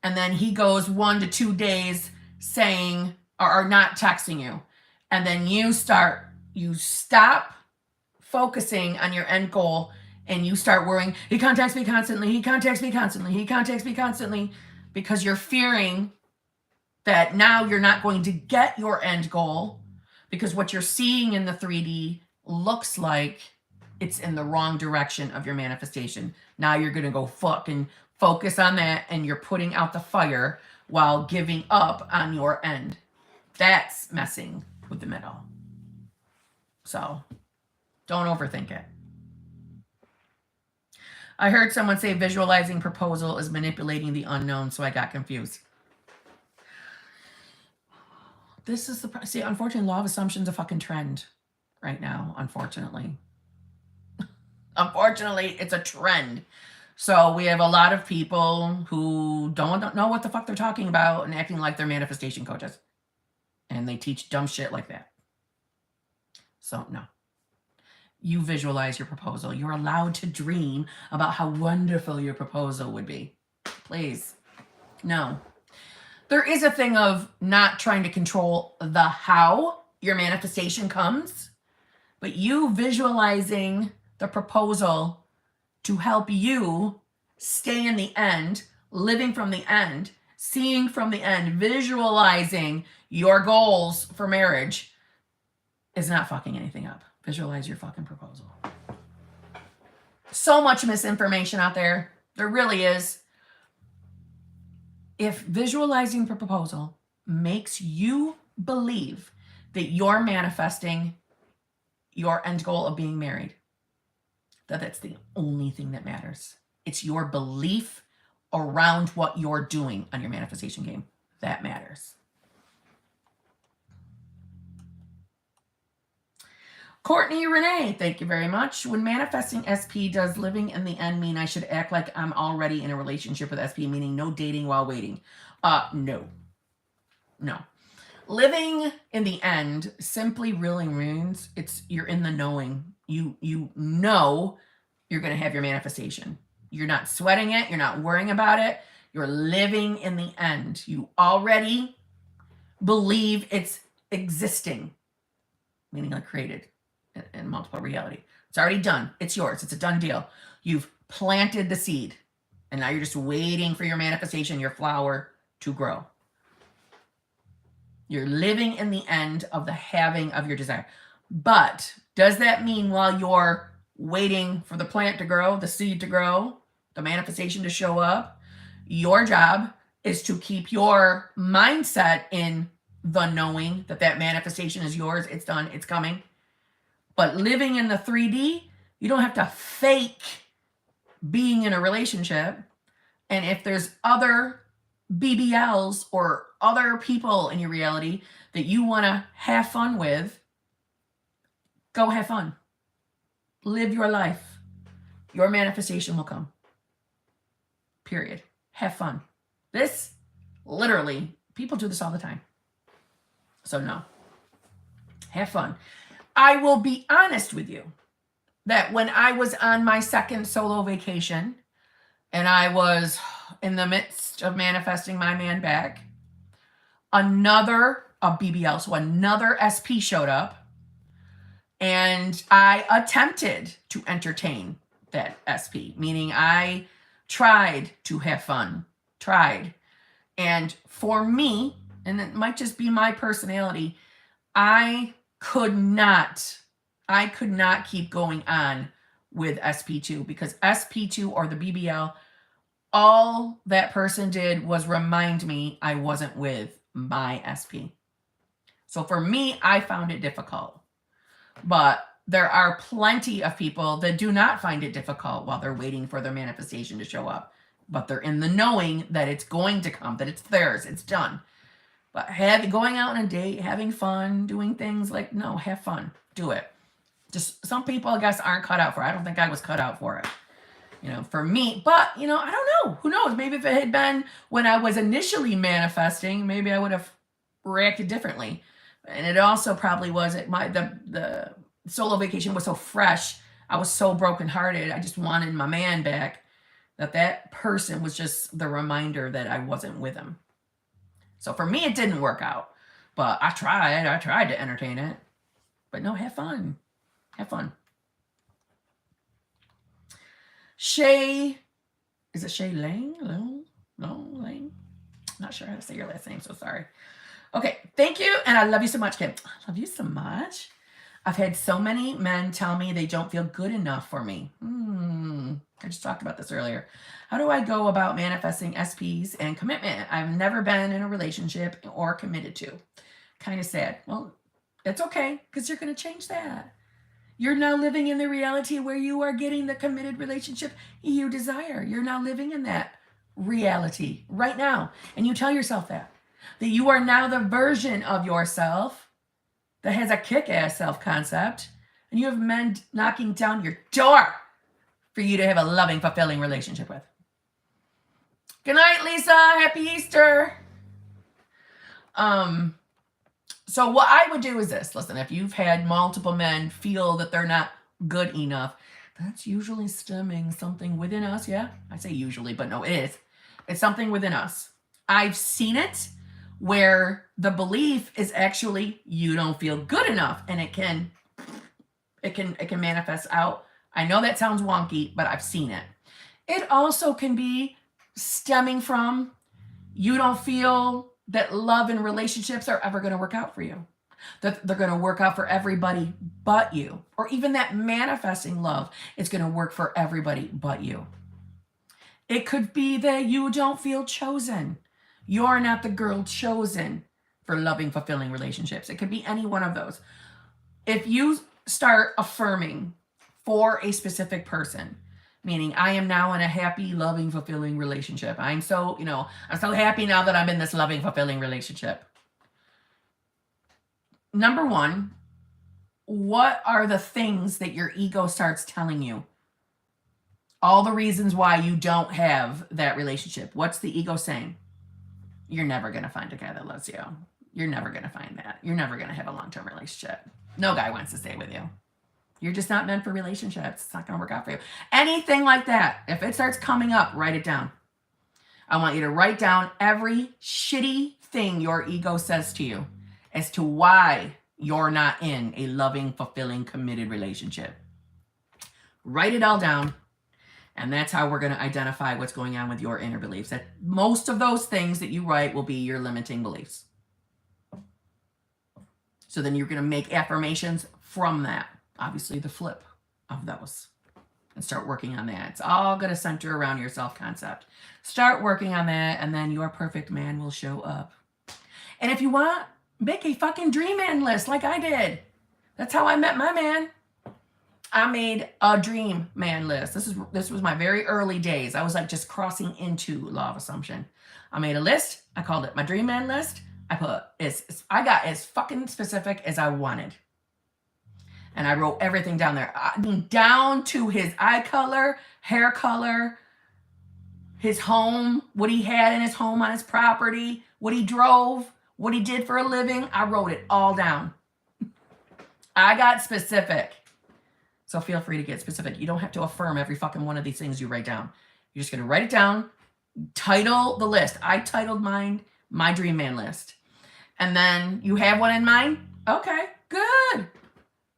and then he goes 1 to 2 days saying, or not texting you, and then you stop focusing on your end goal, and you start worrying, he contacts me constantly, he contacts me constantly, he contacts me constantly, because you're fearing that now you're not going to get your end goal, because what you're seeing in the 3D looks like it's in the wrong direction of your manifestation. Now you're going to go fucking focus on that, and you're putting out the fire while giving up on your end. That's messing with the middle. So don't overthink it. I heard someone say visualizing proposal is manipulating the unknown, so I got confused. This is the... See, unfortunately, law of assumption is a fucking trend right now, unfortunately. Unfortunately, it's a trend. So we have a lot of people who don't know what the fuck they're talking about and acting like they're manifestation coaches. And they teach dumb shit like that. So, no. You visualize your proposal. You're allowed to dream about how wonderful your proposal would be. Please. No. There is a thing of not trying to control the how your manifestation comes, but you visualizing the proposal to help you stay in the end, living from the end, seeing from the end, visualizing your goals for marriage is not fucking anything up. Visualize your fucking proposal. So much misinformation out there. There really is. If visualizing the proposal makes you believe that you're manifesting your end goal of being married, that's the only thing that matters. It's your belief around what you're doing on your manifestation game. That matters. Courtney Renee, thank you very much. When manifesting SP, does living in the end mean I should act like I'm already in a relationship with SP, meaning no dating while waiting? No. No. Living in the end simply really means you're in the knowing. You know you're going to have your manifestation. You're not sweating it. You're not worrying about it. You're living in the end. You already believe it's existing, meaning like created in multiple reality. It's already done. It's yours. It's a done deal. You've planted the seed, and now you're just waiting for your manifestation, your flower, to grow. You're living in the end of the having of your desire. But does that mean while you're waiting for the plant to grow, the seed to grow, the manifestation to show up, your job is to keep your mindset in the knowing that that manifestation is yours, it's done, it's coming. But living in the 3D, you don't have to fake being in a relationship. And if there's other BBLs or other people in your reality that you want to have fun with, go have fun. Live your life. Your manifestation will come. Period. Have fun. This, literally, people do this all the time. So no. Have fun. I will be honest with you that when I was on my second solo vacation and I was in the midst of manifesting my man back, a BBL, so another SP showed up, and I attempted to entertain that SP, meaning I tried to have fun, And for me, and it might just be my personality, I could not keep going on with SP2, because SP2 or the BBL, all that person did was remind me I wasn't with my SP. So for me, I found it difficult. But there are plenty of people that do not find it difficult while they're waiting for their manifestation to show up. But they're in the knowing that it's going to come, that it's theirs, it's done. But going out on a date, having fun, doing things like, no, have fun, do it. Just some people, I guess, aren't cut out for it. I don't think I was cut out for it. For me, but, I don't know. Who knows? Maybe if it had been when I was initially manifesting, maybe I would have reacted differently. And it also probably was the solo vacation was so fresh. I was so brokenhearted. I just wanted my man back That person was just the reminder that I wasn't with him. So for me, it didn't work out. But I tried to entertain it. But no, have fun. Have fun. Shay, is it Shay Lang? Lang? Not sure how to say your last name, so sorry. Okay, thank you, and I love you so much, Kim. I love you so much. I've had so many men tell me they don't feel good enough for me. I just talked about this earlier. How do I go about manifesting SPs and commitment? I've never been in a relationship or committed to. Kind of sad. Well, it's okay, because you're going to change that. You're now living in the reality where you are getting the committed relationship you desire. You're now living in that reality right now. And you tell yourself that you are now the version of yourself that has a kick-ass self-concept, and you have men knocking down your door for you to have a loving, fulfilling relationship with. Good night, Lisa. Happy Easter. So what I would do is this. Listen, if you've had multiple men feel that they're not good enough, that's usually stemming something within us. Yeah, I say usually, but no, it is. It's something within us. I've seen it where the belief is actually you don't feel good enough, and it can manifest out. I know that sounds wonky, but I've seen it. It also can be stemming from you don't feel that love and relationships are ever going to work out for you, that they're going to work out for everybody but you, or even that manifesting love is going to work for everybody but you. It could be that you don't feel chosen. You're not the girl chosen for loving, fulfilling relationships. It could be any one of those. If you start affirming for a specific person, meaning I am now in a happy, loving, fulfilling relationship. I'm so happy now that I'm in this loving, fulfilling relationship. Number one, what are the things that your ego starts telling you? All the reasons why you don't have that relationship. What's the ego saying? You're never going to find a guy that loves you. You're never going to find that. You're never going to have a long-term relationship. No guy wants to stay with you. You're just not meant for relationships. It's not going to work out for you. Anything like that, if it starts coming up, write it down. I want you to write down every shitty thing your ego says to you as to why you're not in a loving, fulfilling, committed relationship. Write it all down. And that's how we're going to identify what's going on with your inner beliefs. That most of those things that you write will be your limiting beliefs. So then you're going to make affirmations from that. Obviously, the flip of those. And start working on that. It's all going to center around your self-concept. Start working on that, and then your perfect man will show up. And if you want, make a fucking dream man list like I did. That's how I met my man. I made a dream man list. This was my very early days. I was like just crossing into law of assumption. I made a list. I called it my dream man list. I got as fucking specific as I wanted. And I wrote everything down there. I mean, down to his eye color, hair color, his home, what he had in his home on his property, what he drove, what he did for a living. I wrote it all down. I got specific. So feel free to get specific. You don't have to affirm every fucking one of these things you write down. You're just going to write it down, title the list. I titled mine, my dream man list. And then you have one in mind? Okay, good.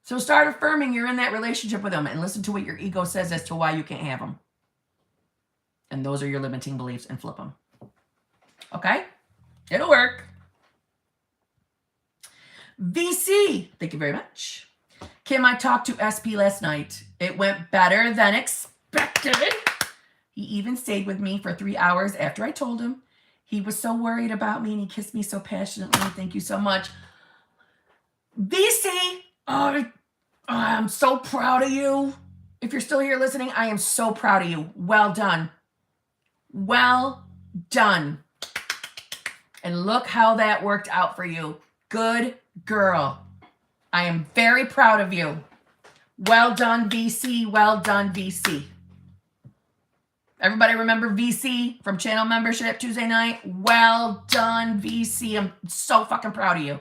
So start affirming you're in that relationship with them and listen to what your ego says as to why you can't have them. And those are your limiting beliefs, and flip them. Okay? It'll work. VC, thank you very much. Kim, I talked to SP last night. It went better than expected. He even stayed with me for 3 hours after I told him. He was so worried about me and he kissed me so passionately. Thank you so much. VC, I'm so proud of you. If you're still here listening, I am so proud of you. Well done. Well done. And look how that worked out for you. Good girl. I am very proud of you. Well done, VC. Well done, VC. Everybody remember VC from channel membership Tuesday night? Well done, VC. I'm so fucking proud of you.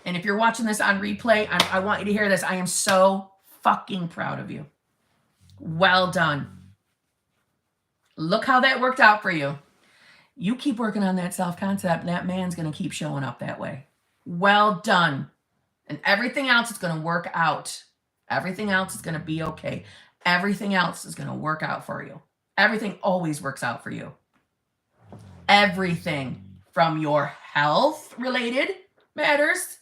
And if you're watching this on replay, I want you to hear this. I am so fucking proud of you. Well done. Look how that worked out for you. You keep working on that self-concept, and that man's going to keep showing up that way. Well done. And everything else is going to work out. Everything else is going to be okay. Everything else is going to work out for you. Everything always works out for you. Everything from your health-related matters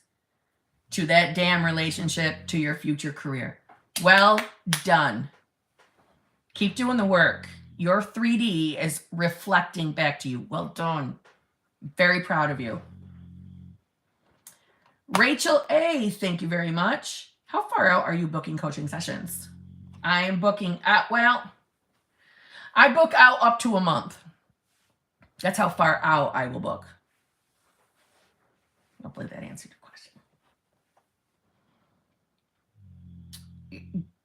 to that damn relationship to your future career. Well done. Keep doing the work. Your 3D is reflecting back to you. Well done. Very proud of you. Rachel A, thank you very much. How far out are you booking coaching sessions? I am booking out, well, I book out up to a month. That's how far out I will book. Hopefully that answered your question.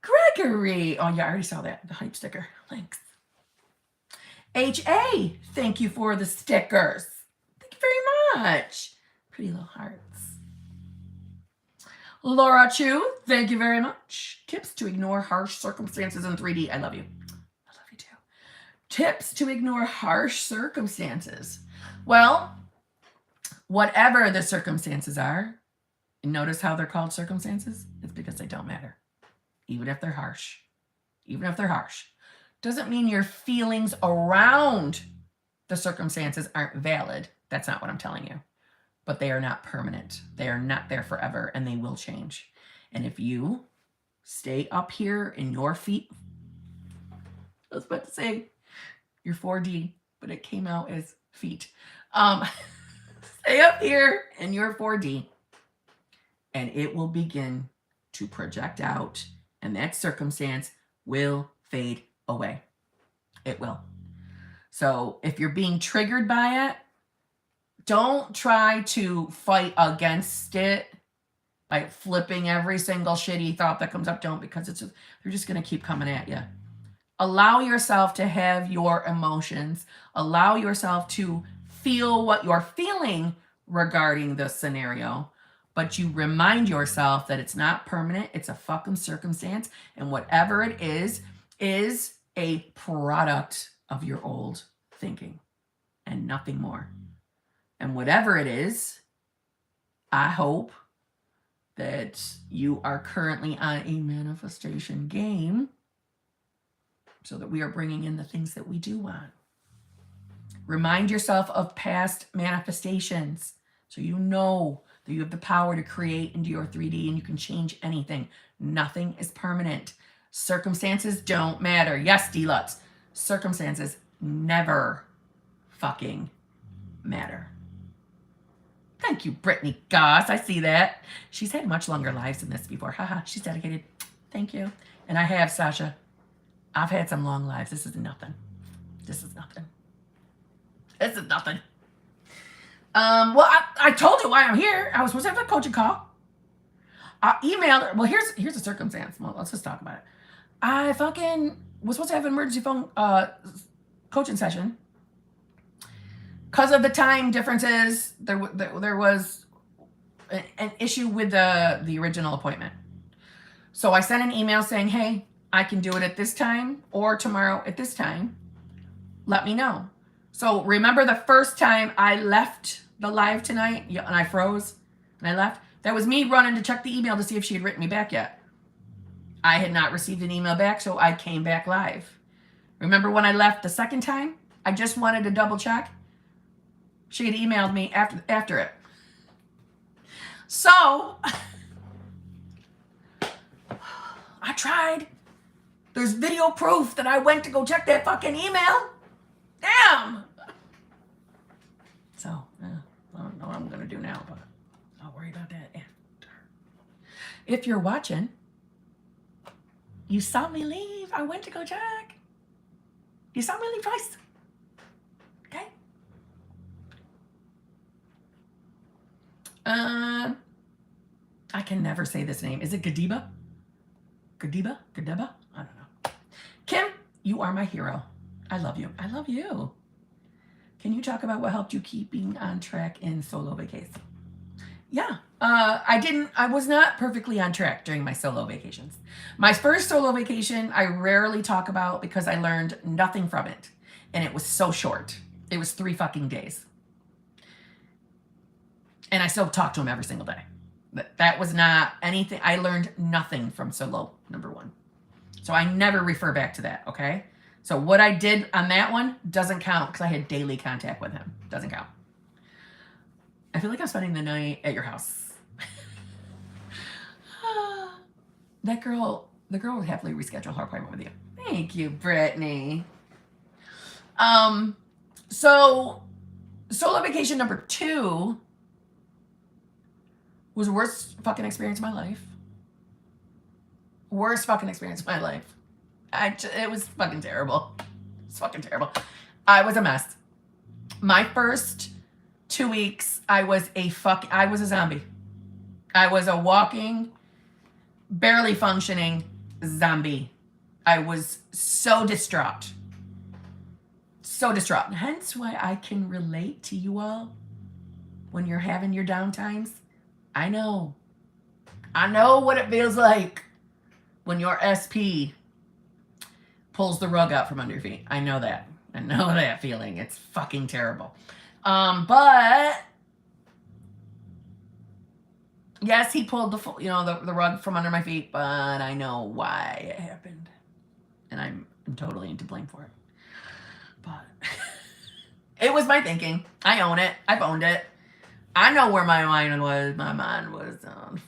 Gregory. Oh, yeah, I already saw that. The hype sticker. Thanks. HA, thank you for the stickers. Thank you very much. Pretty little hearts. Laura Chu, thank you very much. Tips to ignore harsh circumstances in 3D. I love you. I love you too. Tips to ignore harsh circumstances. Well, whatever the circumstances are, notice how they're called circumstances? It's because they don't matter. Even if they're harsh. Even if they're harsh. Doesn't mean your feelings around the circumstances aren't valid. That's not what I'm telling you. But they are not permanent. They are not there forever, and they will change. And if you stay up here in your feet, I was about to say your 4D, but it came out as feet. Stay up here in your 4D, and it will begin to project out, and that circumstance will fade away. It will. So if you're being triggered by it, don't try to fight against it by flipping every single shitty thought that comes up. Don't, because they're just going to keep coming at you. Allow yourself to have your emotions. Allow yourself to feel what you're feeling regarding this scenario. But you remind yourself that it's not permanent. It's a fucking circumstance. And whatever it is a product of your old thinking and nothing more. And whatever it is, I hope that you are currently on a manifestation game so that we are bringing in the things that we do want. Remind yourself of past manifestations so you know that you have the power to create into your 3D and you can change anything. Nothing is permanent. Circumstances don't matter. Yes, Deluxe. Circumstances never fucking matter. Thank you, Brittany Goss. I see that. She's had much longer lives than this before. Haha, she's dedicated. Thank you. And I have, Sasha. I've had some long lives. This is nothing. This is nothing. This is nothing. Well, I told you why I'm here. I was supposed to have a coaching call. I emailed her. Well, here's the circumstance. Well, let's just talk about it. I fucking was supposed to have an emergency phone coaching session. Because of the time differences, there was an issue with the original appointment. So I sent an email saying, hey, I can do it at this time or tomorrow at this time. Let me know. So remember the first time I left the live tonight and I froze and I left? That was me running to check the email to see if she had written me back yet. I had not received an email back, so I came back live. Remember when I left the second time? I just wanted to double check. She had emailed me after it. So, I tried. There's video proof that I went to go check that fucking email. Damn. So, I don't know what I'm going to do now, but I'll worry about that after. If you're watching, you saw me leave. I went to go check. You saw me leave twice. Okay? I can never say this name. Is it Gadiba? Gadiba? Gadeba? I don't know. Kim, you are my hero. I love you. I love you. Can you talk about what helped you keeping on track in solo vacation? yeah. I was not perfectly on track during my solo vacations. My first solo vacation, I rarely talk about because I learned nothing from it. And it was so short. It was 3 fucking days. And I still talk to him every single day. That was not anything. I learned nothing from solo number 1. So I never refer back to that, okay? So what I did on that one doesn't count because I had daily contact with him. Doesn't count. I feel like I'm spending the night at your house. The girl would happily reschedule her appointment with you. Thank you, Brittany. So solo vacation number 2 was the worst fucking experience of my life. Worst fucking experience of my life. It was fucking terrible. It's fucking terrible. I was a mess. My first 2 weeks, I was a zombie. I was a walking, barely functioning zombie. I was so distraught. So distraught. Hence why I can relate to you all when you're having your down times. I know what it feels like when your SP pulls the rug out from under your feet. I know that. I know that feeling. It's fucking terrible. But yes, he pulled the rug from under my feet, but I know why it happened. And I'm totally to blame for it. But it was my thinking. I own it. I've owned it. I know where my mind was. My mind was on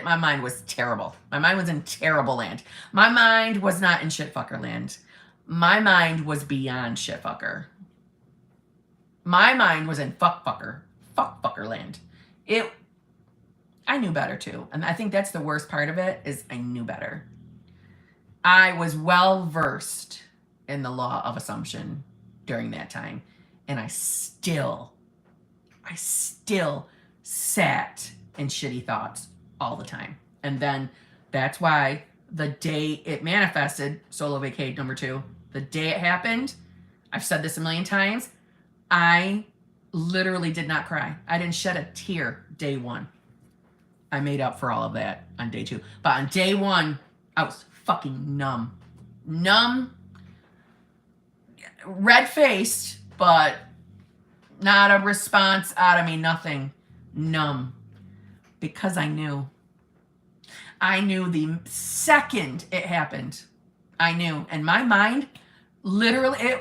my mind was terrible. My mind was in terrible land. My mind was not in shitfucker land. My mind was beyond shitfucker. My mind was in fuckfucker land. I knew better too. And I think that's the worst part of it is I knew better. I was well versed in the law of assumption during that time. And I still sat in shitty thoughts all the time. And then that's why the day it manifested, solo vacate number 2, the day it happened, I've said this a million times, I literally did not cry. I didn't shed a tear day 1. I made up for all of that on day 2. But on day 1, I was fucking numb. Numb, red-faced, but not a response out of me, nothing. Numb. Because I knew. I knew the second it happened. I knew. And my mind, literally,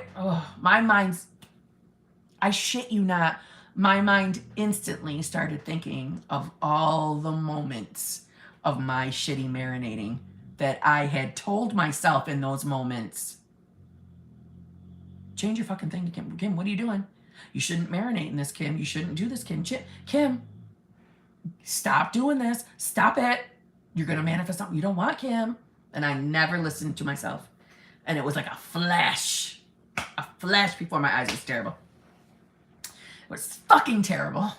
I shit you not, my mind instantly started thinking of all the moments of my shitty marinating that I had told myself in those moments. Change your fucking thing to Kim. Kim, what are you doing? You shouldn't marinate in this, Kim. You shouldn't do this, Kim. Kim, stop doing this. Stop it. You're going to manifest something you don't want, Kim. And I never listened to myself. And it was like a flash before my eyes. It was terrible. It was fucking terrible.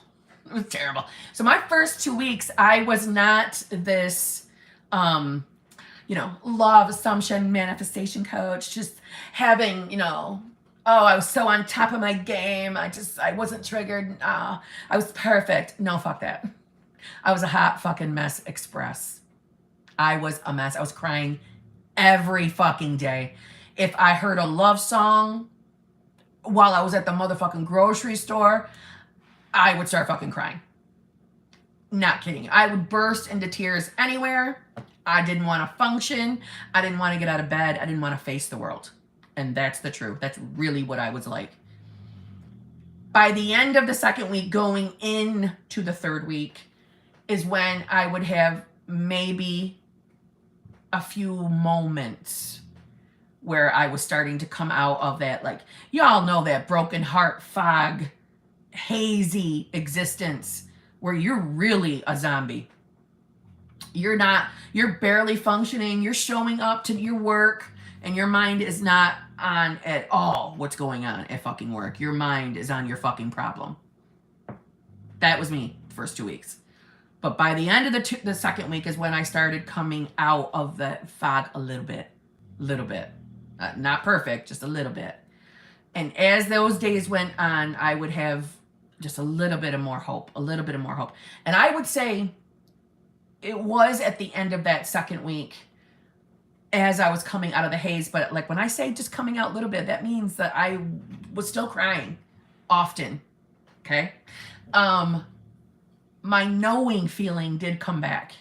It was terrible. So my first 2 weeks, I was not this, law of assumption, manifestation coach, just having, I was so on top of my game. I wasn't triggered. I was perfect. No, fuck that. I was a hot fucking mess express. I was a mess. I was crying every fucking day. If I heard a love song while I was at the motherfucking grocery store, I would start fucking crying. Not kidding. I would burst into tears anywhere. I didn't want to function. I didn't want to get out of bed. I didn't want to face the world. And that's the truth. That's really what I was like. By the end of the second week, going into the third week, is when I would have maybe a few moments where I was starting to come out of that, like, y'all know that broken heart fog, hazy existence where you're really a zombie. You're barely functioning. You're showing up to your work and your mind is not on at all what's going on at fucking work. Your mind is on your fucking problem. That was me the first 2 weeks. But by the end of the second week is when I started coming out of that fog a little bit. Not perfect, just a little bit. And as those days went on, I would have just a little bit of more hope, a little bit of more hope. And I would say it was at the end of that second week as I was coming out of the haze. But like when I say just coming out a little bit, that means that I was still crying often. Okay. My knowing feeling did come back.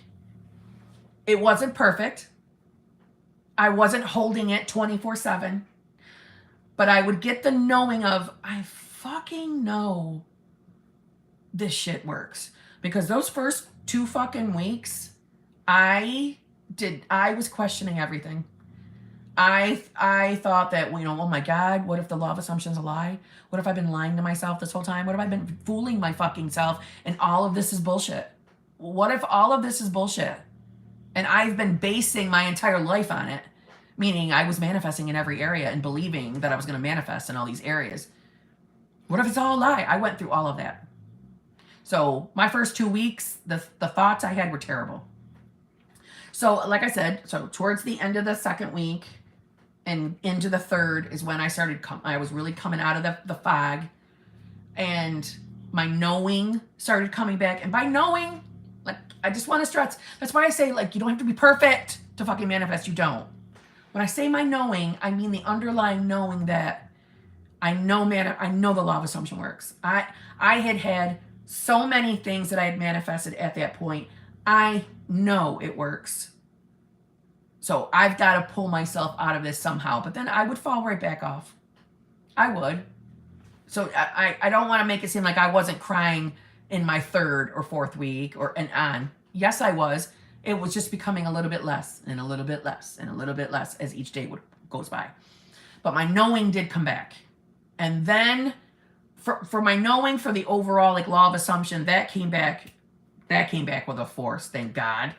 It wasn't perfect. I wasn't holding it 24/7, but I would get the knowing of, I fucking know this shit works. Because those first 2 fucking weeks, I was questioning everything. I thought that, you know, oh my God, what if the law of assumption is a lie? What if I've been lying to myself this whole time? What if I've been fooling my fucking self and all of this is bullshit? What if all of this is bullshit? And I've been basing my entire life on it, meaning I was manifesting in every area and believing that I was going to manifest in all these areas. What if it's all a lie? I went through all of that. So my first 2 weeks, the thoughts I had were terrible. So like I said, so towards the end of the second week and into the third is when I started, I was really coming out of the fog, and my knowing started coming back. And by knowing, like, I just want to stress, that's why I say, like, you don't have to be perfect to fucking manifest. You don't. When I say my knowing, I mean the underlying knowing that I know, I know the law of assumption works. I had so many things that I had manifested at that point. I know it works. So I've got to pull myself out of this somehow. But then I would fall right back off. I would. So I don't want to make it seem like I wasn't crying in my third or fourth week and on. Yes, I was. It was just becoming a little bit less and a little bit less and a little bit less as each day goes by. But my knowing did come back. And then for my knowing, for the overall like law of assumption, that came back with a force, thank God.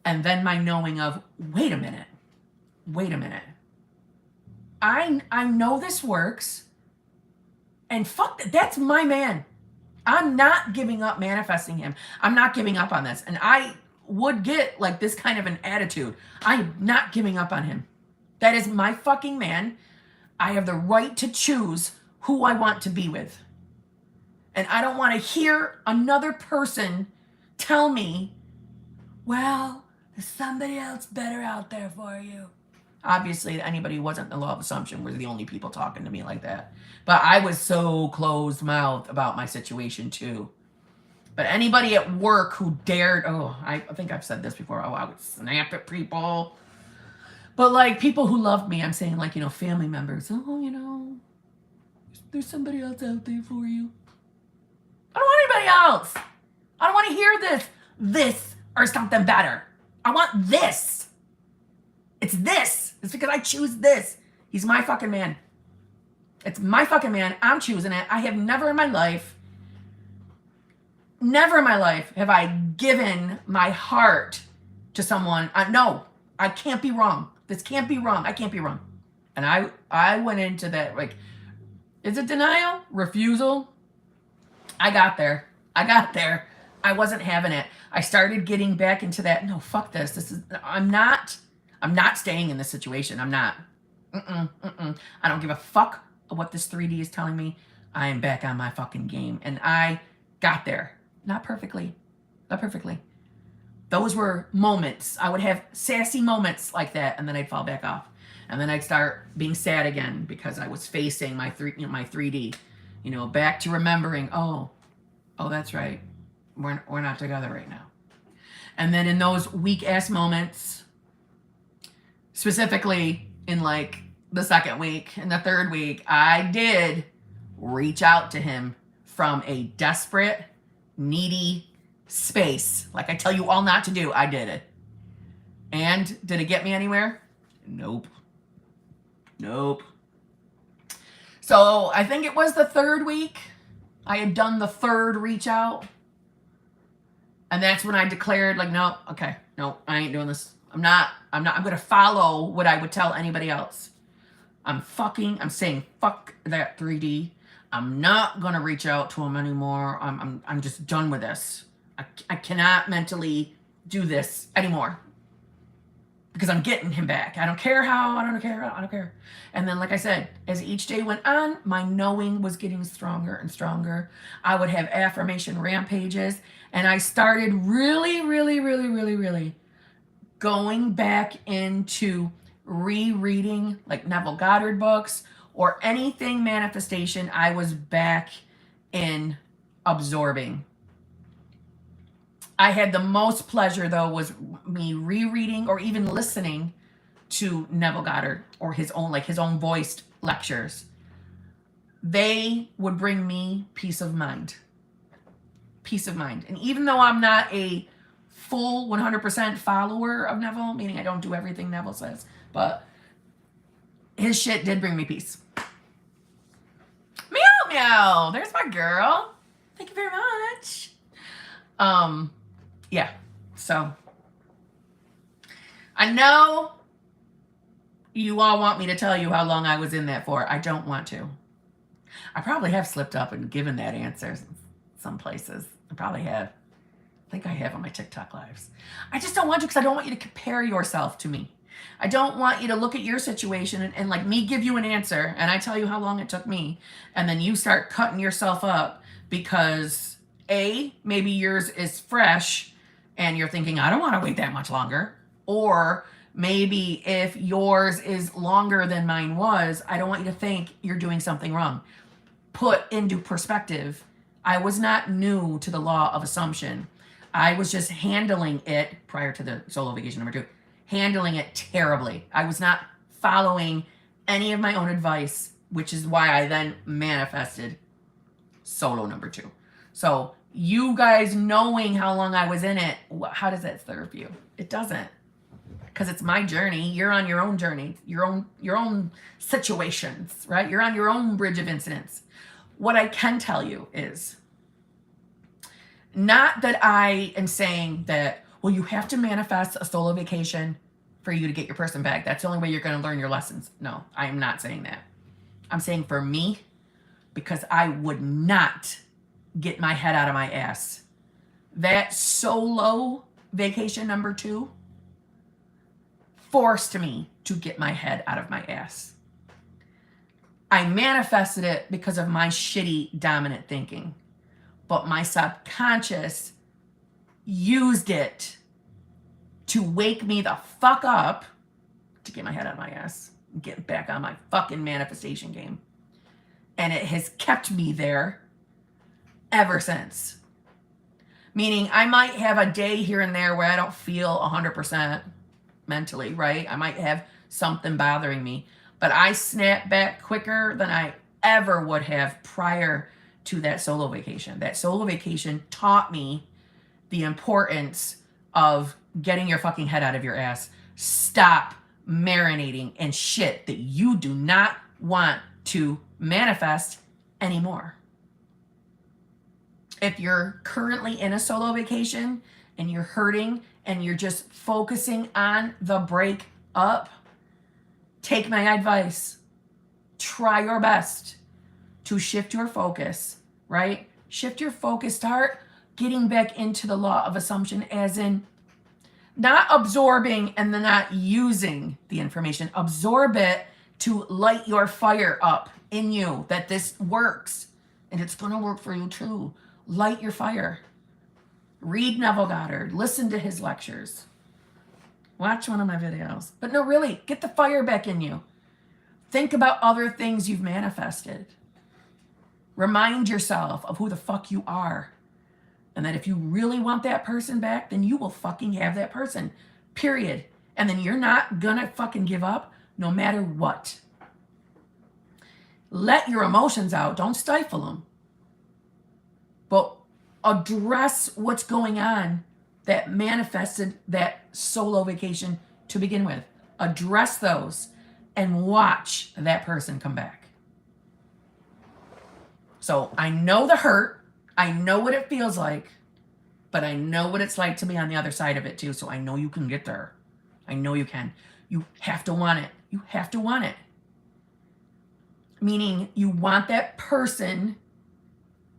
And then my knowing of, wait a minute. I know this works. And fuck, that's my man. I'm not giving up manifesting him. I'm not giving up on this. And I would get like this kind of an attitude. I'm not giving up on him. That is my fucking man. I have the right to choose who I want to be with. And I don't want to hear another person tell me, well, there's somebody else better out there for you. Obviously, anybody who wasn't the law of assumption were the only people talking to me like that. But I was so closed-mouthed about my situation too. But anybody at work who dared, I think I've said this before, I would snap at people. But like people who loved me, I'm saying like, you know, family members, you know, there's somebody else out there for you. I don't want anybody else. I don't want to hear this or something better. I want this. It's this. It's because I choose this. He's my fucking man. It's my fucking man. I'm choosing it. I have never in my life have I given my heart to someone. No, I can't be wrong. This can't be wrong. I can't be wrong. And I went into that, like, is it denial? Refusal? I got there. I wasn't having it. I started getting back into that. No, fuck this. I'm not staying in this situation. I'm not. I don't give a fuck what this 3D is telling me. I am back on my fucking game. And I got there. Not perfectly. Those were moments. I would have sassy moments like that, and then I'd fall back off. And then I'd start being sad again because I was facing my 3D. You know, back to remembering, oh, that's right. We're not together right now. And then in those weak-ass moments, specifically in like the second week and the third week, I did reach out to him from a desperate, needy space. Like I tell you all not to do, I did it. And did it get me anywhere? Nope. So I think it was the third week. I had done the third reach out. And that's when I declared, like, no, I ain't doing this. I'm going to follow what I would tell anybody else. I'm saying fuck that 3D. I'm not going to reach out to him anymore. I'm just done with this. I cannot mentally do this anymore. because I'm getting him back. I don't care how, I don't care. And then, like I said, as each day went on, my knowing was getting stronger and stronger. I would have affirmation rampages, and I started really going back into rereading like Neville Goddard books or anything manifestation. I was back in absorbing. I had the most pleasure, though, was me rereading or even listening to Neville Goddard or his own voiced lectures. They would bring me peace of mind. Peace of mind. And even though I'm not a full 100% follower of Neville, meaning I don't do everything Neville says, but his shit did bring me peace. Meow meow. There's my girl. Thank you very much. Yeah, so I know you all want me to tell you how long I was in that for. I don't want to. I probably have slipped up and given that answer some places. I probably have. I think I have on my TikTok lives. I just don't want to, because I don't want you to compare yourself to me. I don't want you to look at your situation and like me give you an answer and I tell you how long it took me, and then you start cutting yourself up because maybe yours is fresh and you're thinking, I don't want to wait that much longer. Or maybe if yours is longer than mine was, I don't want you to think you're doing something wrong. Put into perspective, I was not new to the law of assumption. I was just handling it prior to the solo vacation number 2, handling it terribly. I was not following any of my own advice, which is why I then manifested solo number 2. So you guys knowing how long I was in it, how does that serve you? It doesn't, because it's my journey. You're on your own journey, your own situations, right? You're on your own bridge of incidents. What I can tell you is not that I am saying that, well, you have to manifest a solo vacation for you to get your person back. That's the only way you're going to learn your lessons. No, I am not saying that. I'm saying for me, because I would not get my head out of my ass. That solo vacation number 2 forced me to get my head out of my ass. I manifested it because of my shitty dominant thinking, but my subconscious used it to wake me the fuck up to get my head out of my ass and get back on my fucking manifestation game. And it has kept me there ever since. Meaning I might have a day here and there where I don't feel 100% mentally, right? I might have something bothering me, but I snap back quicker than I ever would have prior to that solo vacation. That solo vacation taught me the importance of getting your fucking head out of your ass. Stop marinating in shit that you do not want to manifest anymore. If you're currently in a solo vacation and you're hurting and you're just focusing on the break up, take my advice. Try your best to shift your focus, right? Shift your focus. Start getting back into the law of assumption, as in not absorbing and then not using the information. Absorb it to light your fire up in you that this works, and it's going to work for you too. Light your fire. Read Neville Goddard. Listen to his lectures. Watch one of my videos. But no, really, get the fire back in you. Think about other things you've manifested. Remind yourself of who the fuck you are. And that if you really want that person back, then you will fucking have that person. Period. And then you're not gonna fucking give up no matter what. Let your emotions out. Don't stifle them. But address what's going on that manifested that solo vacation to begin with. Address those and watch that person come back. So I know the hurt. I know what it feels like, but I know what it's like to be on the other side of it too. So I know you can get there. I know you can. You have to want it. You have to want it. Meaning you want that person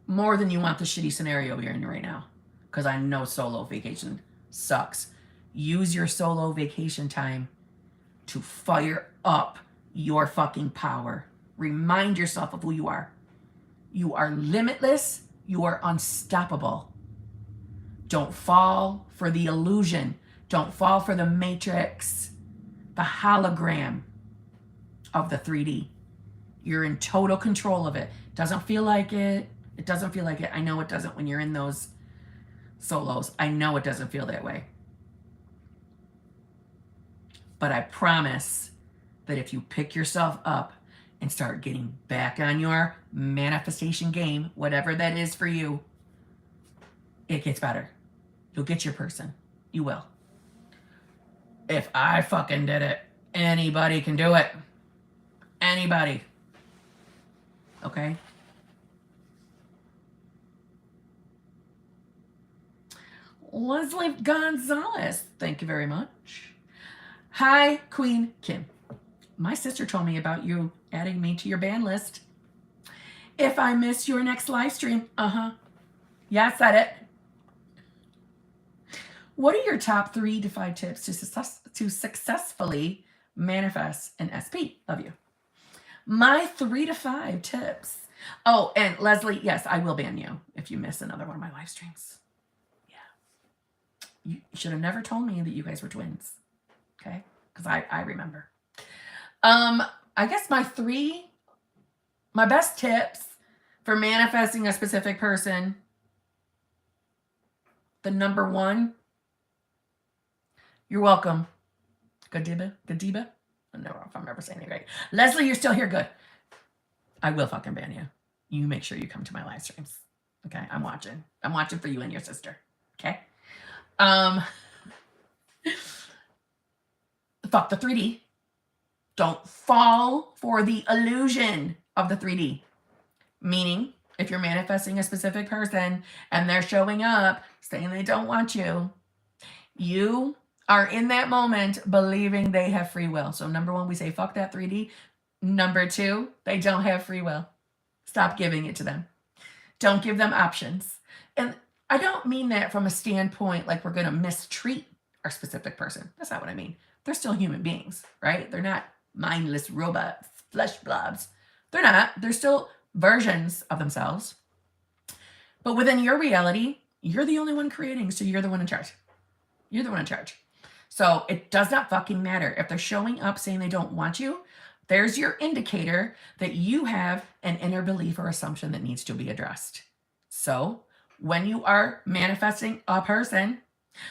more than you want the shitty scenario you're in right now. Because I know solo vacation sucks. Use your solo vacation time to fire up your fucking power. Remind yourself of who you are. You are limitless. You are unstoppable. Don't fall for the illusion. Don't fall for the matrix, the hologram of the 3D. You're in total control of it. Doesn't feel like it. It doesn't feel like it. I know it doesn't when you're in those solos. I know it doesn't feel that way. But I promise that if you pick yourself up and start getting back on your manifestation game, whatever that is for you, it gets better. You'll get your person. You will. If I fucking did it, anybody can do it. Anybody. Okay? Leslie Gonzalez, thank you very much. Hi, Queen Kim. My sister told me about you adding me to your ban list. If I miss your next live stream, yeah, I said it. What are your top 3 to 5 tips to successfully manifest an SP? Love you. My 3 to 5 tips. Oh, and Leslie, yes, I will ban you if you miss another one of my live streams. Yeah. You should have never told me that you guys were twins. Okay? Because I remember. I guess my best tips for manifesting a specific person. The number 1. You're welcome. Godiba? I don't know if I'm ever saying it right. Leslie, you're still here. Good. I will fucking ban you. You make sure you come to my live streams. Okay? I'm watching. I'm watching for you and your sister. Okay? Fuck the 3D. Don't fall for the illusion of the 3D. Meaning, if you're manifesting a specific person and they're showing up saying they don't want you, you are in that moment believing they have free will. So number 1, we say, fuck that 3D. Number 2, they don't have free will. Stop giving it to them. Don't give them options. And I don't mean that from a standpoint like we're going to mistreat our specific person. That's not what I mean. They're still human beings, right? They're not mindless robots, flesh blobs. They're not. They're still versions of themselves. But within your reality, you're the only one creating, so you're the one in charge. You're the one in charge. So it does not fucking matter. If they're showing up saying they don't want you, there's your indicator that you have an inner belief or assumption that needs to be addressed. So when you are manifesting a person,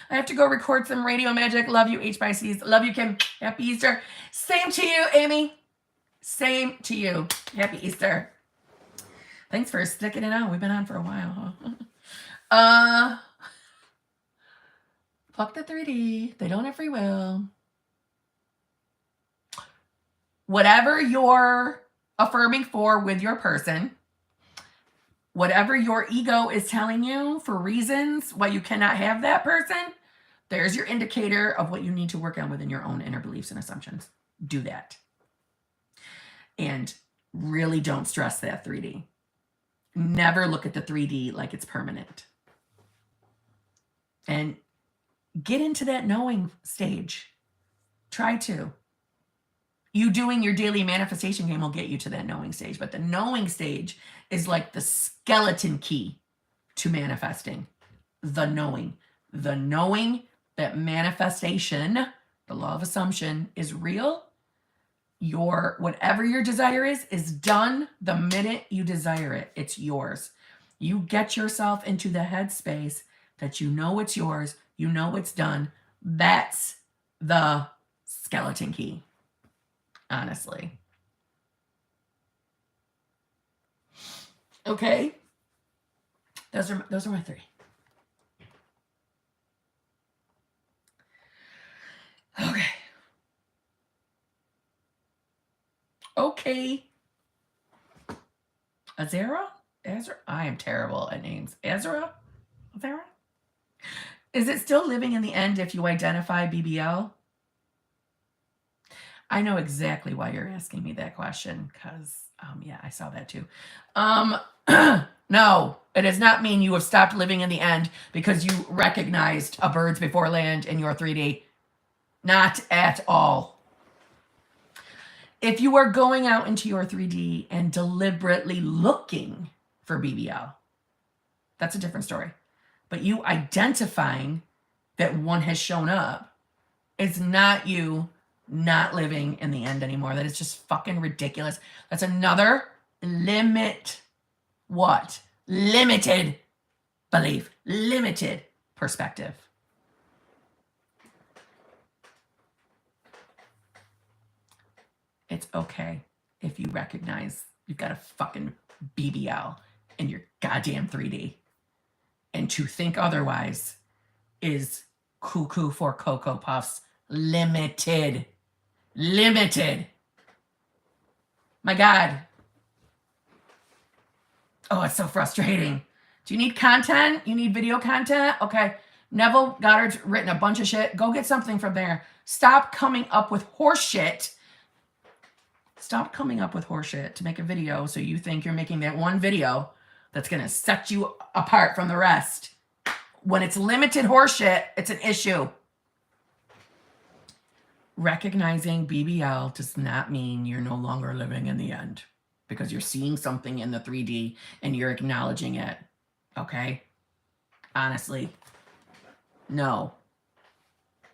I have to go record some radio magic. Love you, H-Pisces. Love you, Kim. Happy Easter. Same to you, Amy. Same to you. Happy Easter. Thanks for sticking it out. We've been on for a while, huh? Fuck the 3D. They don't have free will. Whatever you're affirming for with your person, whatever your ego is telling you for reasons why you cannot have that person, there's your indicator of what you need to work on within your own inner beliefs and assumptions. Do that. And really don't stress that 3D. Never look at the 3D like it's permanent. And get into that knowing stage. Try to. You doing your daily manifestation game will get you to that knowing stage. But the knowing stage is like the skeleton key to manifesting. The knowing. The knowing that manifestation, the law of assumption, is real. Whatever your desire is done the minute you desire it. It's yours. You get yourself into the headspace that you know it's yours. You know it's done. That's the skeleton key. Honestly. Okay. Those are my 3. Okay. Okay. Azera? I am terrible at names. Azera? Is it still living in the end if you identify BBL? I know exactly why you're asking me that question because, yeah, I saw that too. No, it does not mean you have stopped living in the end because you recognized a birds before land in your 3D. Not at all. If you are going out into your 3D and deliberately looking for BBL, that's a different story. But you identifying that one has shown up is not you not living in the end anymore. That is just fucking ridiculous. That's another what? Limited belief, limited perspective. It's okay if you recognize you've got a fucking BBL in your goddamn 3D. And to think otherwise is cuckoo for Cocoa Puffs. Limited. Limited. My God. Oh, it's so frustrating. Do you need content? You need video content? Okay. Neville Goddard's written a bunch of shit. Go get something from there. Stop coming up with horse shit. Stop coming up with horseshit to make a video so you think you're making that one video that's going to set you apart from the rest. When it's limited horseshit, it's an issue. Recognizing BBL does not mean you're no longer living in the end because you're seeing something in the 3D and you're acknowledging it. Okay? Honestly, no.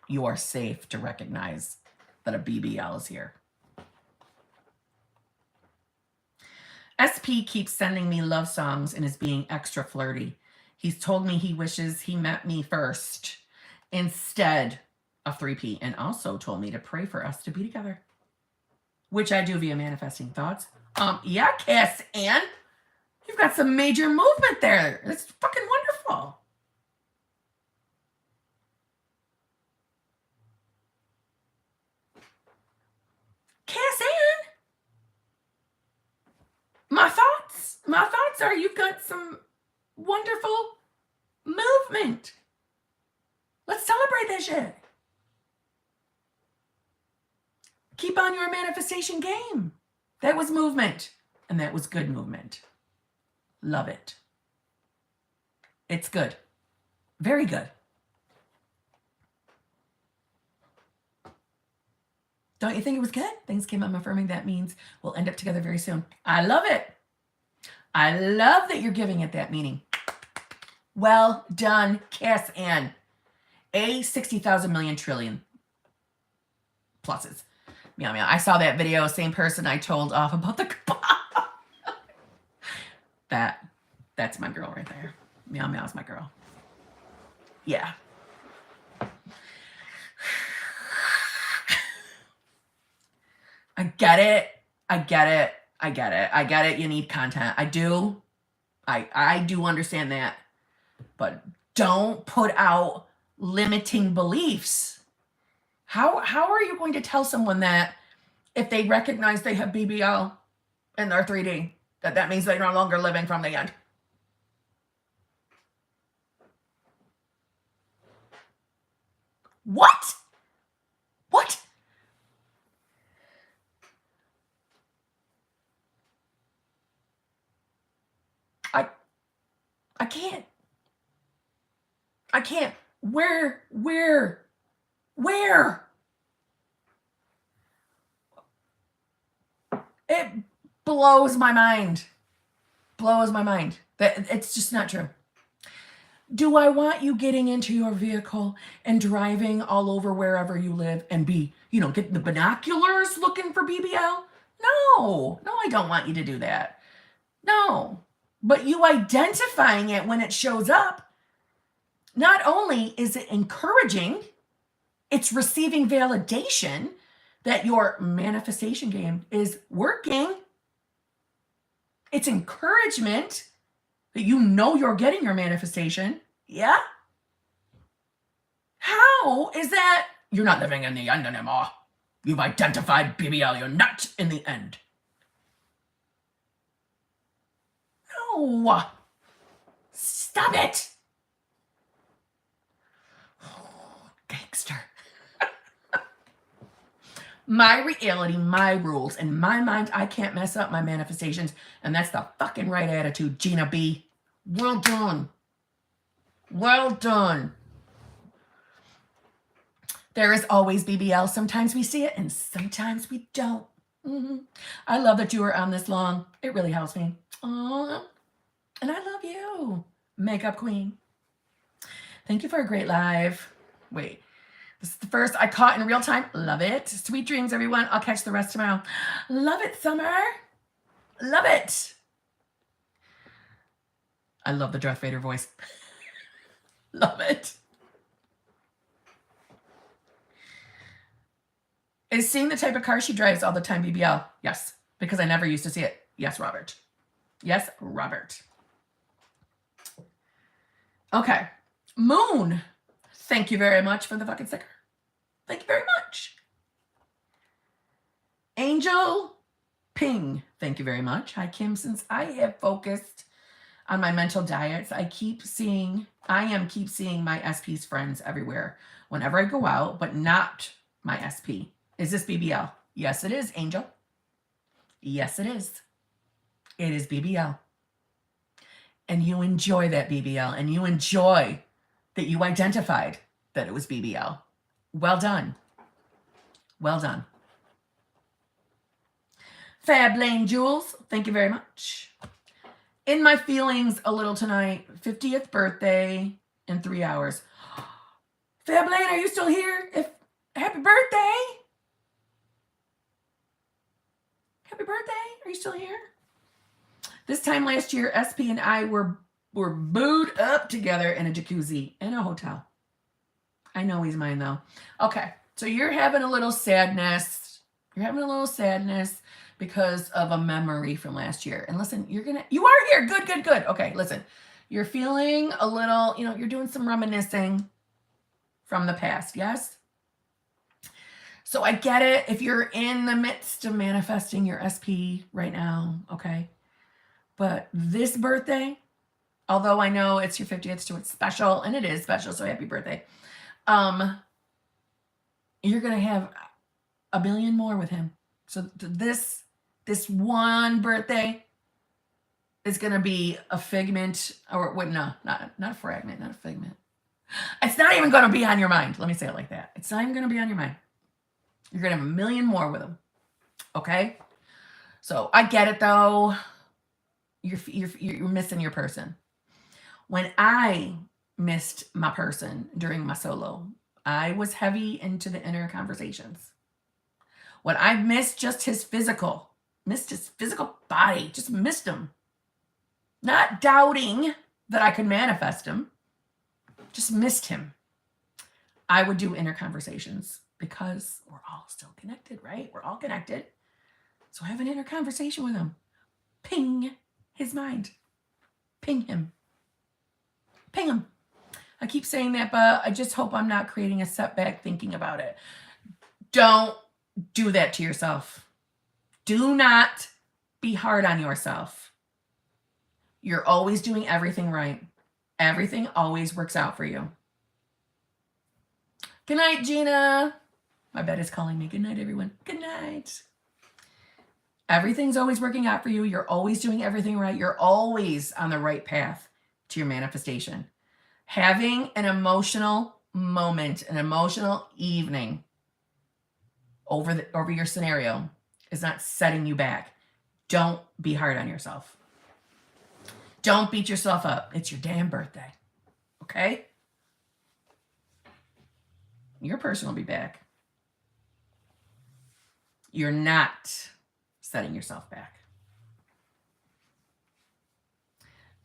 You are safe to recognize that a BBL is here. SP keeps sending me love songs and is being extra flirty. He's told me he wishes he met me first instead of 3P and also told me to pray for us to be together, which I do via manifesting thoughts. Yeah, Cass Ann, you've got some major movement there. It's fucking wonderful. Cass Ann, my thoughts are you've got some wonderful movement. Let's celebrate that shit. Keep on your manifestation game. That was movement, and that was good movement. Love it. It's good. Very good. Don't you think it was good? Things came up affirming. That means we'll end up together very soon. I love it. I love that you're giving it that meaning. Well done, Cass Ann. 60,000 million trillion pluses. Meow meow. I saw that video. Same person I told off about the that's my girl right there. Meow meow's my girl. Yeah. I get it. I get it. I get it. I get it. You need content. I do. I do understand that. But don't put out limiting beliefs. How are you going to tell someone that if they recognize they have BBL in their 3D, that means they're no longer living from the end? What? What? I can't. I can't. Where? It blows my mind. Blows my mind. That it's just not true. Do I want you getting into your vehicle and driving all over wherever you live and be, getting the binoculars looking for BBL? No, I don't want you to do that. No, but you identifying it when it shows up, not only is it encouraging, it's receiving validation that your manifestation game is working. It's encouragement that you're getting your manifestation. Yeah? How is that? You're not living in the end anymore. You've identified BBL. You're not in the end. No. Stop it. Gangster. My reality, my rules, in my mind, I can't mess up my manifestations, and that's the fucking right attitude, Gina B. Well done. Well done. There is always BBL. Sometimes we see it and sometimes we don't. I love that you were on this long. It really helps me. Aww. And I love you, makeup queen. Thank you for a great live. Wait, this is the first I caught in real time. Love it. Sweet dreams, everyone. I'll catch the rest tomorrow. Love it, Summer. Love it. I love the Darth Vader voice. Love it. Is seeing the type of car she drives all the time BBL? Yes, because I never used to see it. Yes, Robert. Yes, Robert. Okay. Moon. Thank you very much for the fucking sticker. Thank you very much. Angel Ping. Thank you very much. Hi, Kim. Since I have focused on my mental diets, I am keep seeing my SP's friends everywhere whenever I go out, but not my SP. Is this BBL? Yes, it is, Angel. Yes, it is. It is BBL. And you enjoy that BBL, and you enjoy that you identified that it was BBL. Well done. Well done. Fab Lane Jules, thank you very much. In my feelings a little tonight, 50th birthday in 3 hours. Fab Lane, are you still here? Happy birthday. Happy birthday. Are you still here? This time last year, SP and I were booed up together in a jacuzzi in a hotel. I know he's mine though. Okay, so you're having a little sadness. You're having a little sadness because of a memory from last year. And listen, you are here. Good, good, good. Okay, listen. You're feeling a little, you're doing some reminiscing from the past, yes? So I get it if you're in the midst of manifesting your SP right now, okay? But this birthday, although I know it's your 50th, so it's special, and it is special, so happy birthday. You're going to have a billion more with him. So this one birthday is going to be a figment, or what? No, not a fragment, not a figment. It's not even going to be on your mind. Let me say it like that. It's not even going to be on your mind. You're going to have a million more with him. Okay? So I get it though. You're missing your person. When I missed my person during my solo, I was heavy into the inner conversations. When I missed just his physical body, just missed him. Not doubting that I could manifest him, just missed him. I would do inner conversations because we're all still connected, right? We're all connected. So have an inner conversation with him. Ping his mind. Ping him. Ping him. I keep saying that, but I just hope I'm not creating a setback thinking about it. Don't do that to yourself. Do not be hard on yourself. You're always doing everything right. Everything always works out for you. Good night, Gina. My bed is calling me. Good night, everyone. Good night. Everything's always working out for you. You're always doing everything right. You're always on the right path to your manifestation. Having an emotional moment, an emotional evening over your scenario is not setting you back. Don't be hard on yourself. Don't beat yourself up. It's your damn birthday. Okay? Your person will be back. You're not setting yourself back.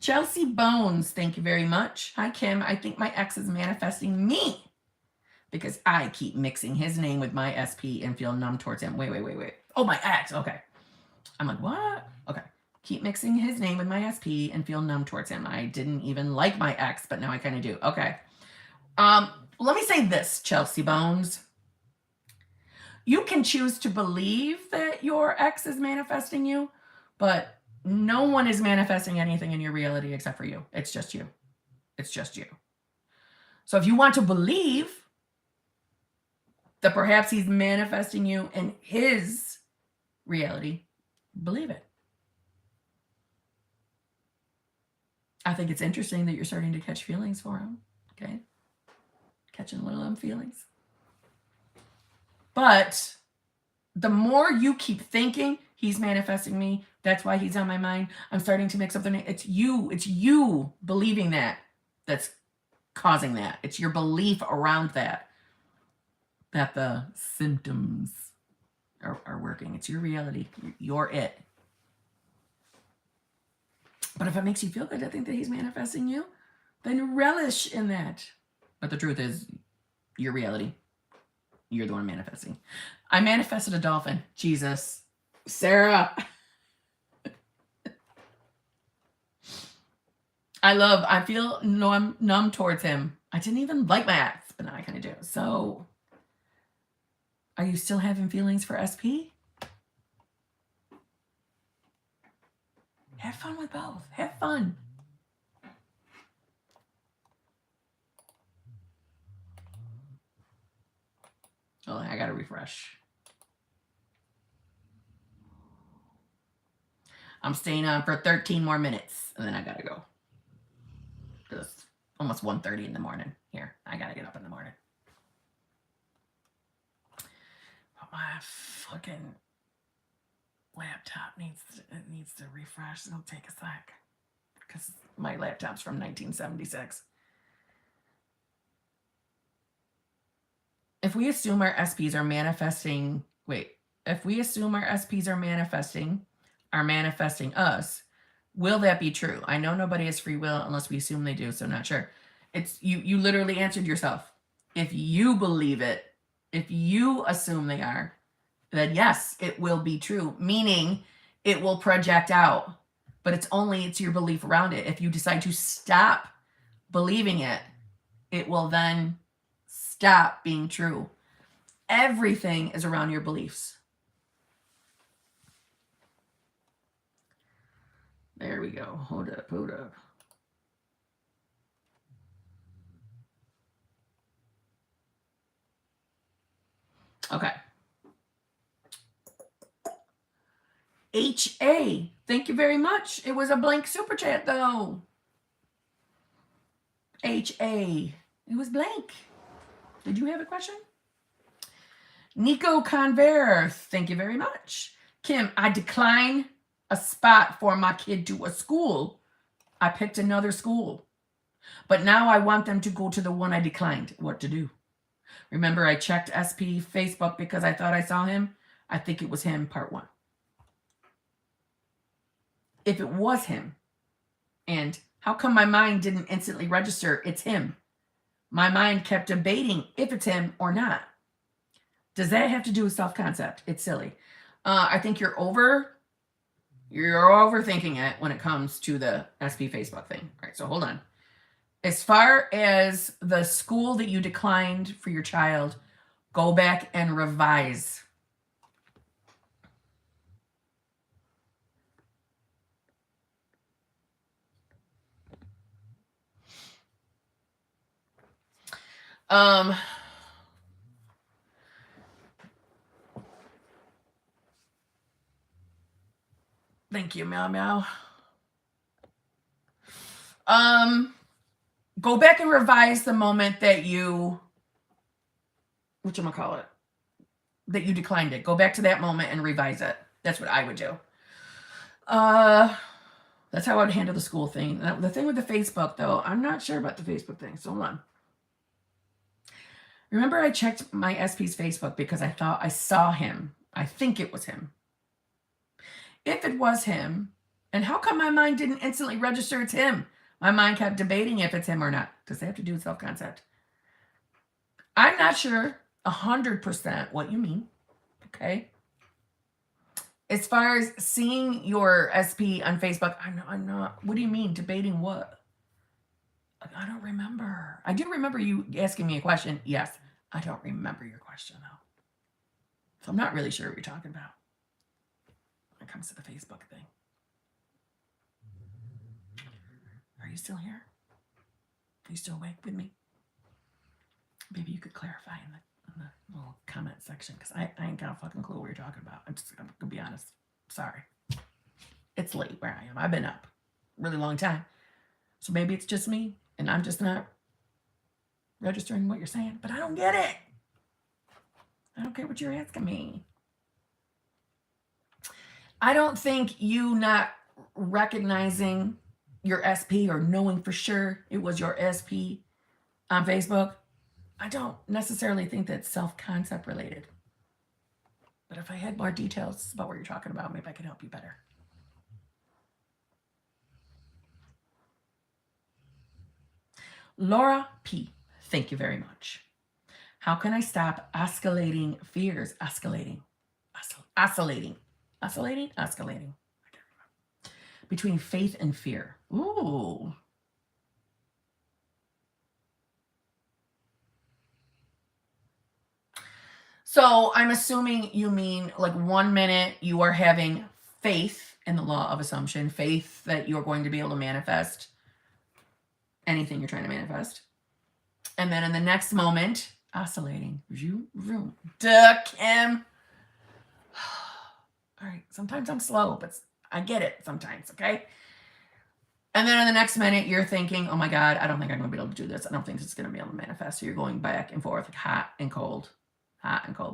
Chelsea Bones, thank you very much. Hi, Kim. I think my ex is manifesting me because I keep mixing his name with my SP and feel numb towards him. Wait. Oh, my ex. Okay. I'm like, what? Okay. Keep mixing his name with my SP and feel numb towards him. I didn't even like my ex, but now I kind of do. Okay. Let me say this, Chelsea Bones. You can choose to believe that your ex is manifesting you, but no one is manifesting anything in your reality except for you. It's just you. It's just you. So if you want to believe that perhaps he's manifesting you in his reality, believe it. I think it's interesting that you're starting to catch feelings for him. Okay. Catching little feelings. But the more you keep thinking he's manifesting me, that's why he's on my mind, I'm starting to make something. It's you believing that that's causing that. It's your belief around that the symptoms are working. It's your reality. You're it. But if it makes you feel good, I think that he's manifesting you, then relish in that. But the truth is, your reality. You're the one manifesting. I manifested a dolphin. Jesus. Sarah. I feel numb towards him. I didn't even like my ex, but now I kind of do. So, are you still having feelings for SP? Have fun with both. Have fun. Oh, I gotta refresh. I'm staying on for 13 more minutes, and then I gotta go. It's almost 1:30 in the morning here. I gotta get up in the morning. But my fucking laptop needs to refresh. It'll take a sec because my laptop's from 1976. If we assume our SPs are manifesting, if we assume our SPs are manifesting us, will that be true? I know nobody has free will unless we assume they do, so not sure. It's you literally answered yourself. If you believe it, if you assume they are, then yes, it will be true, meaning it will project out. But it's your belief around it. If you decide to stop believing it, it will then stop being true. Everything is around your beliefs. There we go. Hold up. Okay. HA, thank you very much. It was a blank super chat though. HA, it was blank. Did you have a question? Nico Conver, thank you very much. Kim, I decline a spot for my kid to a school. I picked another school, but now I want them to go to the one I declined. What to do? Remember, I checked SP Facebook because I thought I saw him. I think it was him, part 1. If it was him, and how come my mind didn't instantly register it's him? My mind kept debating if it's him or not. Does that have to do with self-concept? It's silly. I think you're overthinking it when it comes to the SP Facebook thing. All right, so hold on. As far as the school that you declined for your child, go back and revise. Thank you, Meow Meow. Go back and revise the moment that you, that you declined it. Go back to that moment and revise it. That's what I would do. That's how I would handle the school thing. The thing with the Facebook, though, I'm not sure about the Facebook thing. So hold on. Remember, I checked my SP's Facebook because I thought I saw him. I think it was him. If it was him, and how come my mind didn't instantly register it's him? My mind kept debating if it's him or not. Does that have to do with self-concept? I'm not sure 100% what you mean. Okay. As far as seeing your SP on Facebook, I'm not. What do you mean debating what? I don't remember. I do remember you asking me a question. Yes. I don't remember your question though. So I'm not really sure what you're talking about when it comes to the Facebook thing. Are you still here? Are you still awake with me? Maybe you could clarify in the little comment section because I ain't got a fucking clue what you're talking about. I'm gonna be honest. Sorry. It's late where I am. I've been up a really long time. So maybe it's just me and I'm just not registering what you're saying, but I don't get it. I don't get what you're asking me. I don't think you not recognizing your SP or knowing for sure it was your SP on Facebook, I don't necessarily think that's self-concept related. But if I had more details about what you're talking about, maybe I could help you better. Laura P., thank you very much. How can I stop escalating fears? Escalating. Between faith and fear. Ooh. So I'm assuming you mean like 1 minute you are having faith in the law of assumption, faith that you're going to be able to manifest anything you're trying to manifest. And then in the next moment, oscillating. Duck him. All right. Sometimes I'm slow, but I get it sometimes. Okay. And then in the next minute, you're thinking, oh my God, I don't think I'm going to be able to do this. I don't think this is going to be able to manifest. So you're going back and forth, like hot and cold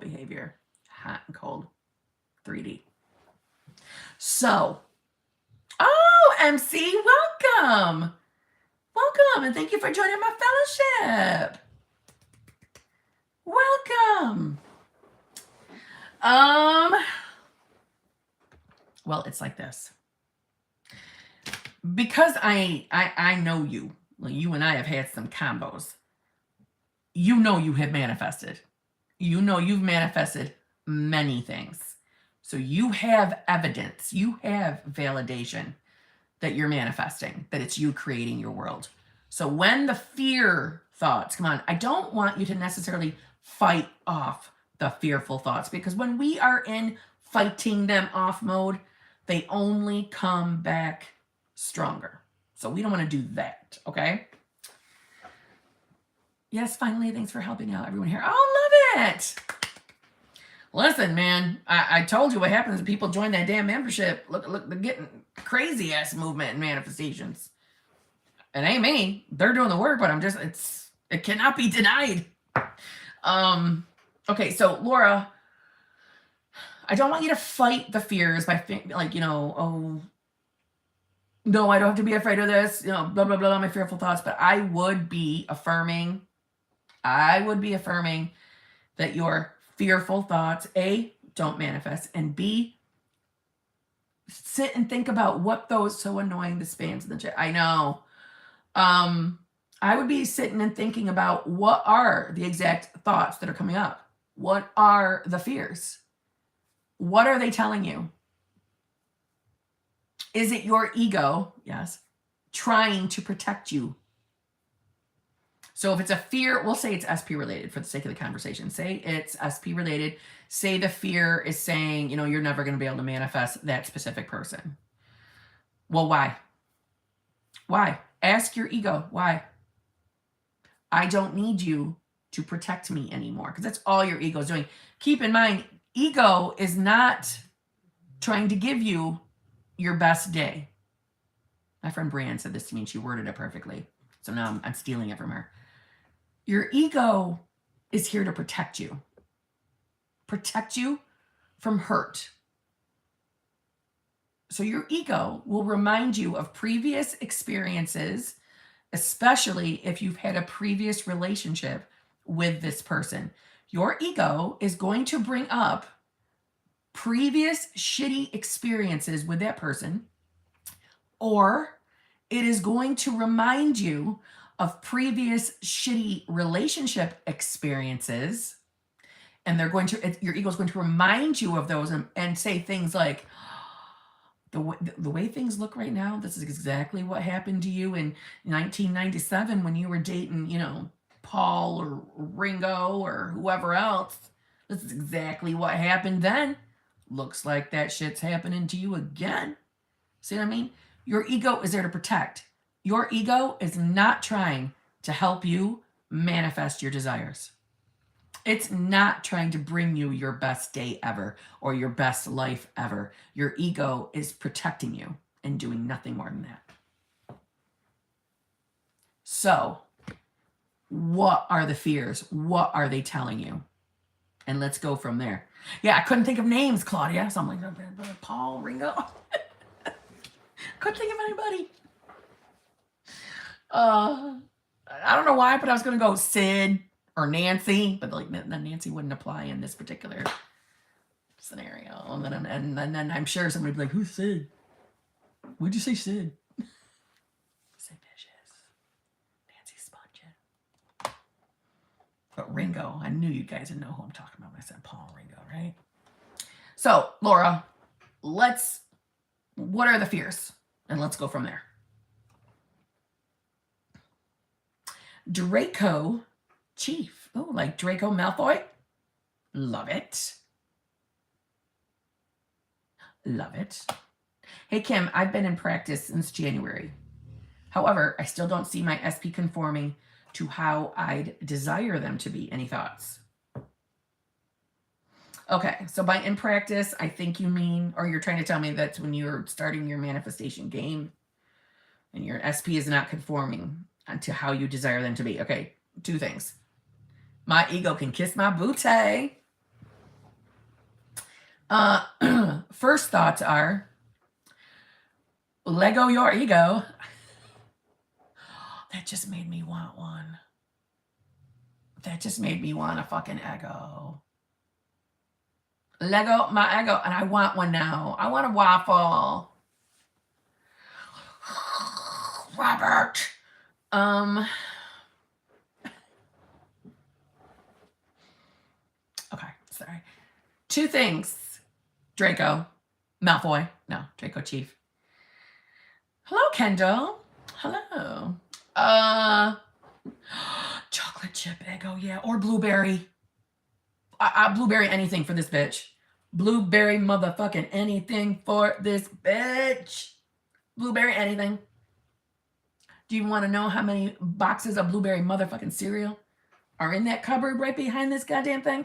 behavior, hot and cold 3D. So, oh, MC, welcome. Welcome. And thank you for joining my fellowship. Welcome. Well, it's like this. Because I know you, like you and I have had some combos. You know you have manifested. You know you've manifested many things. So you have evidence, you have validation that you're manifesting, that it's you creating your world. So when the fear thoughts come on, I don't want you to necessarily fight off the fearful thoughts, because when we are in fighting them off mode, they only come back stronger. So we don't want to do that, okay? Yes, finally, thanks for helping out everyone here. Oh, love it. Listen, man, I told you what happens when people join that damn membership. Look, they're getting crazy ass movement and manifestations. It ain't me. They're doing the work, but it cannot be denied. Okay, so Laura, I don't want you to fight the fears by like, oh, no, I don't have to be afraid of this, blah, blah, blah, my fearful thoughts, but I would be affirming that your fearful thoughts, A, don't manifest, and B, sit and think about what those so annoying, the spams in the chat. I know. I would be sitting and thinking about what are the exact thoughts that are coming up? What are the fears? What are they telling you? Is it your ego, yes, trying to protect you? So if it's a fear, we'll say it's SP related for the sake of the conversation. Say it's SP related. Say the fear is saying, you're never going to be able to manifest that specific person. Well, why? Why? Ask your ego, why? I don't need you to protect me anymore, because that's all your ego is doing. Keep in mind, ego is not trying to give you your best day. My friend Brianne said this to me and she worded it perfectly. So now I'm stealing it from her. Your ego is here to protect you from hurt. So your ego will remind you of previous experiences, especially if you've had a previous relationship with this person. Your ego is going to bring up previous shitty experiences with that person, or it is going to remind you of previous shitty relationship experiences, and your ego is going to remind you of those and say things like, the way things look right now, this is exactly what happened to you in 1997 when you were dating, Paul or Ringo or whoever else. This is exactly what happened then. Looks like that shit's happening to you again. See what I mean? Your ego is there to protect. Your ego is not trying to help you manifest your desires. It's not trying to bring you your best day ever or your best life ever. Your ego is protecting you and doing nothing more than that. So what are the fears? What are they telling you? And let's go from there. Yeah, I couldn't think of names, Claudia. So I'm like, Paul, Ringo. Couldn't think of anybody. I don't know why, but I was going to go Sid or Nancy, but like then Nancy wouldn't apply in this particular scenario. And then I'm sure somebody would be like, who's Sid? What'd you say, Sid? Sid Vicious. Nancy Spongin. But Ringo, I knew you guys would know who I'm talking about when I said Paul and Ringo, right? So, Laura, what are the fears? And let's go from there. Draco Chief. Oh, like Draco Malfoy? Love it. Love it. Hey, Kim, I've been in practice since January. However, I still don't see my SP conforming to how I'd desire them to be. Any thoughts? Okay, so by in practice, I think you mean, or you're trying to tell me that's when you're starting your manifestation game and your SP is not conforming to how you desire them to be. Okay, two things. My ego can kiss my booty. First thoughts are, Lego your ego. That just made me want one. That just made me want a fucking ego. Lego my ego, and I want one now. I want a waffle. Robert. Okay, sorry. Two things. Draco. Malfoy. No, Draco Chief. Hello, Kendall. Hello. Chocolate chip Eggo, yeah. Or blueberry. Blueberry anything for this bitch. Blueberry motherfucking anything for this bitch. Blueberry anything. Do you want to know how many boxes of blueberry motherfucking cereal are in that cupboard right behind this goddamn thing?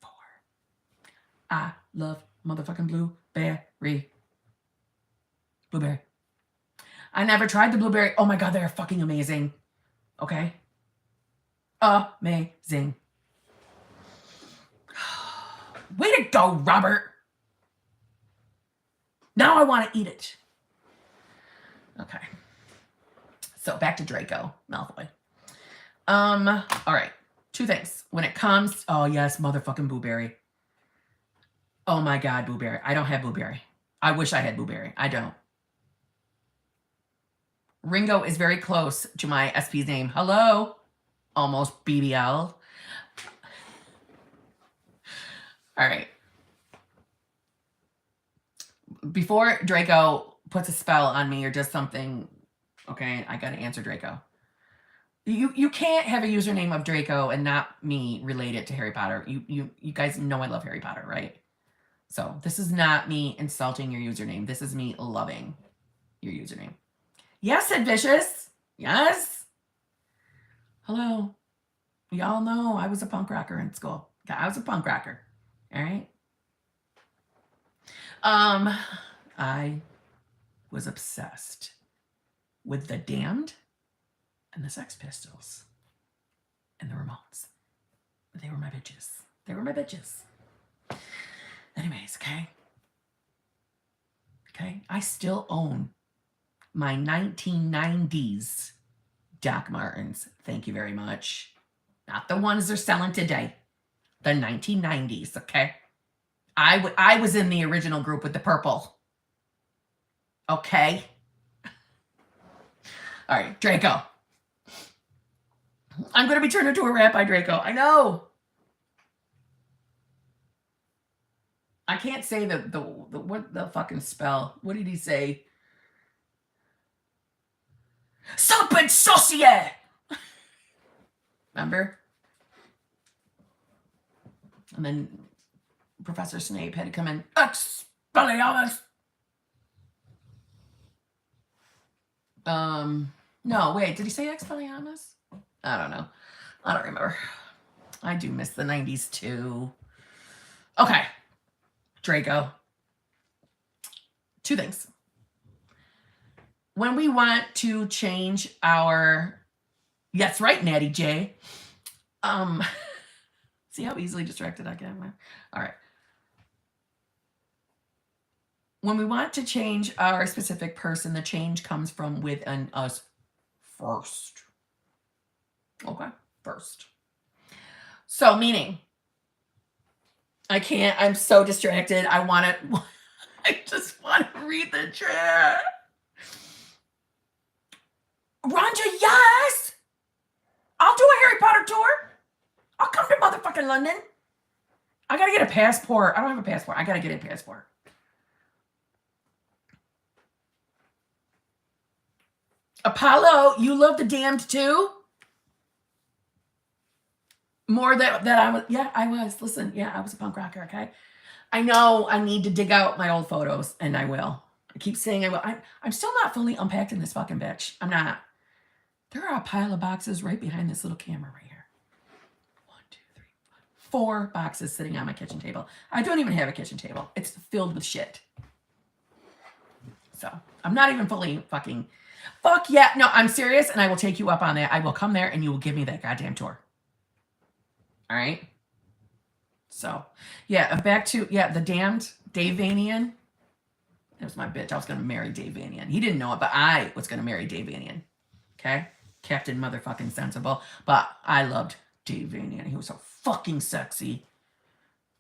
4. I love motherfucking blueberry. Blueberry. I never tried the blueberry. Oh my God, they're fucking amazing. Okay? Amazing. Way to go, Robert. Now I want to eat it. Okay. So back to Draco Malfoy. All right. Two things. When it comes, oh yes, motherfucking blueberry. Oh my God, blueberry. I don't have blueberry. I wish I had blueberry. I don't. Ringo is very close to my SP's name. Hello. Almost BBL. All right. Before Draco puts a spell on me or does something, okay, I got to answer Draco. You can't have a username of Draco and not me related to Harry Potter. You guys know I love Harry Potter, right? So this is not me insulting your username. This is me loving your username. Yes, Sid Vicious. Yes. Hello. Y'all know I was a punk rocker in school. I was a punk rocker. All right. I was obsessed with the Damned and the Sex Pistols and the Ramones. They were my bitches. They were my bitches. Anyways, okay. Okay. I still own my 1990s Doc Martens. Thank you very much. Not the ones they're selling today. The 1990s, okay? I was in the original group with the purple. Okay? All right, Draco. I'm going to be turned into a rat by Draco. I know. I can't say what the fucking spell. What did he say? Serpent Saucier! Remember? And then Professor Snape had to come in. Expelliarmus! No, wait, did he say Expelliarmus? I don't know. I don't remember. I do miss the 90s too. Okay. Draco. Two things. when we want to change our, yes, right, Natty J. See how easily distracted I get? All right. When we want to change our specific person, the change comes from within us first. Okay, first. So, meaning, I can't, I'm so distracted. I want to, I just want to read the chat. Ranja, yes! I'll do a Harry Potter tour. I'll come to motherfucking London. I gotta get a passport. I don't have a passport. I gotta get a passport. Apollo, you love The Damned too? More that I was, yeah, I was. Listen, yeah, I was a punk rocker, okay? I know I need to dig out my old photos, and I will. I keep saying I will. I'm still not fully unpacked in this fucking bitch. I'm not. There are a pile of boxes right behind this little camera right here. 1, 2, 3, 4 boxes sitting on my kitchen table. I don't even have a kitchen table. It's filled with shit. So I'm not even fully fucking, fuck yeah. No, I'm serious, and I will take you up on that. I will come there, and you will give me that goddamn tour. All right? So, yeah, back to, yeah, The Damned, Dave Vanian. That was my bitch. I was going to marry Dave Vanian. He didn't know it, but I was going to marry Dave Vanian. Okay? Captain motherfucking Sensible. But I loved Dave Vanian. He was so fucking sexy.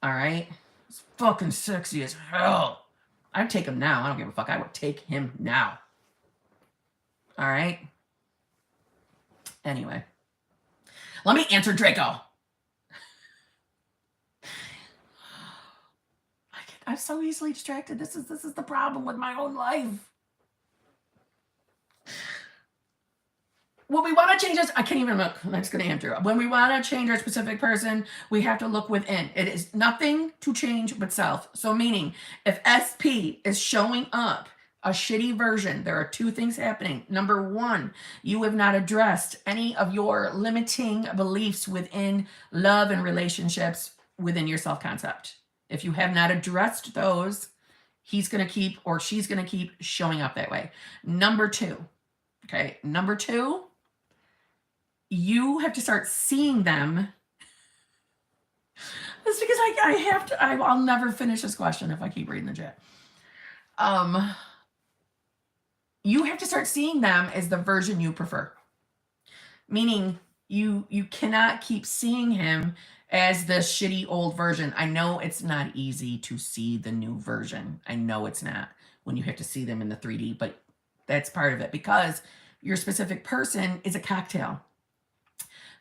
All right? He was fucking sexy as hell. I'd take him now. I don't give a fuck. I would take him now. All right? Anyway. Let me answer Draco. I'm so easily distracted. This is the problem with my own life. When we want to change this, I can't even look. I'm just going to answer. When we want to change our specific person, we have to look within. It is nothing to change but self. So meaning, if SP is showing up a shitty version, there are 2 things happening. Number 1, you have not addressed any of your limiting beliefs within love and relationships within your self-concept. If you have not addressed those, he's going to keep, or she's going to keep showing up that way. Number 2, okay? Number 2, you have to start seeing them. That's because I have to, I'll never finish this question if I keep reading the chat. You have to start seeing them as the version you prefer. Meaning you cannot keep seeing him as the shitty old version. I know it's not easy to see the new version. I know it's not when you have to see them in the 3D, but that's part of it because your specific person is a cocktail.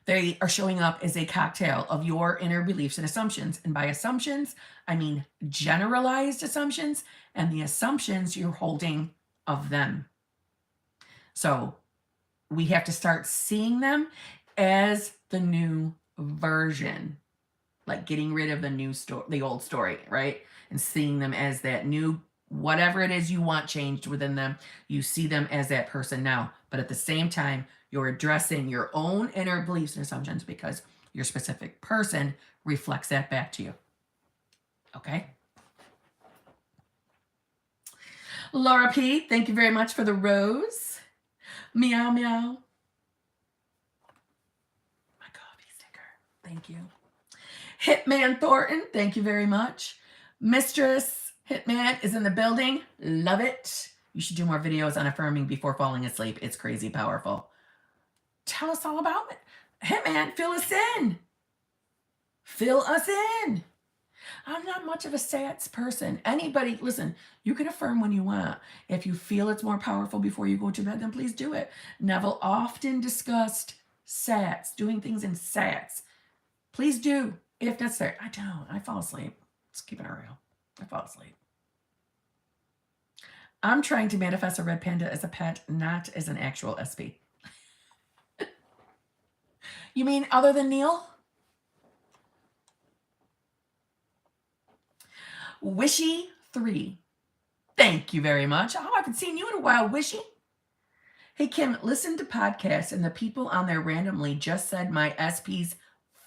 They are showing up as a cocktail of your inner beliefs and assumptions. And by assumptions, I mean generalized assumptions and the assumptions you're holding of them. So we have to start seeing them as the new version, like getting rid of the new story, the old story, right? And seeing them as that new, whatever it is you want changed within them, you see them as that person now. But at the same time, you're addressing your own inner beliefs and assumptions because your specific person reflects that back to you. Okay? Laura P., thank you very much for the rose. Meow, meow. My coffee sticker. Thank you. Hitman Thornton, thank you very much. Mistress Hitman is in the building. Love it. You should do more videos on affirming before falling asleep. It's crazy powerful. Tell us all about it. Hitman, fill us in. Fill us in. I'm not much of a sats person. Anybody, listen, you can affirm when you want. If you feel it's more powerful before you go to bed, then please do it. Neville often discussed sats, doing things in sats. Please do, if necessary. I don't. I fall asleep. Just keeping it real. I fall asleep. I'm trying to manifest a red panda as a pet, not as an actual SP. You mean other than Neil? Wishy3. Thank you very much. Oh, I haven't seen you in a while, Wishy. Hey, Kim, listen to podcasts, and the people on there randomly just said my SP's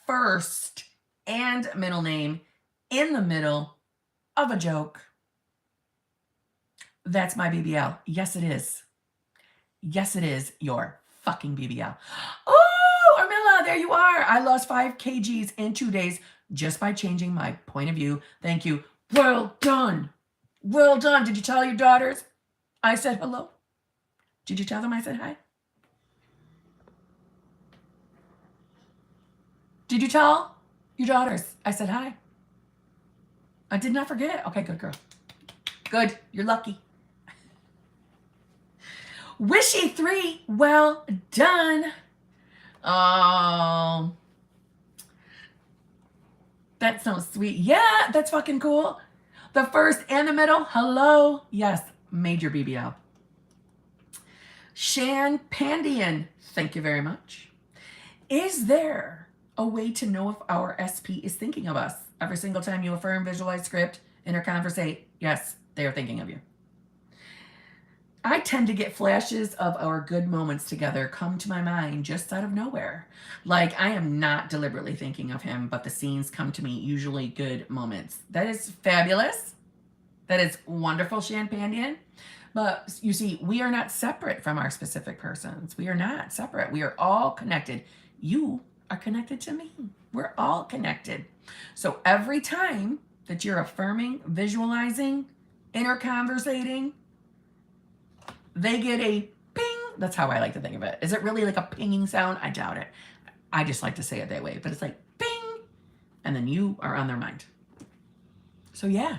first and middle name in the middle of a joke. That's my BBL. Yes, it is. Yes, it is your fucking BBL. Oh, Armilla, there you are. I lost 5 kgs in 2 days just by changing my point of view. Thank you. Well done. Well done. Did you tell your daughters I said hello? Did you tell them I said hi? Did you tell your daughters I said hi? I did not forget. Okay, good girl. Good. You're lucky. Wishy 3, well done. Oh, that's so sweet. Yeah, that's fucking cool. The first and the middle, hello. Yes, major BBL. Shan Pandian, thank you very much. Is there a way to know if our SP is thinking of us? Every single time you affirm, visualize, script, interconversate, yes, they are thinking of you. I tend to get flashes of our good moments together come to my mind just out of nowhere. Like I am not deliberately thinking of him, but the scenes come to me, usually good moments. That is fabulous. That is wonderful, Shan Pandian. But you see, we are not separate from our specific persons. We are not separate. We are all connected. You are connected to me. We're all connected. So every time that you're affirming, visualizing, interconversating, they get a ping. That's how I like to think of it. Is it really like a pinging sound? I doubt it. I just like to say it that way. But it's like ping. And then you are on their mind. So yeah.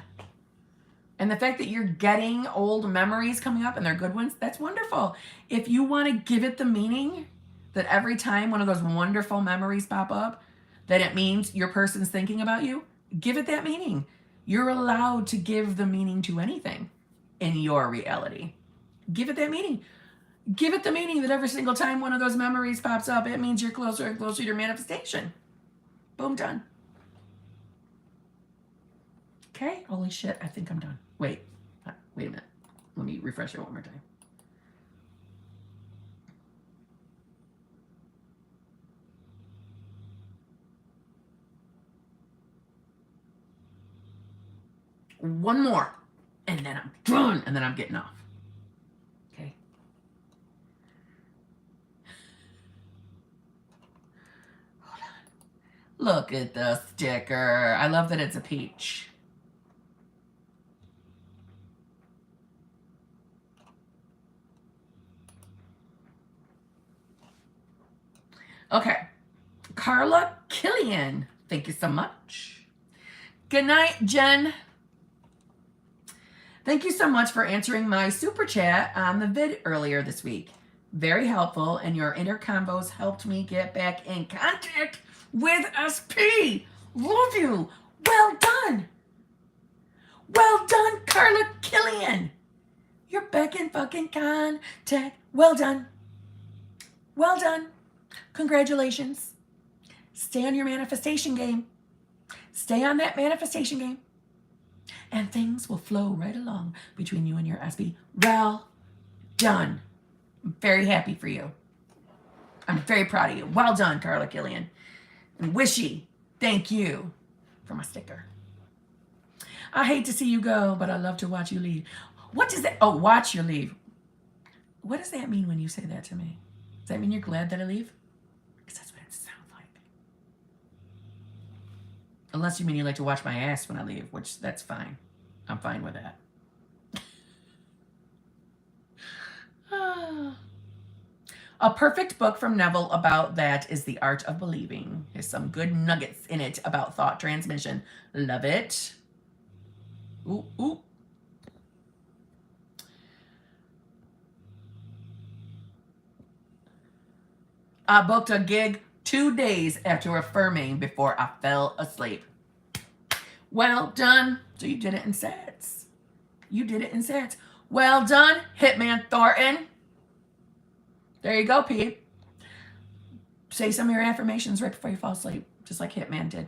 And the fact that you're getting old memories coming up and they're good ones, that's wonderful. If you want to give it the meaning that every time one of those wonderful memories pop up, that it means your person's thinking about you, give it that meaning. You're allowed to give the meaning to anything in your reality. Give it that meaning. Give it the meaning that every single time one of those memories pops up, it means you're closer and closer to your manifestation. Boom, done. Okay, holy shit, I think I'm done. Wait a minute. Let me refresh it one more time. One more, and then I'm done, and then I'm getting off. Okay. Hold on. Look at the sticker. I love that it's a peach. Okay. Carla Killian, thank you so much. Good night, Jen. Thank you so much for answering my super chat on the vid earlier this week. Very helpful, and your inner combos helped me get back in contact with SP. Love you. Well done. Well done, Carla Killian. You're back in fucking contact. Well done. Well done. Congratulations. Stay on your manifestation game. Stay on that manifestation game. And things will flow right along between you and your SP. Well done. I'm very happy for you. I'm very proud of you. Well done, Carla Killian. And Wishy, thank you for my sticker. I hate to see you go, but I love to watch you leave. What does that? Oh, watch you leave. What does that mean when you say that to me? Does that mean you're glad that I leave? Because that's what it sounds like. Unless you mean you like to watch my ass when I leave, which that's fine. I'm fine with that. A perfect book from Neville about that is The Art of Believing. There's some good nuggets in it about thought transmission. Love it. Ooh, ooh. I booked a gig 2 days after affirming before I fell asleep. Well done. So you did it in sets. You did it in sets. Well done, Hitman Thornton. There you go, Pete. Say some of your affirmations right before you fall asleep, just like Hitman did.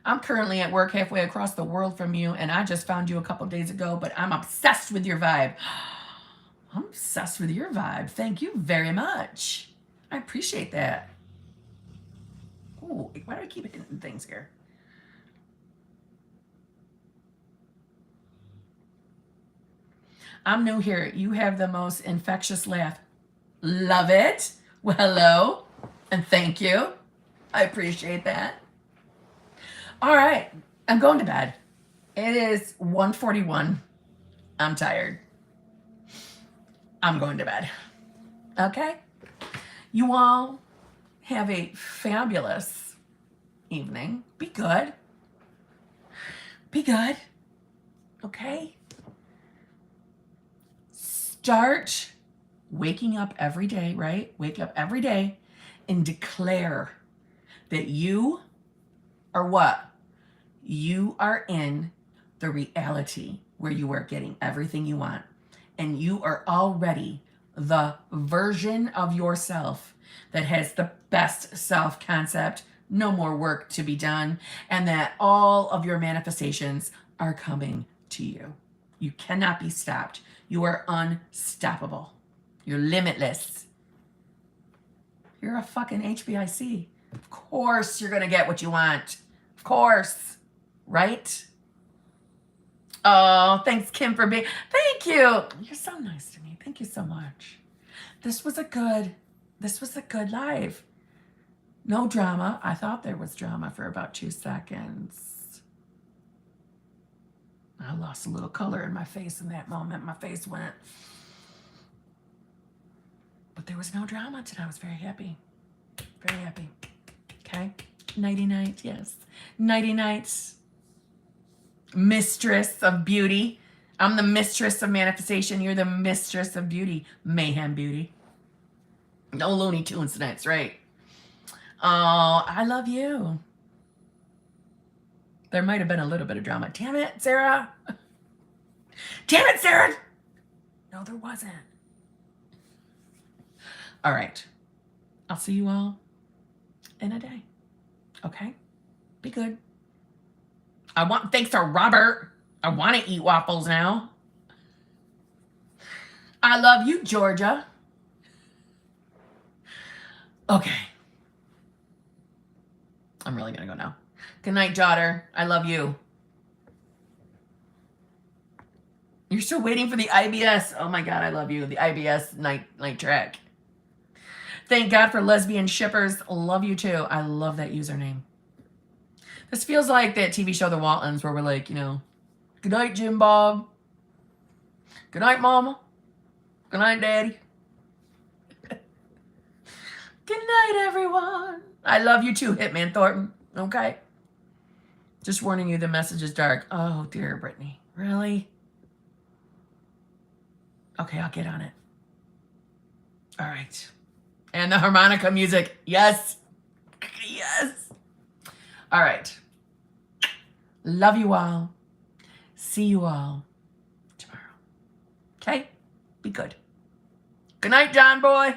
I'm currently at work halfway across the world from you, and I just found you a couple days ago, but I'm obsessed with your vibe. I'm obsessed with your vibe. Thank you very much. I appreciate that. Ooh, why do I keep hitting things here? I'm new here. You have the most infectious laugh. Love it. Well, hello, and thank you. I appreciate that. All right, I'm going to bed. It is 1:41. I'm tired. I'm going to bed. Okay? You all have a fabulous evening. Be good. Be good. Okay? Start waking up every day, right? Wake up every day and declare that you are what? You are in the reality where you are getting everything you want. And you are already the version of yourself that has the best self-concept, no more work to be done, and that all of your manifestations are coming to you. You cannot be stopped. You are unstoppable. You're limitless. You're a fucking HBIC. Of course you're going to get what you want. Of course. Right? Oh, thanks, Kim, for being... Thank you. You're so nice to me. Thank you so much. This was a good live. No drama. I thought there was drama for about 2 seconds. I lost a little color in my face in that moment. My face went... But there was no drama today. I was very happy. Very happy. Okay? Nighty night, yes. Nighty night. Mistress of beauty. I'm the mistress of manifestation. You're the mistress of beauty. Mayhem beauty. No Looney Tunes tonight, right? Oh, I love you. There might have been a little bit of drama. Damn it, Sarah. Damn it, Sarah. No, there wasn't. All right. I'll see you all in a day. Okay? Be good. Thanks to Robert. I want to eat waffles now. I love you, Georgia. Okay. I'm really going to go now. Good night, daughter. I love you. You're still waiting for the IBS. Oh my God, I love you. The IBS night track. Thank God for lesbian shippers. Love you too. I love that username. This feels like that TV show, The Waltons, where we're like, you know, good night, Jim Bob. Good night, Mama. Good night, Daddy. Good night, everyone. I love you too, Hitman Thornton. Okay? Just warning you, the message is dark. Oh, dear Brittany. Really? Okay, I'll get on it. All right. And the harmonica music. Yes. Yes. All right. Love you all. See you all tomorrow. Okay? Be good. Good night, John boy.